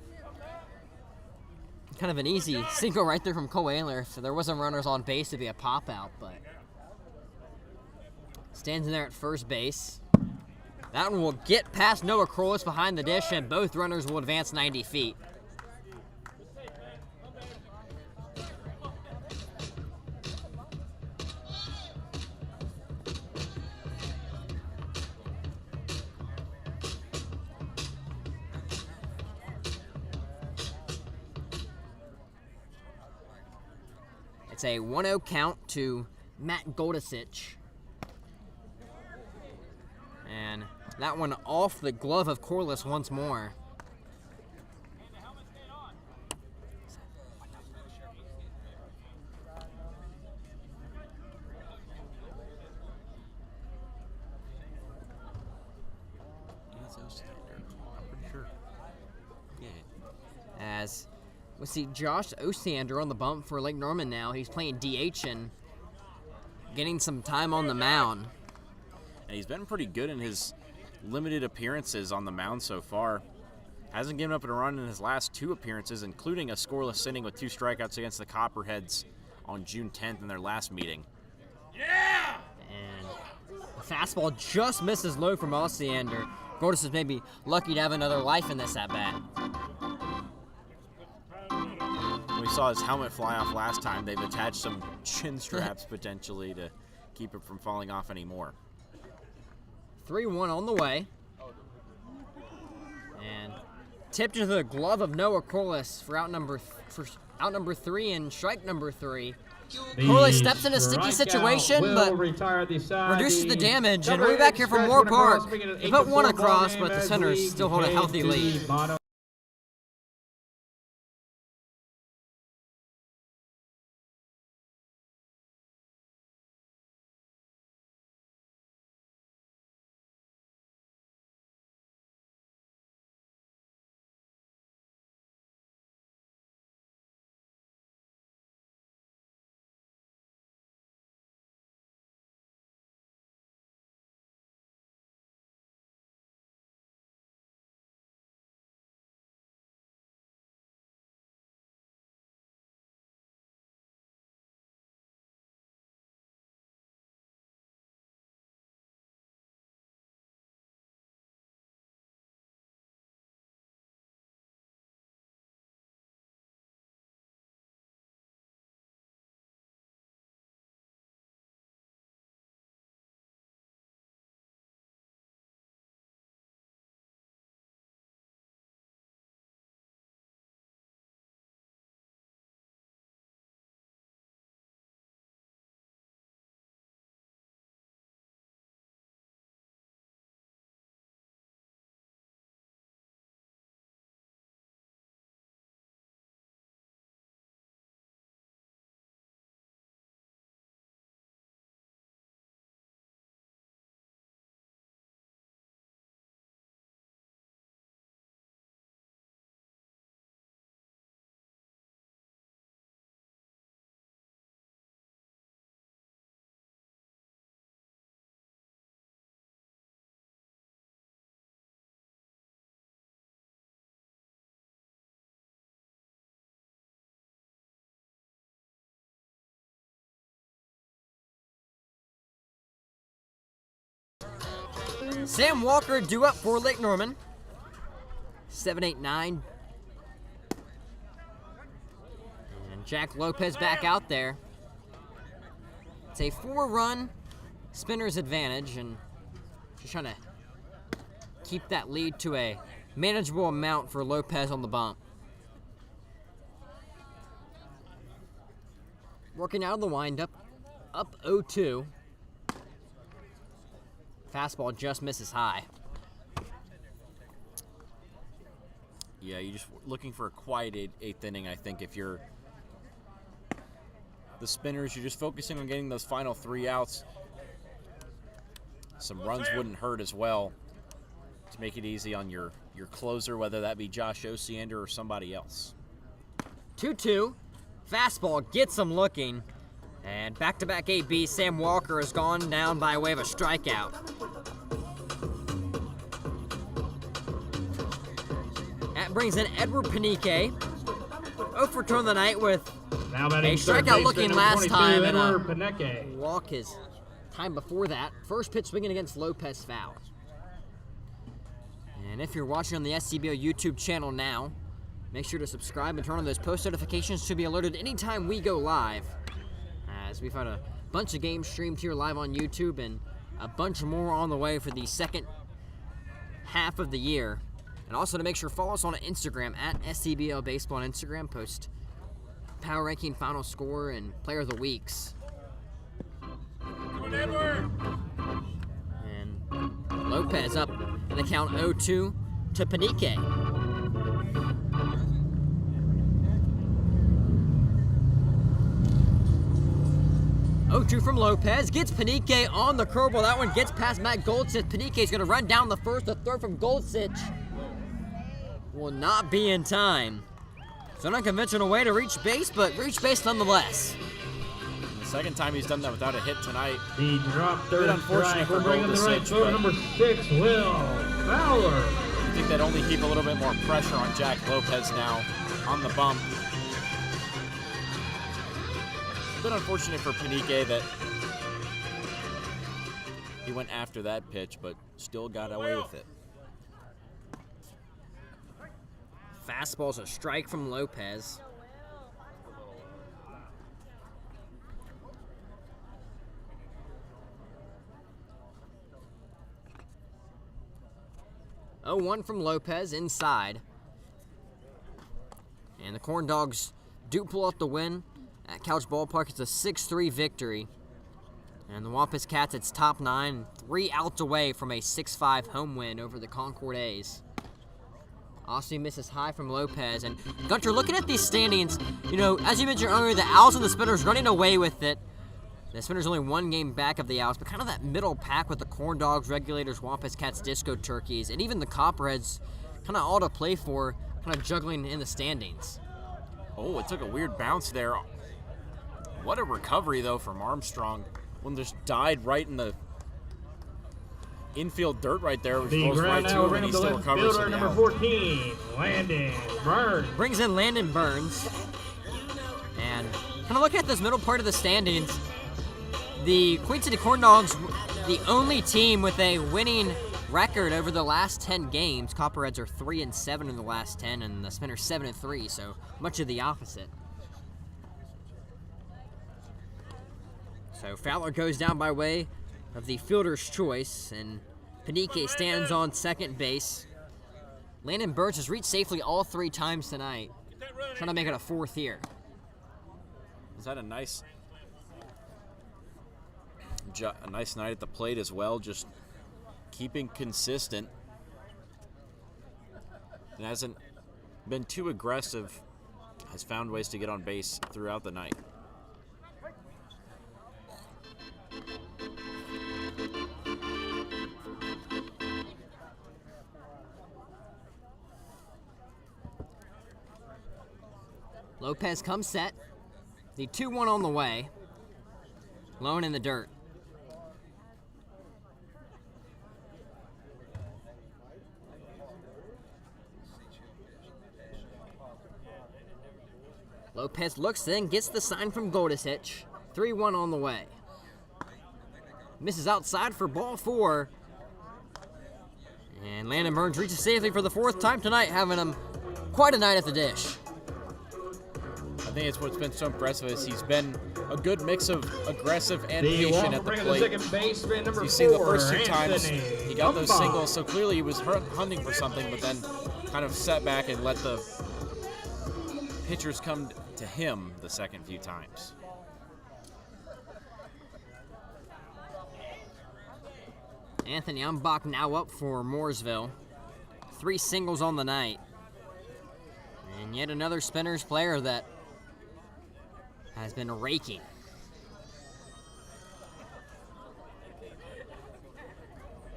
Kind of an easy single right there from Cole Ayler. So there wasn't runners on base to be a pop out, but stands in there at first base. That one will get past Noah Corliss behind the dish, and both runners will advance 90 feet. It's a 1-0 count to Matt Goldisich. And that one off the glove of Corliss once more. I'm pretty sure. Yeah. As we see Josh Osander on the bump for Lake Norman now. He's playing DH and getting some time on the mound. And he's been pretty good in his limited appearances on the mound so far. Hasn't given up a run in his last 2 appearances, including a scoreless inning with 2 strikeouts against the Copperheads on June 10th in their last meeting. Yeah. And the fastball just misses low from Osander. Goldis is maybe lucky to have another life in this at-bat. We saw his helmet fly off last time. They've attached some chin straps potentially to keep it from falling off anymore. 3-1 on the way. And tipped into the glove of Noah Corliss for out number 3 and strike number 3. Corliss steps in a sticky situation, but reduces the damage. And we'll be back here from Moore Park. They put one across, but the Senators still hold a healthy lead. Sam Walker due up for Lake Norman. 7-8-9. And Jack Lopez back out there. It's a 4-run spinner's advantage, and just trying to keep that lead to a manageable amount for Lopez on the bump. Working out of the windup, up 0-2. Fastball just misses high. Yeah, you're just looking for a quiet eighth inning, I think, if you're the Spinners. You're just focusing on getting those final 3 outs. Some runs wouldn't hurt as well to make it easy on your closer, whether that be Josh Osiander or somebody else. 2-2. Fastball gets him looking. And back-to-back AB, Sam Walker has gone down by way of a strikeout. That brings in Edward Panique. 0 for 2 on the night with Now a batting third strikeout baseman, looking number last 22, time and Edward a Panique. walk his time before that. First pitch swinging against Lopez foul. And if you're watching on the SCBL YouTube channel now, make sure to subscribe and turn on those post notifications to be alerted anytime we go live. As we've had a bunch of games streamed here live on YouTube and a bunch more on the way for the second half of the year. And also to make sure to follow us on Instagram at SCBL Baseball on Instagram. Post power ranking, final score, and player of the weeks. Come on, Edward. And Lopez up in the count 0-2 to Panique. Oh, 2 from Lopez, gets Panique on the curveball. That one gets past Matt Goldsich. Panique's gonna run down the first. The throw from Goldsich will not be in time. So an unconventional way to reach base, but reach base nonetheless. The second time he's done that without a hit tonight. The drop third unfortunate strike. for We're bringing the right Goldsich, fielder, but- number 6, Will Fowler. I think that'd only keep a little bit more pressure on Jack Lopez now on the bump. Bit unfortunate for Panique that he went after that pitch, but still got away with it. Fastball's a strike from Lopez. Oh, 1 from Lopez inside. And the Corn Dogs do pull out the win at Couch Ballpark. It's a 6-3 victory. And the Wampus Cats, it's top 9, 3 outs away from a 6-5 home win over the Concord A's. Austin misses high from Lopez. And Gunter, looking at these standings, you know, as you mentioned earlier, the Owls and the Spinners running away with it. The Spinners only 1 game back of the Owls, but kind of that middle pack with the Corn Dogs, Regulators, Wampus Cats, Disco Turkeys, and even the Copperheads kind of all to play for, kind of juggling in the standings. Oh, it took a weird bounce there. What a recovery, though, from Armstrong. One just died right in the infield dirt right there, which The goes right ground to now him, and he bringing the still left recovers fielder, from the number out. 14, Landon Burns. Brings in Landon Burns. And kind of looking at this middle part of the standings, the Queen City Corn Dogs, the only team with a winning record over the last 10 games. Copperheads are 3-7 in the last 10, and the Spinners 7-3, so much of the opposite. So Fowler goes down by way of the fielder's choice, and Panique stands on second base. Landon Burns has reached safely all 3 times tonight, trying to make it a 4th here. Is that a nice night at the plate as well, just keeping consistent. And hasn't been too aggressive, has found ways to get on base throughout the night. Lopez comes set. The 2-1 on the way. Lone in the dirt. Lopez looks in, gets the sign from Goldsich. 3-1 on the way. Misses outside for ball 4. And Landon Burns reaches safely for the 4th time tonight, having him quite a night at the dish. I think it's what's been so impressive is he's been a good mix of aggressive and The patient walk at the bringing plate. second baseman, number You see the 4, first 2 times Anthony he got those Umbach. singles, so clearly he was hunting for something, but then kind of sat back and let the pitchers come to him the second few times. Anthony Umbach now up for Mooresville. 3 singles on the night. And yet another Spinners player that has been raking.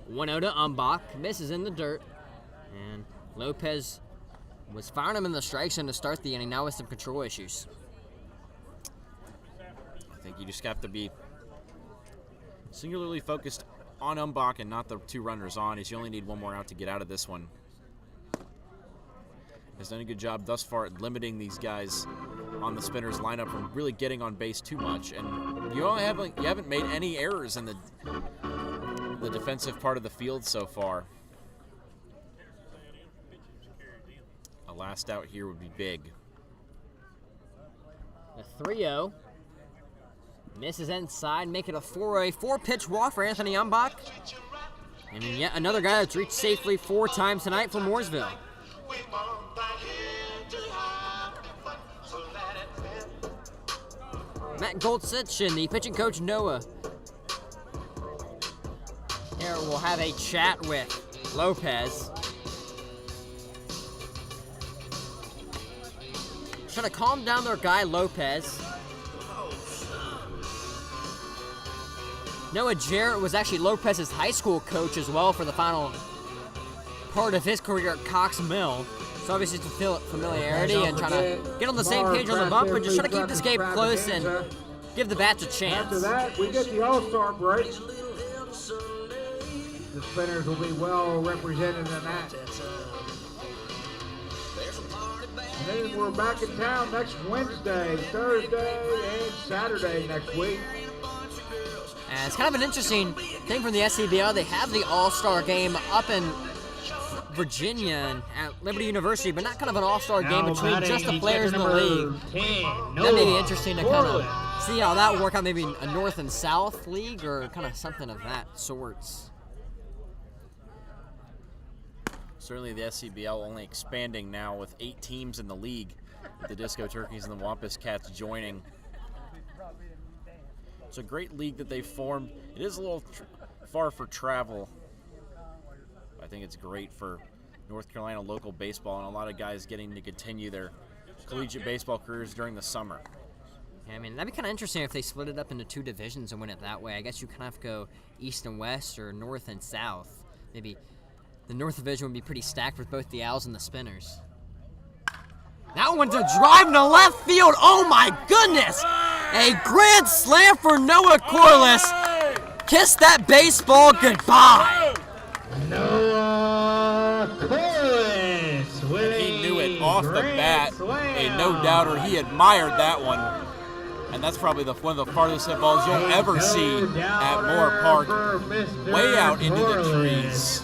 One to Umbach, misses in the dirt. And Lopez was firing him in the strike zone to start the inning, now with some control issues. I think you just have to be singularly focused on Umbach and not the 2 runners on, as you only need 1 more out to get out of this one. Has done a good job thus far at limiting these guys on the Spinners lineup from really getting on base too much, and you haven't made any errors in the defensive part of the field so far. A last out here would be big. The 3-0. Misses inside, make it a 4-pitch walk for Anthony Umbach. And yet another guy that's reached safely 4 times tonight for Mooresville. Matt Goldsich and the pitching coach Noah. Here we'll have a chat with Lopez. Trying to calm down their guy Lopez. Noah Jarrett was actually Lopez's high school coach as well for the final part of his career at Cox Mill. So obviously to feel familiarity and trying to get on the same page on the bump, but just trying to keep this game close and give the bats a chance. After that, we get the All-Star break. The Spinners will be well represented in that. And then we're back in town next Wednesday, Thursday, and Saturday next week. And it's kind of an interesting thing from the SCBL. They have the All-Star game up in Virginia and at Liberty University, but not kind of an All-Star game between just the players in the league. That may be interesting to kind of see how that would work out, maybe a North and South league or kind of something of that sorts. Certainly the SCBL only expanding now with 8 teams in the league, with the Disco Turkeys and the Wampus Cats joining. It's a great league that they've formed. It is a little far for travel. I think it's great for North Carolina local baseball and a lot of guys getting to continue their collegiate baseball careers during the summer. Yeah, I mean, that'd be kind of interesting if they split it up into 2 divisions and win it that way. I guess you kind of have to go East and West or North and South. Maybe the North Division would be pretty stacked with both the Owls and the Spinners. That one's a drive to left field. Oh, my goodness. A grand slam for Noah Corliss. Kiss that baseball goodbye. Noah Corliss with He knew it off the bat. A no-doubter. He admired that one. And that's probably one of the farthest hit balls you'll ever see at Moore Park. Way out into the trees.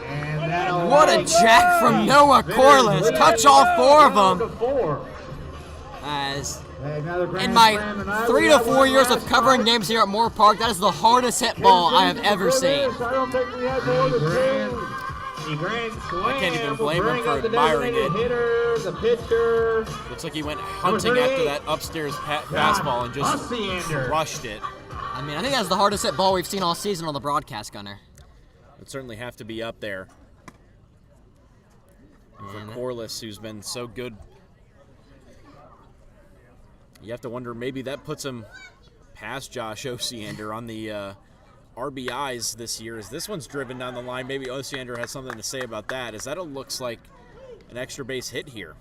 What a jack from Noah Corliss. Touch all 4 of them. As in my 3 to 4 years of covering games here at Moore Park, that is the hardest hit ball I have ever seen. I can't even blame him for admiring it. The pitcher. Looks like he went hunting after that upstairs fastball and just crushed it. I mean, I think that's the hardest hit ball we've seen all season on the broadcast, Gunner. Would certainly have to be up there. And for Corliss, who's been so good, you have to wonder, maybe that puts him past Josh Osiander on the RBIs this year. As this one's driven down the line, maybe Osiander has something to say about that, as that looks like an extra base hit here.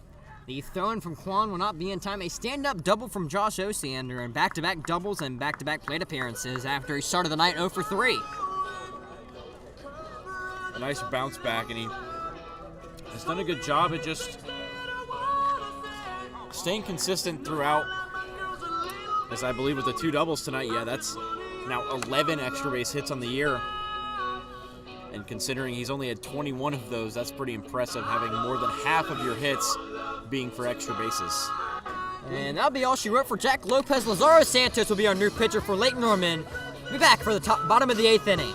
The throw-in from Quan will not be in time. A stand-up double from Josh Osiander and back-to-back doubles and back-to-back plate appearances after he started the night 0 for 3. A nice bounce back, and he has done a good job at just staying consistent throughout. As I believe with the 2 doubles tonight, yeah, that's now 11 extra base hits on the year. And considering he's only had 21 of those, that's pretty impressive, having more than half of your hits being for extra bases. And that'll be all she wrote for Jack Lopez. Lazaro Santos will be our new pitcher for Lake Norman. Be back for the bottom of the 8th inning.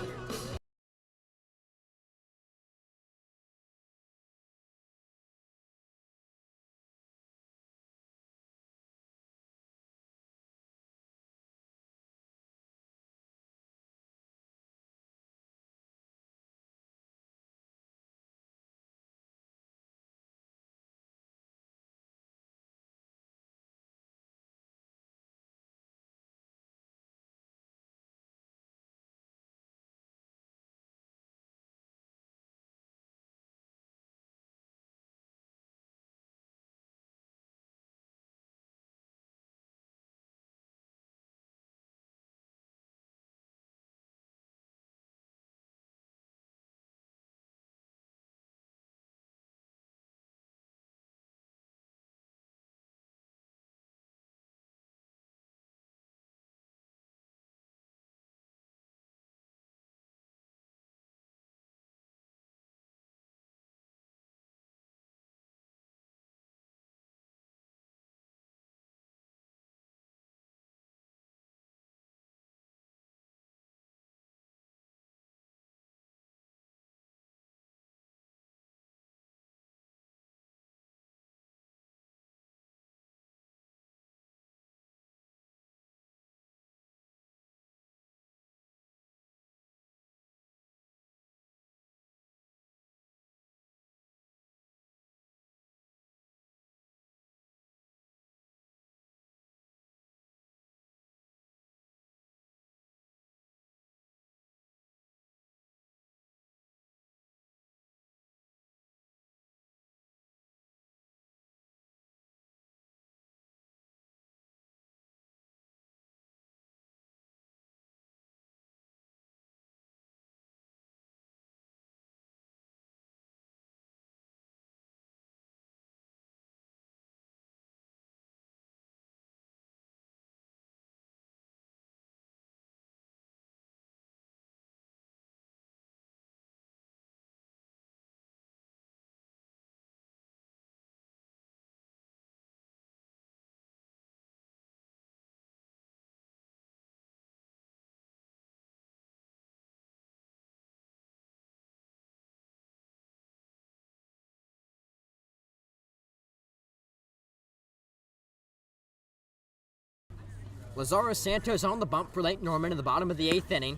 Lazaro Santos on the bump for Lake Norman in the bottom of the 8th inning.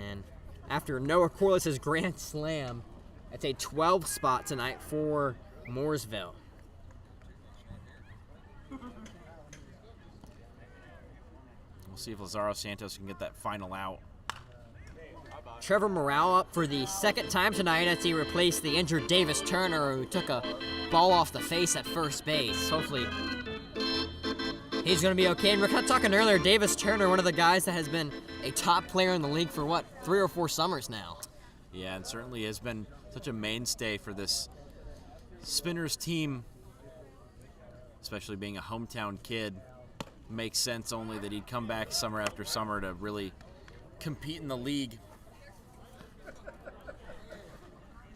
And after Noah Corliss' grand slam, that's a 12 spot tonight for Mooresville. We'll see if Lazaro Santos can get that final out. Trevor Morale up for the second time tonight as he replaced the injured Davis Turner, who took a ball off the face at first base. Hopefully he's going to be okay. And we're kind of talking earlier, Davis Turner, one of the guys that has been a top player in the league for, 3 or 4 summers now. Yeah, and certainly has been such a mainstay for this Spinners team, especially being a hometown kid. Makes sense only that he'd come back summer after summer to really compete in the league.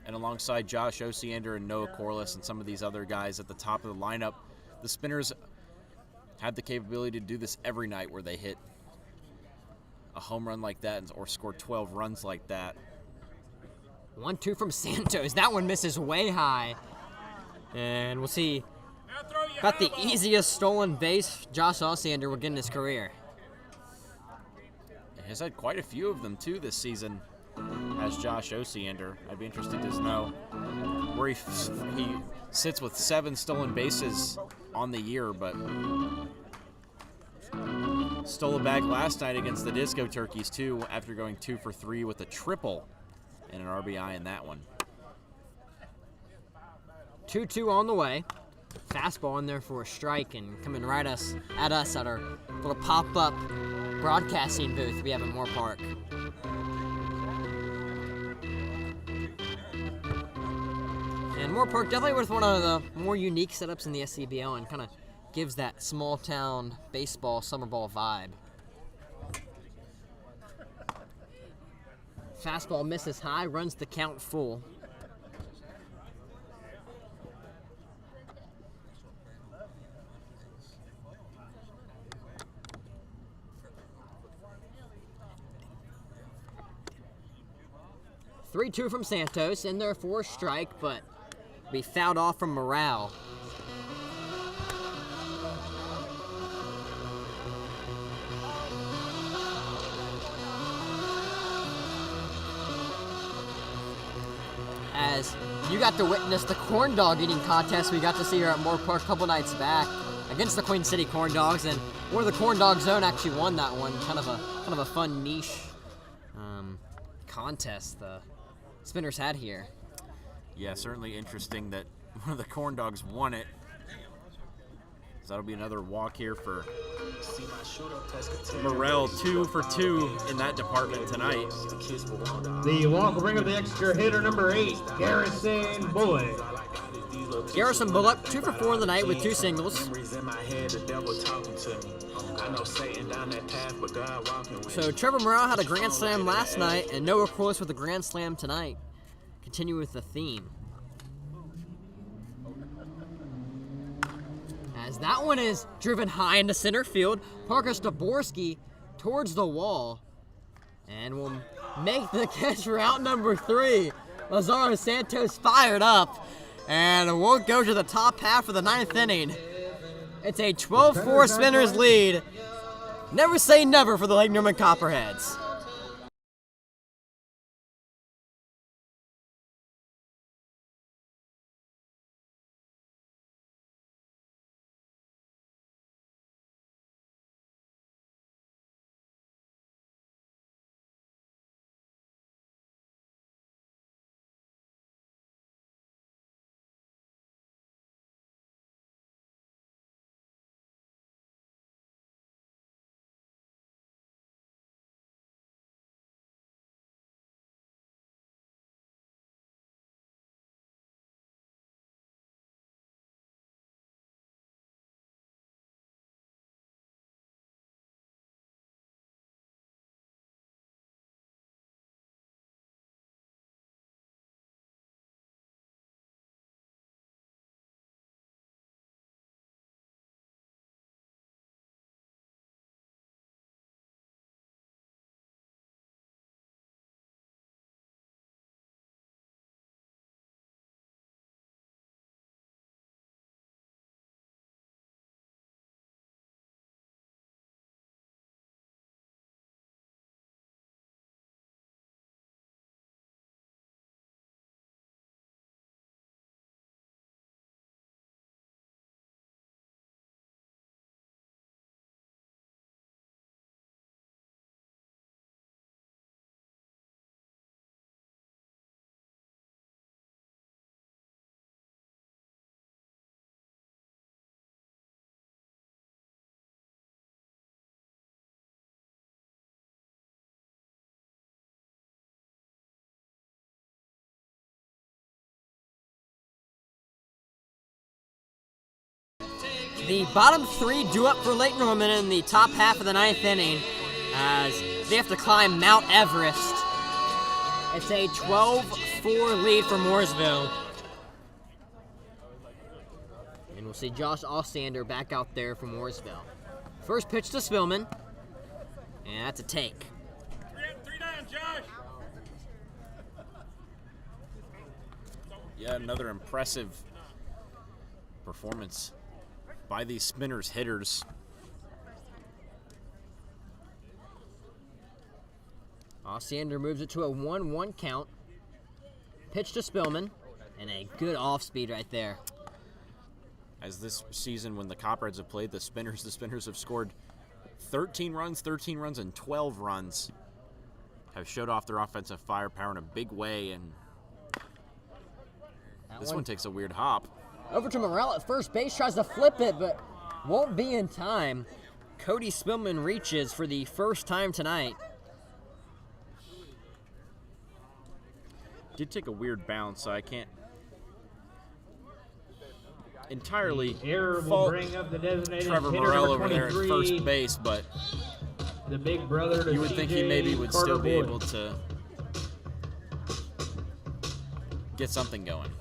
And alongside Josh Osiander and Noah Corliss and some of these other guys at the top of the lineup, the Spinners have the capability to do this every night where they hit a home run like that or score 12 runs like that. 1-2 from Santos. That one misses way high. And we'll see about the easiest stolen base Josh Osiander will get in his career. He has had quite a few of them too this season as Josh Osiander. I'd be interested to know where he sits with 7 stolen bases on the year, but stole a bag last night against the Disco Turkeys too after going 2 for 3 with a triple and an RBI in that one. 2-2 on the way. Fastball in there for a strike and coming right at us at our little pop-up broadcasting booth we have at Moore Park. And Moore Park definitely with one of the more unique setups in the SCBL and kind of gives that small town baseball, summer ball vibe. Fastball misses high, runs the count full. 3-2 from Santos in there for a strike, but be fouled off from Morale. As you got to witness the corn dog eating contest we got to see here at Moore Park a couple nights back against the Queen City Corn Dogs, and one of the Corn Dog Zone actually won that one. Kind of a fun niche contest the Spinners had here. Yeah, certainly interesting that one of the Corn Dogs won it. So that'll be another walk here for Morel, 2 for 2 in that department tonight. The walk will bring up the extra hitter, number 8, Garrison Bullock. Garrison Bullock, 2 for 4 in the night with 2 singles. So Trevor Morale had a grand slam last night, and Noah Cross with a grand slam tonight. Continue with the theme. As that one is driven high into center field, Parker Staborski towards the wall, and will make the catch for out number 3. Lazaro Santos fired up, and we'll go to the top half of the 9th inning. It's a 12-4 Spinners lead. Never say never for the Lake Norman Copperheads. The bottom 3 due up for Lake Norman in the top half of the 9th inning as they have to climb Mount Everest. It's a 12-4 lead for Mooresville. And we'll see Josh Ostander back out there for Mooresville. First pitch to Spillman, and that's a take. 3 down, Josh. Yeah, another impressive performance by these Spinners hitters. Ostander moves it to a 1-1 count. Pitch to Spillman, and a good off-speed right there. As this season, when the Copperheads have played the Spinners have scored 13 runs, and 12 runs. Have showed off their offensive firepower in a big way, and this one takes a weird hop. Over to Morel at first base, tries to flip it, but won't be in time. Cody Spillman reaches for the first time tonight. Did take a weird bounce, so I can't entirely fault Trevor Morel over there at first base, but the big brother to you would think he maybe would still be able to get something going.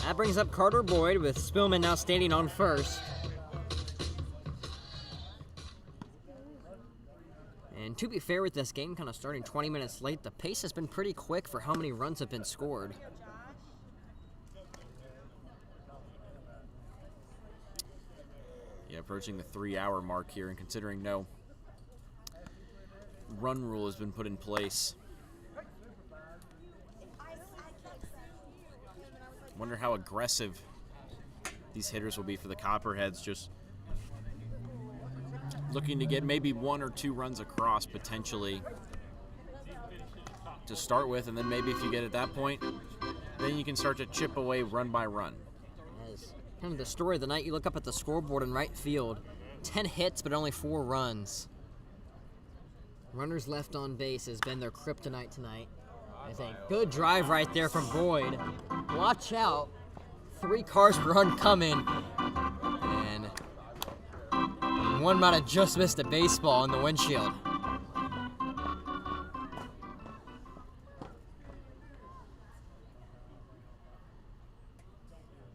That brings up Carter Boyd with Spillman now standing on first. And And to be fair, with this game kind of starting 20 minutes late, the pace has been pretty quick for how many runs have been scored. Yeah, approaching the 3-hour mark here, and considering no run rule has been put in place. Wonder how aggressive these hitters will be for the Copperheads, just looking to get maybe 1 or 2 runs across potentially to start with, and then maybe if you get at that point, then you can start to chip away run by run. As kind of the story of the night, you look up at the scoreboard in right field, 10 hits but only 4 runs. Runners left on base has been their kryptonite tonight. There's a good drive right there from Boyd. Watch out. 3 cars run coming. And one might have just missed a baseball in the windshield.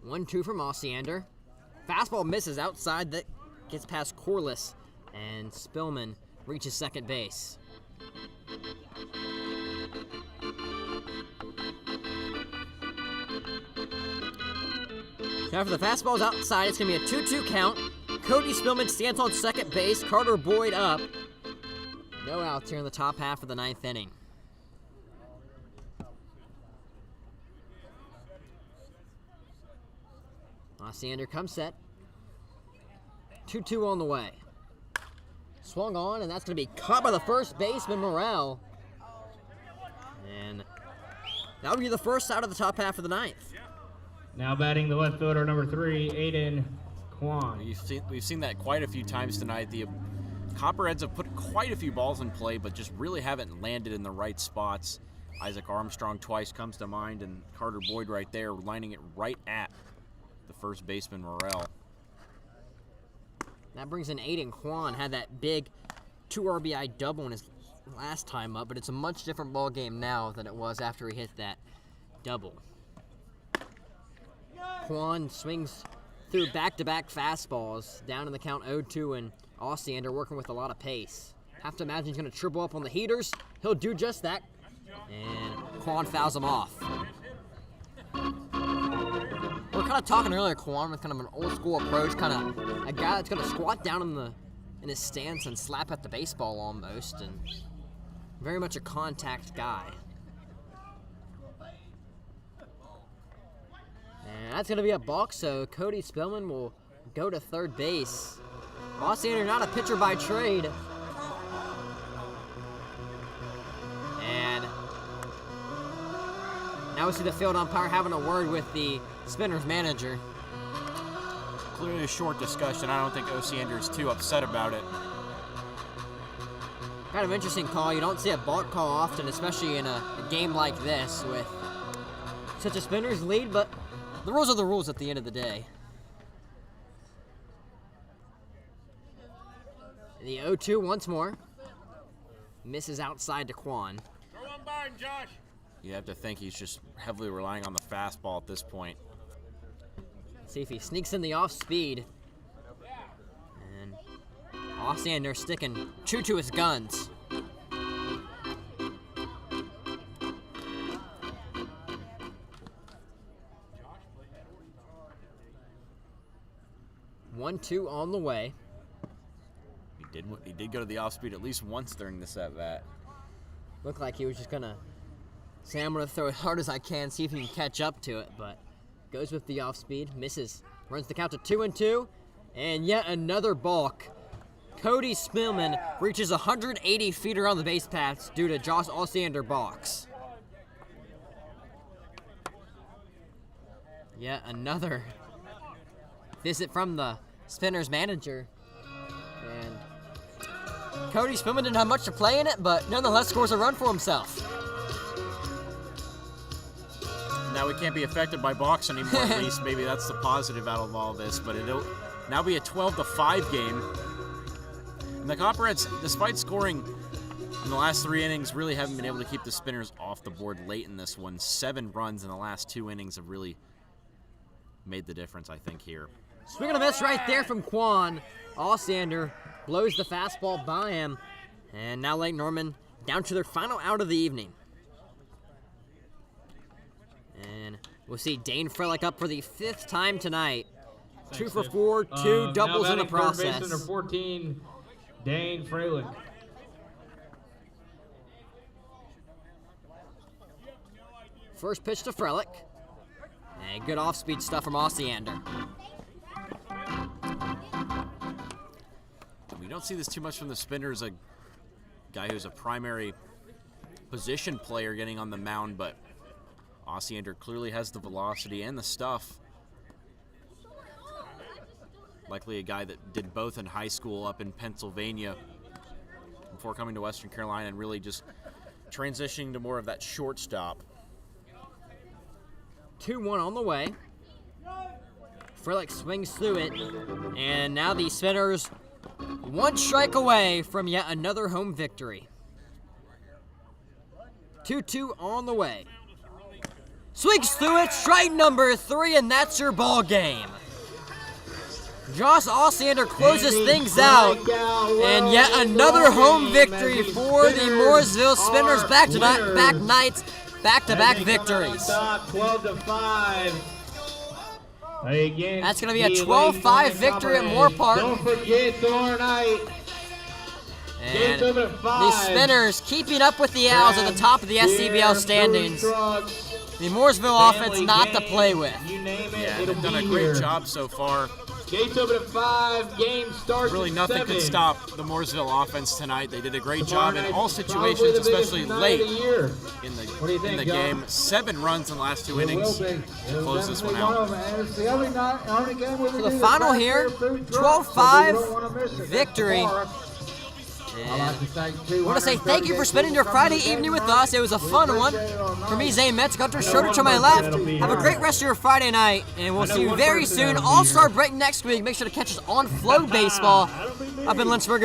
One-two from Ossiander. Fastball misses outside, that gets past Corliss, and Spillman reaches second base. Now for the fastball's outside, it's going to be a 2-2 count. Cody Spillman stands on second base. Carter Boyd up. No outs here in the top half of the 9th inning. Ossiander comes set. 2-2 on the way. Swung on, and that's going to be caught by the first baseman, Morrell. And that'll be the first out of the top half of the 9th. Now batting the left fielder, number 3, Aiden Kwan. We've seen that quite a few times tonight. The Copperheads have put quite a few balls in play, but just really haven't landed in the right spots. Isaac Armstrong twice comes to mind, and Carter Boyd right there, lining it right at the first baseman, Morrell. That brings in Aiden Kwan. Had that big 2 RBI double in his last time up, but it's a much different ball game now than it was after he hit that double. Kwan swings through back-to-back fastballs, down in the count 0-2, and Ossiander working with a lot of pace. Have to imagine he's going to triple up on the heaters. He'll do just that, and Kwan fouls him off. We're kind of talking earlier, Kwan with kind of an old-school approach, kind of a guy that's going to squat down in his stance and slap at the baseball almost, and very much a contact guy. And that's going to be a balk, so Cody Spillman will go to third base. Ossiander not a pitcher by trade. And now we see the field umpire having a word with the Spinners manager. Clearly a short discussion. I don't think Ossiander is too upset about it. Kind of interesting call. You don't see a balk call often, especially in a game like this with such a Spinners lead, but the rules are the rules at the end of the day. The 0-2 once more. Misses outside to Kwan. Throw one by him, Josh. You have to think he's just heavily relying on the fastball at this point. See if he sneaks in the off speed. And Ossiander sticking true to his guns. One-two on the way. He did go to the off speed at least once during this at bat. Looked like he was just gonna say, I'm gonna throw as hard as I can, see if he can catch up to it, but goes with the off speed, misses, runs the count to 2-2, and yet another balk. Cody Spillman reaches 180 feet around the base paths due to Josh Ossiander balks. Yet another visit from the Spinners manager. And Cody Spillman didn't have much to play in it, but nonetheless scores a run for himself. Now we can't be affected by balks anymore, at least. Maybe that's the positive out of all this, but it'll now be a 12-5 game. And the Copperheads, despite scoring in the last 3 innings, really haven't been able to keep the Spinners off the board late in this one. 7 runs in the last 2 innings have really made the difference, I think, here. Swing and a miss right there from Kwan. Ossiander blows the fastball by him. And now Lake Norman down to their final out of the evening. And we'll see Dane Frelick up for the 5th time tonight. 2 for 4, 2 doubles in the process. Number 14, Dane Frelick. First pitch to Frelick. And good off-speed stuff from Ossiander. We don't see this too much from the Spinners, a guy who's a primary position player getting on the mound, but Ossiander clearly has the velocity and the stuff. Likely a guy that did both in high school up in Pennsylvania before coming to Western Carolina and really just transitioning to more of that shortstop. 2-1 on the way. Frelick swings through it, and now the Spinners 1 strike away from yet another home victory. 2-2 on the way. Swings through it, strike number 3, and that's your ball game. Josh Ossiander closes things out, and yet another home victory for the Mooresville Spinners. Back-to-back victories. 12-5. Again, that's going to be a 12-5 victory at Moore Park. Don't forget tomorrow night. And the Spinners keeping up with the Owls at the top of the SCBL standings. The Mooresville offense not to play with. You name it, Yeah, they've done a great job so far. Gates open at 5. Game starts Really at nothing 7. could stop the Mooresville offense tonight. They did a great job in all situations, especially late in the game. 7 runs in the last 2 innings to close this one out. So the final here, 12-5 victory. I want to say thank you for spending your Friday evening with us. It was a fun one. For me, Zane Metz, Gunter Schroeder to my left. Have a great rest of your Friday night, and we'll see you very soon. All-Star break next week. Make sure to catch us on Flow Baseball up in Lynchburg.